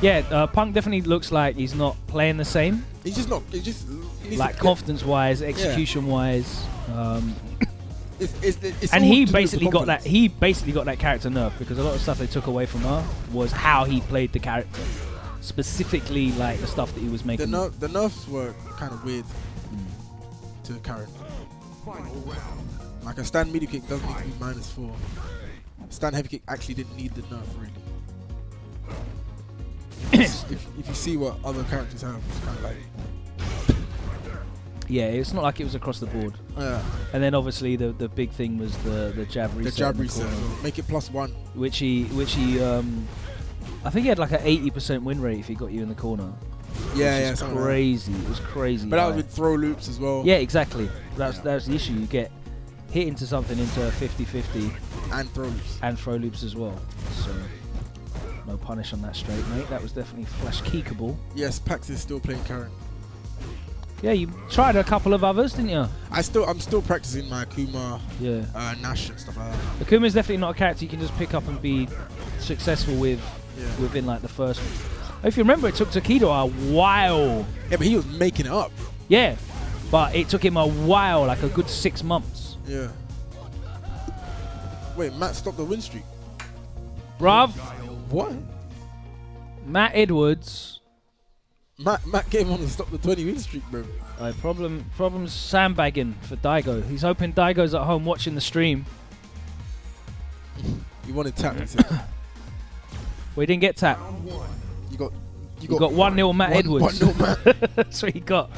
Yeah, Punk definitely looks like he's not playing the same. He's just not. He just needs Like to confidence-wise, execution-wise. It's And all he to do with basically the got that. confidence. He basically got that character nerf because a lot of stuff they took away from her was how he played the character, specifically like the stuff that he was The making. nerfs were kind of weird to Karen. Like a stand media kick doesn't need to be -4. Stand heavy kick actually didn't need the nerf really. if you see what other characters have, it's kind of like Yeah, it's not like it was across the board. And then obviously the big thing was the jab reset. the jab in the reset. corner, Make it +1. which he I think he had like an 80% win rate if he got you in the corner. Yeah, It's something like that. crazy. It was crazy. But that was high. with throw loops as well. Yeah, exactly. That's the issue. You get hit into something into a 50-50 And throw loops. and throw loops as well. So no punish on that straight, mate. That was definitely flash kickable. Yes, Packz is still playing Karen. Yeah, you tried a couple of others, didn't you? I'm still practicing my Akuma, Yeah. Nash and stuff like that. Akuma is definitely not a character you can just pick up and be successful with Yeah. within like the first. If you remember, it took Takido a while. Yeah, but he was making it up. Yeah, but it took him a while, like a good 6 months. Yeah. Wait, Matt stopped the win streak. Bruv, What? Matt Edwards. Matt came on and stopped the 20 win streak, bro. Problems sandbagging for Daigo. He's hoping Daigo's at home watching the stream. You wanted tap. He said. We didn't get tapped. You got You got 1-0 Matt Edwards. 1-0 Matt. That's what he got.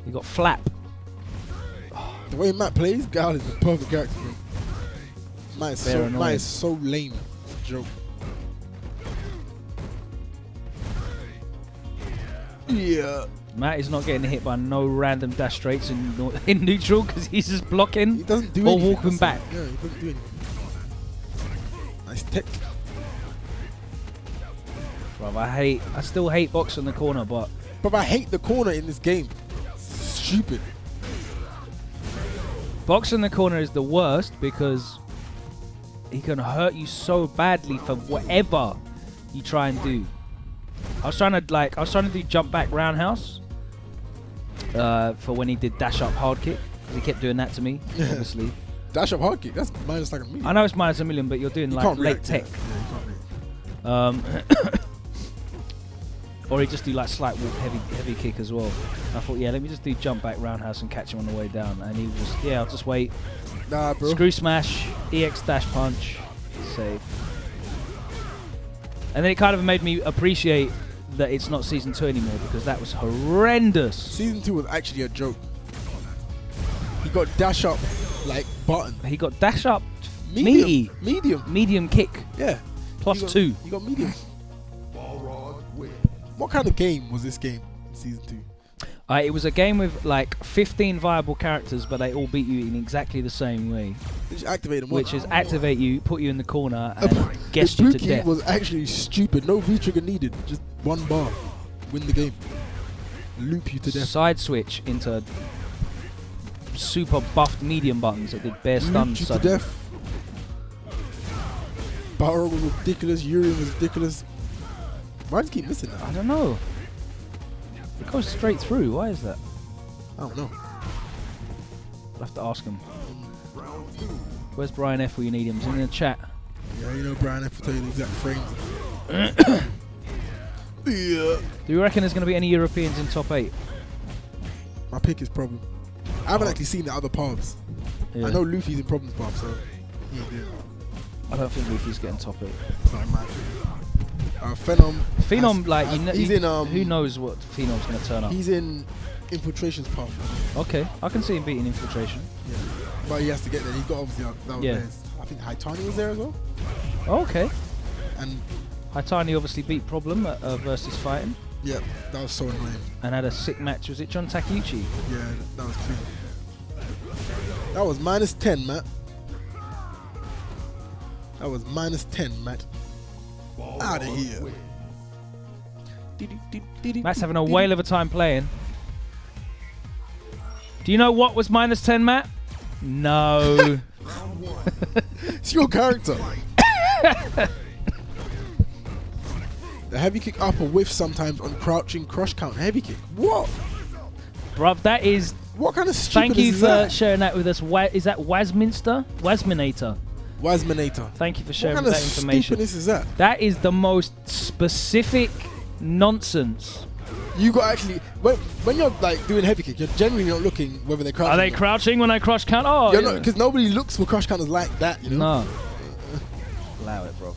He got flap. The way Matt plays, Gal is the perfect character for him. Matt is so lame. It's a joke. Yeah. Matt is not getting hit by no random dash straights in neutral because he's just blocking He doesn't do or anything. walking back. Yeah, he doesn't do anything. Nice tech. Bruv, I still hate box in the corner, but But I hate the corner in this game. Stupid. box in the corner is the worst because he can hurt you so badly for whatever you try and do. I was trying to do jump back roundhouse for when he did dash up hard kick because he kept doing that to me. Yeah. Obviously, Dash up hard kick. That's minus like a million. I know it's minus a million, but you're doing You like can't late react, tech. Yeah, you can't react. Or he just do like slight walk heavy kick as well. I thought, yeah, let me just do jump back roundhouse and catch him on the way down. And he was, yeah, I'll just wait. Nah, bro. Screw smash, EX dash punch, save. And then it kind of made me appreciate that it's not season 2 anymore because that was horrendous. Season 2 was actually a joke. He got dash up like button. He got dash up, meaty, medium kick, Yeah. plus He got- 2. He got medium. Balrog win. What kind of game was this game in season 2? It was a game with like 15 viable characters, but they all beat you in exactly the same way, They just activate him. which is activate you, put you in the corner, and guess the you to Buki death. was actually stupid. No V trigger needed. Just one bar. Win the game. Loop you to death. Side switch into super buffed medium buttons that did bare stun. Loop you to suddenly. death. Balrog was ridiculous. Urian was ridiculous. Why does he keep missing that? I don't know. It goes straight through. Why is that? I don't know. I'll have to ask him. Round 2. Where's Brian F? Where you need him? He's in the chat. Yeah, you know Brian F will tell you the exact frames. Yeah. Do you reckon there's going to be any Europeans in top 8? My pick is problem. I haven't actually seen the other paths. Yeah. I know Luffy's in problems path, so he ain't doing it. I don't think Luffy's getting top 8. Sorry, man. Phenom. Phenom, like, you know, he's in. who knows what Phenom's going to turn up? He's in Infiltration's path. Okay, I can see him beating Infiltration. Yeah. But he has to get there. He's got obviously that was Yeah. there. I think Haitani was there as well. Oh, okay. And Haitani obviously beat Problem at Versus Fighting yeah, that was so annoying. and had a sick match. Was it John Takeuchi? Yeah, that was clean. That was minus 10, Matt. That was minus 10, Matt. Out of here. Matt's having a whale of a time playing. Do you know what was minus 10, Matt? No. It's your character. The heavy kick up or whiff sometimes on crouching crush count heavy kick. What? Bruv, that is... What kind of stupid Thank you is for that? sharing that with us. Is that Wasminator? Wasminator. Thank you for What sharing kind of that information. stupidness is that? That is the most specific nonsense. You got actually when you're like doing heavy kick, you're generally not looking whether they're crouching. Are they or not. crouching when I crush count? Oh, You're yeah. not, because nobody looks for crush counters like that, you know. No. Allow it, bro.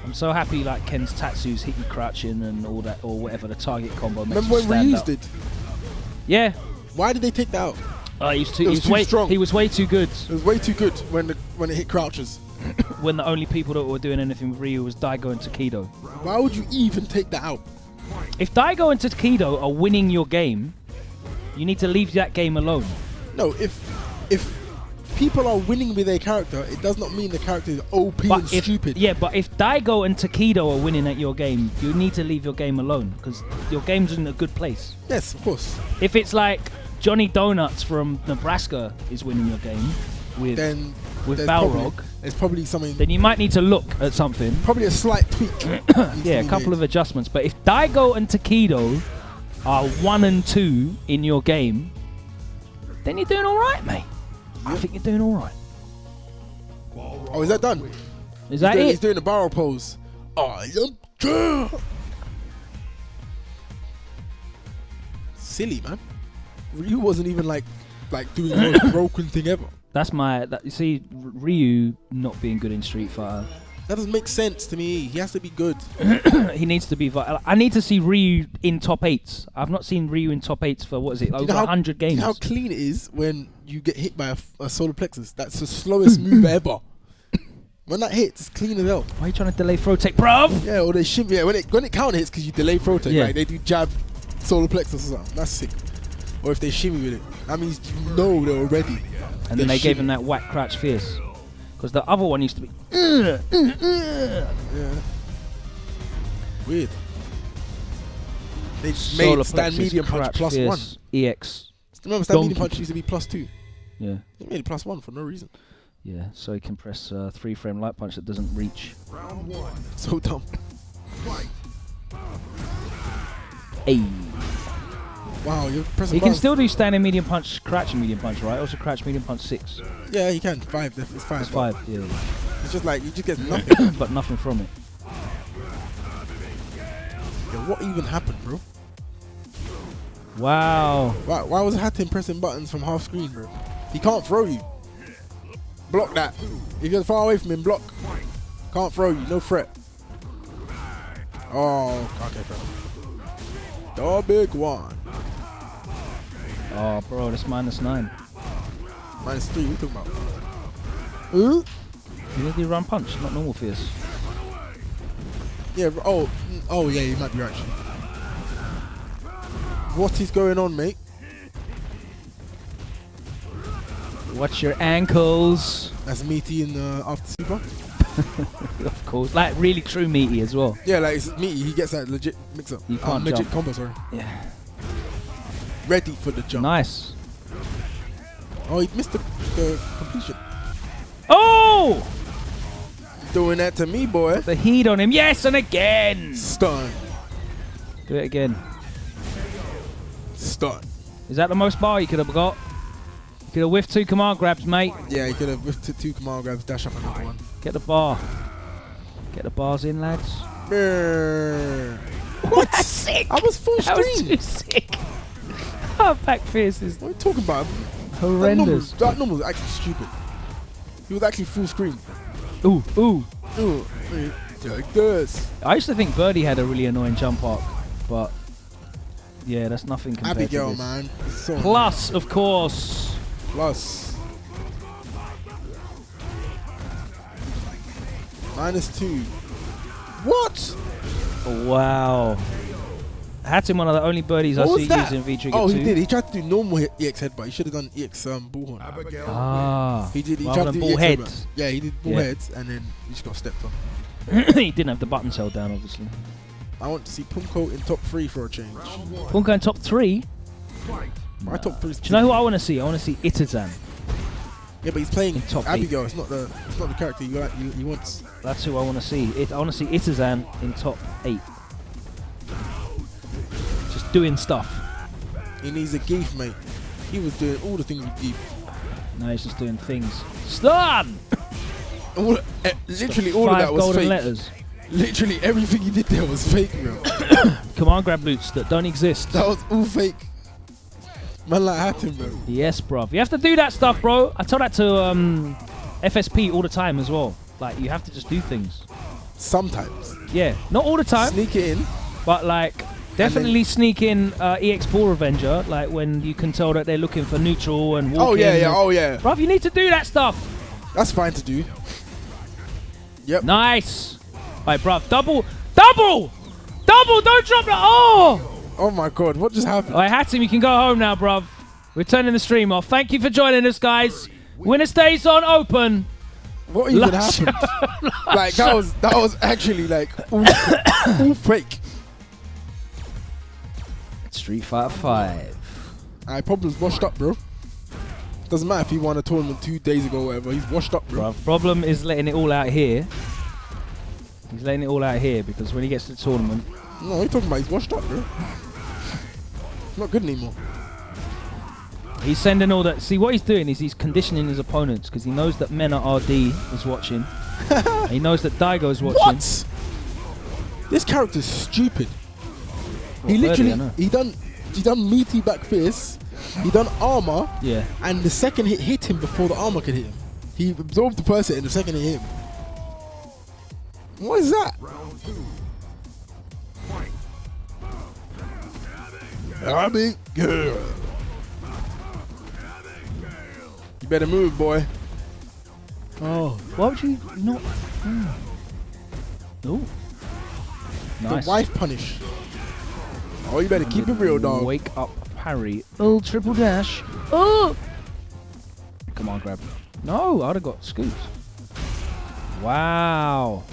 I'm so happy like Ken's Tatsu's hit you crouching and all that, or whatever the target combo makes Remember you when stand Ryu's up. did? Yeah. Why did they take that out? He was too, It was too way, strong. He was way too good. It was way too good when it hit crouches. When the only people that were doing anything with Ryu was Daigo and Takedo. Why would you even take that out? If Daigo and Takedo are winning your game, you need to leave that game alone. No, if people are winning with their character, it does not mean the character is OP and stupid. Yeah, but if Daigo and Takedo are winning at your game, you need to leave your game alone because your game's in a good place. Yes, of course. If it's like Johnny Donuts from Nebraska is winning your game with Then with there's Balrog, there's probably something. then you might need to look at something. Probably a slight tweak. Yeah, a couple of adjustments. But if Daigo and Takedo are 1 and 2 in your game, then you're doing all right, mate. I think you're doing all right. Oh, is that done? Is that He's it? doing the barrel pose. I am Jer. Silly, man. Ryu wasn't even like doing the most broken thing ever. That's my. You see, Ryu not being good in Street Fighter. That doesn't make sense to me. He has to be good. He needs to be. I need to see Ryu in top 8s. I've not seen Ryu in top 8s for what is it? Over 100 Do you games. know how clean it is when you get hit by a solar plexus? That's the slowest move ever. When that hits, it's clean as hell. Why are you trying to delay throw tech, bruv? Yeah, or they shimmy. Yeah, when it counter hits because you delay throw tech, Yeah. right? They do jab, solar plexus or something. That's sick. Or if they shimmy with it, that means you know they're ready. And then they gave him that whack crouch fierce. Because the other one used to be. Yeah. Weird. They just made stand medium punch plus fierce, 1. EX. Remember, stand medium punch used to be plus 2. Yeah. They made it plus 1 for no reason. Yeah, so he can press 3-frame light punch that doesn't reach. Round 1. So dumb. Fight. Hey. Wow, you're pressing He can buttons. still do standing medium punch, crouching medium punch, right? Also crouch medium punch 6. Yeah, he can. 5. It's 5. It's 5, yeah. It's just like, you just get nothing. But nothing from it. Yo, what even happened, bro? Wow. Why was Hatton pressing buttons from half screen, bro? He can't throw you. Block that. If you're far away from him, block. Can't throw you, no threat. Oh, okay, bro. The big one. Oh, bro, that's -9. -3, what you talking about? You need to do run punch, not normal fierce. Yeah, oh, yeah, you might be right, actually. What is going on, mate? Watch your ankles. That's meaty in the after super. Of course. Like, really true meaty as well. Yeah, like, it's meaty. He gets that legit mix-up. You can't legit jump. combo, sorry. Yeah. Ready for the jump. Nice. Oh, he missed the completion. Oh! Doing that to me, boy. The heat on him. Yes, and again. Stun. Do it again. Stun. Is that the most bar you could have got? You could have whiffed 2 command grabs, mate. Yeah, he could have whiffed 2 command grabs, dash up another one. Get the bar. Get the bars in, lads. What? That's sick. I was full That was screen. too sick. Oh, back fierce is What are you talking about? horrendous. That normal was actually stupid. He was actually full screen. Ooh, ooh. Ooh, like this. I used to think Birdie had a really annoying jump arc, but yeah, that's nothing compared Abigail, to this. man. It's so Plus, of course. Plus. -2. What? Wow. Had him one of the only birdies I What was see that? using V-Trigger Oh, 2. he did. He tried to do normal EX headbutt. He should have done EX bullhorn. Abigail. Ah. He did. He Rather tried to than do bull EX heads. headbutt. Yeah, he did bull Yeah. heads, and then he just got stepped on. He didn't have the buttons held down, obviously. I want to see Pumko in top 3 for a change. Punko in top 3. My top 3 is. Do you know who I want to see? I want to see Itazan. Yeah, but he's playing in top Abigail. It's not the character he wants. That's who I want to see. I want to see Itazan in top 8. Just doing stuff. He needs a geef, mate. He was doing all the things with geef. No, he's just doing things. Stun! Literally all of 5 that was golden fake. letters. Literally everything he did there was fake, bro. Command grab boots that don't exist. That was all fake. Man like Hatton, bro. Yes, bruv. You have to do that stuff, bro. I tell that to FSP all the time as well. Like, you have to just do things. Sometimes. Yeah, not all the time, Sneak it in. but like, definitely sneak in EX Ball Revenger, like when you can tell that they're looking for neutral and walk Oh, in. yeah, yeah. Oh, yeah. Bruv, you need to do that stuff. That's fine to do. Yep. Nice. Right, bruv. Double. Don't drop the. Oh! Oh, my God. What just happened? I had him. You can go home now, bruv. We're turning the stream off. Thank you for joining us, guys. WinnerStaysOn Open. What even happened? Like, that was actually, like, all fake. Street Fighter 5. Alright, problem's washed up, bro. Doesn't matter if he won a tournament 2 days ago or whatever. He's washed up, bro. Bruv, problem is letting it all out here. He's letting it all out here because when he gets to the tournament, No, what are you talking about? He's washed up, bro. He's not good anymore. he's sending all that. See, what he's doing is he's conditioning his opponents because he knows that Mena RD is watching. He knows that Daigo is watching. What? This character's stupid. He literally, he done meaty back fist. He done armor. Yeah. And the second hit him before the armor could hit him. He absorbed the person and the second it hit him. What is that? Round 2. Abigail. You better move, boy. Oh, why would you not? Ooh. Nice. The wife punish. Oh, you better keep it real, dog. Wake up, parry. Oh, triple dash. Oh! Come on, grab. No, I'd have got scoops. Wow.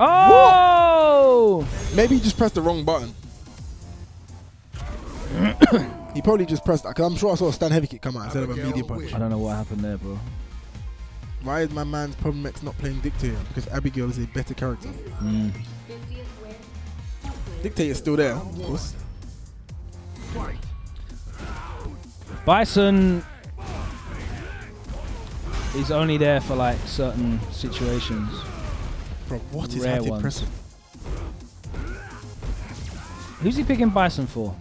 Oh! Maybe he just pressed the wrong button. He probably just pressed that, because I'm sure I saw a stand heavy kick come out instead of a medium punch. I don't know what happened there, bro. Why is my man's Problem X not playing Dictator? Because Abigail is a better character. 50th win. Dictator's still there, of course. Bison is only there for like certain situations. Bro, what is Rare active ones. pressing? Who's he picking Bison for?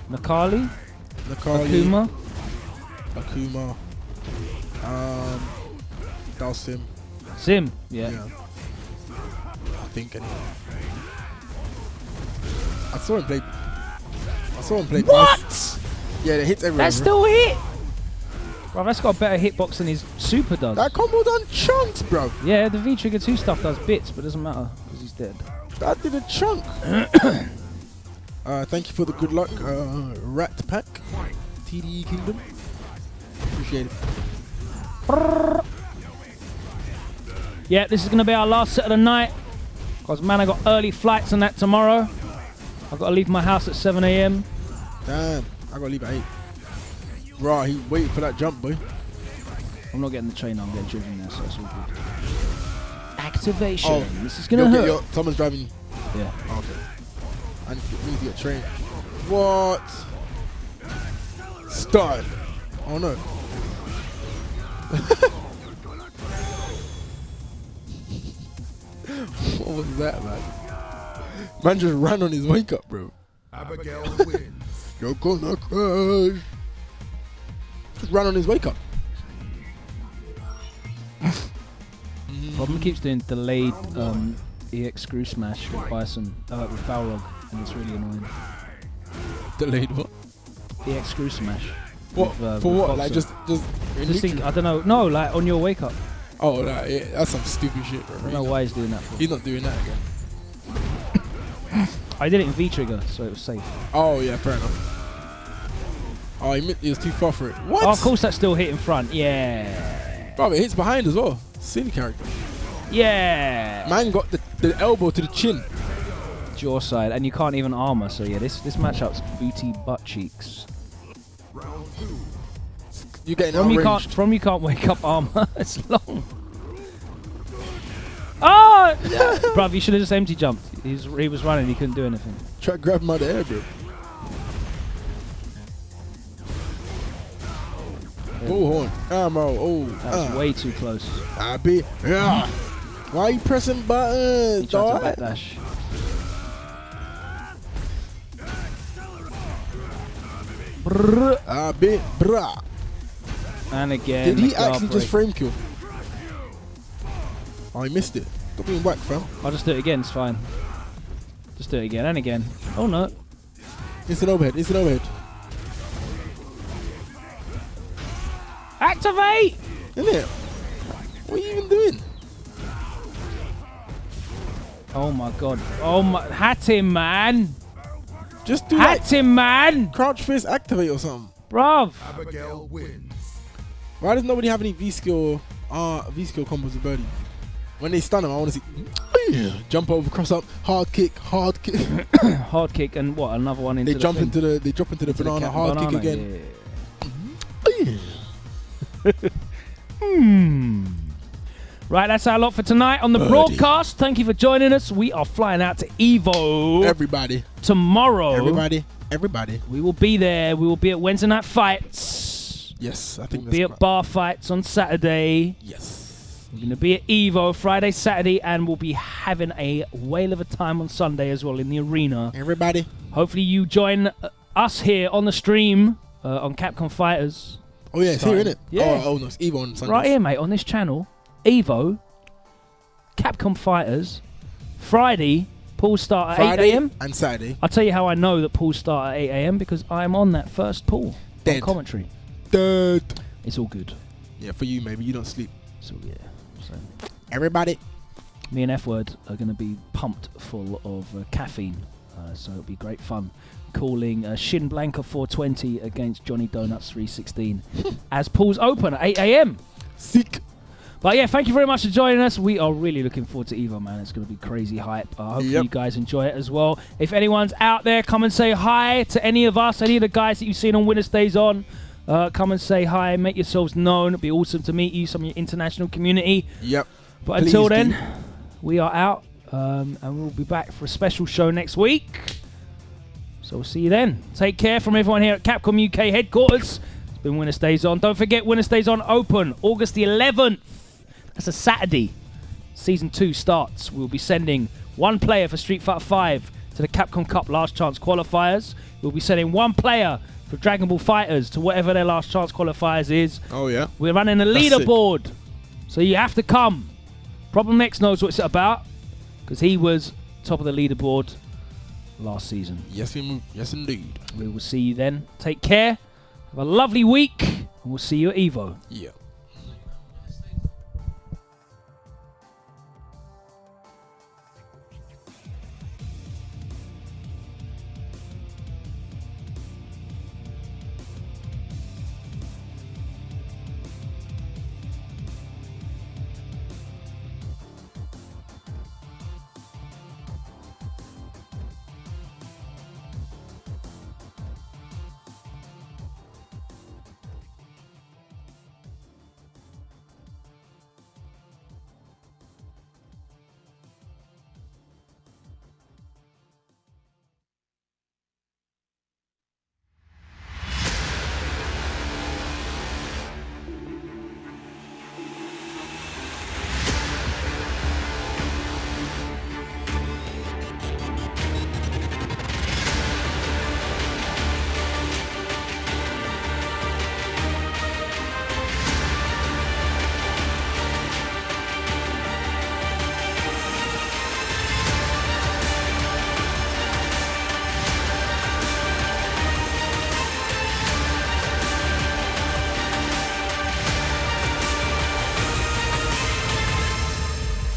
Nakali? Nakali, Akuma? Dalsim. Sim? Yeah. I think anyway. I saw him play. What? Yeah, it hits everywhere. That's still hit! Bro, that's got a better hitbox than his super does. That combo done chunks, bro. Yeah, the V-Trigger 2 stuff does bits, but it doesn't matter because he's dead. That did a chunk. Thank you for the good luck, Rat Pack, TDE Kingdom. Appreciate it. Yeah, this is going to be our last set of the night. Because, man, I got early flights and that tomorrow. I've got to leave my house at 7 a.m. Damn, I gotta leave at 8. Right, he waiting for that jump, boy. I'm not getting the train, I'm getting driven there, so it's all good. Activation. Oh, this is going to hurt. Someone's driving you. Yeah. Oh, okay. I need to get trained. What? Start. Oh no. What was that, man? Man just ran on his wake up, bro. Abigail wins. You're gonna crash. Just ran on his wake up. Problem keeps doing delayed EX screw smash with Bison, with Balrog, and it's really annoying. Delayed what? EX screw smash. What? With, For with what? Like Boxer. just think, I don't know. No, like on your wake up. Oh, like, yeah, that's some stupid shit, bro. I don't know why he's doing that for. He's not doing that again. I did it in V-Trigger, so it was safe. Oh yeah, fair enough. Oh, he was too far for it. What? Oh, of course that's still hit in front. Yeah. Bro, it hits behind as well. Silly character. Yeah. Man got the elbow to the chin. Jaw side, and you can't even armor. So yeah, this matchup's booty butt cheeks. You getting From outraged. you can't wake up armor. It's long. Oh, bruv, you should have just empty jumped. He was running. He couldn't do anything. Try to grab him out of the air, bro. Bullhorn. Ammo. Oh. That's way too close. I be. Yeah. Why are you pressing buttons, He tried dog? to backdash. I be. Brah. And again. Did he the guard actually break. just frame kill? Oh, he missed it. Stop being whacked, fam. I'll just do it again. It's fine. Just do it again and again. Oh no. Instant overhead. Instant overhead. Activate! Isn't it? What are you even doing? Oh my god. Oh my. Hat him, man. Just do like Hat him, man. crouch fist activate or something. Bruv. Abigail wins. Why does nobody have any V-skill combos with Birdie? When they stun him, I want to see jump over, cross up, hard kick. Hard kick and what? Another one into They the jump thing. they drop into the banana, hard kick again. Right, that's our lot for tonight on the broadcast. Thank you for joining us. We are flying out to Evo Everybody. tomorrow. Everybody. We will be there. We will be at Wednesday Night Fights. Yes, I think We'll be that's at Bar Fights on Saturday. Yes. We're going to be at Evo Friday, Saturday, and we'll be having a whale of a time on Sunday as well in the arena. Everybody. Hopefully you join us here on the stream on Capcom Fighters. Oh yeah, it's here, Starting. innit? Yeah. Oh no, it's Evo on Sunday. Right here, mate, on this channel. Evo, Capcom Fighters, Friday, pools start at 8 a.m. and Saturday. I'll tell you how I know that pools start at 8 a.m. because I'm on that first pool. Dead. On commentary. Dead. It's all good. Yeah, for you, maybe you don't sleep. So yeah. So Everybody. me and F-Word are going to be pumped full of caffeine So it'll be great fun calling Shin Blanca 420 against Johnny Donuts 316 as pools open at 8 a.m. Sick. But yeah, thank you very much for joining us. We are really looking forward to Evo, man. It's going to be crazy hype. Hopefully you guys enjoy it as well. If anyone's out there, come and say hi to any of us, any of the guys that you've seen on Winner Stays On. Come and say hi, make yourselves known. It'd be awesome to meet you, some of your international community. Yep. But Please until do. then, we are out, and we'll be back for a special show next week. So we'll see you then. Take care from everyone here at Capcom UK headquarters. It's been Winner Stays On. Don't forget, Winner Stays On open August the 11th. That's a Saturday. Season 2 starts. We'll be sending one player for Street Fighter 5 to the Capcom Cup Last Chance qualifiers. We'll be sending one player for Dragon Ball Fighters to whatever their Last Chance qualifiers is. Oh, yeah. We're running a That's leaderboard. So you have to come. Problem X knows what it's about because he was top of the leaderboard last season. Yes, indeed. We will see you then. Take care. Have a lovely week. And we'll see you at Evo. Yeah.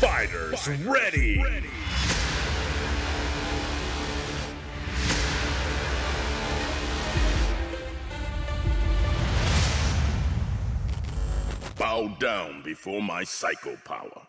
Fighters ready. Bow down before my psycho power.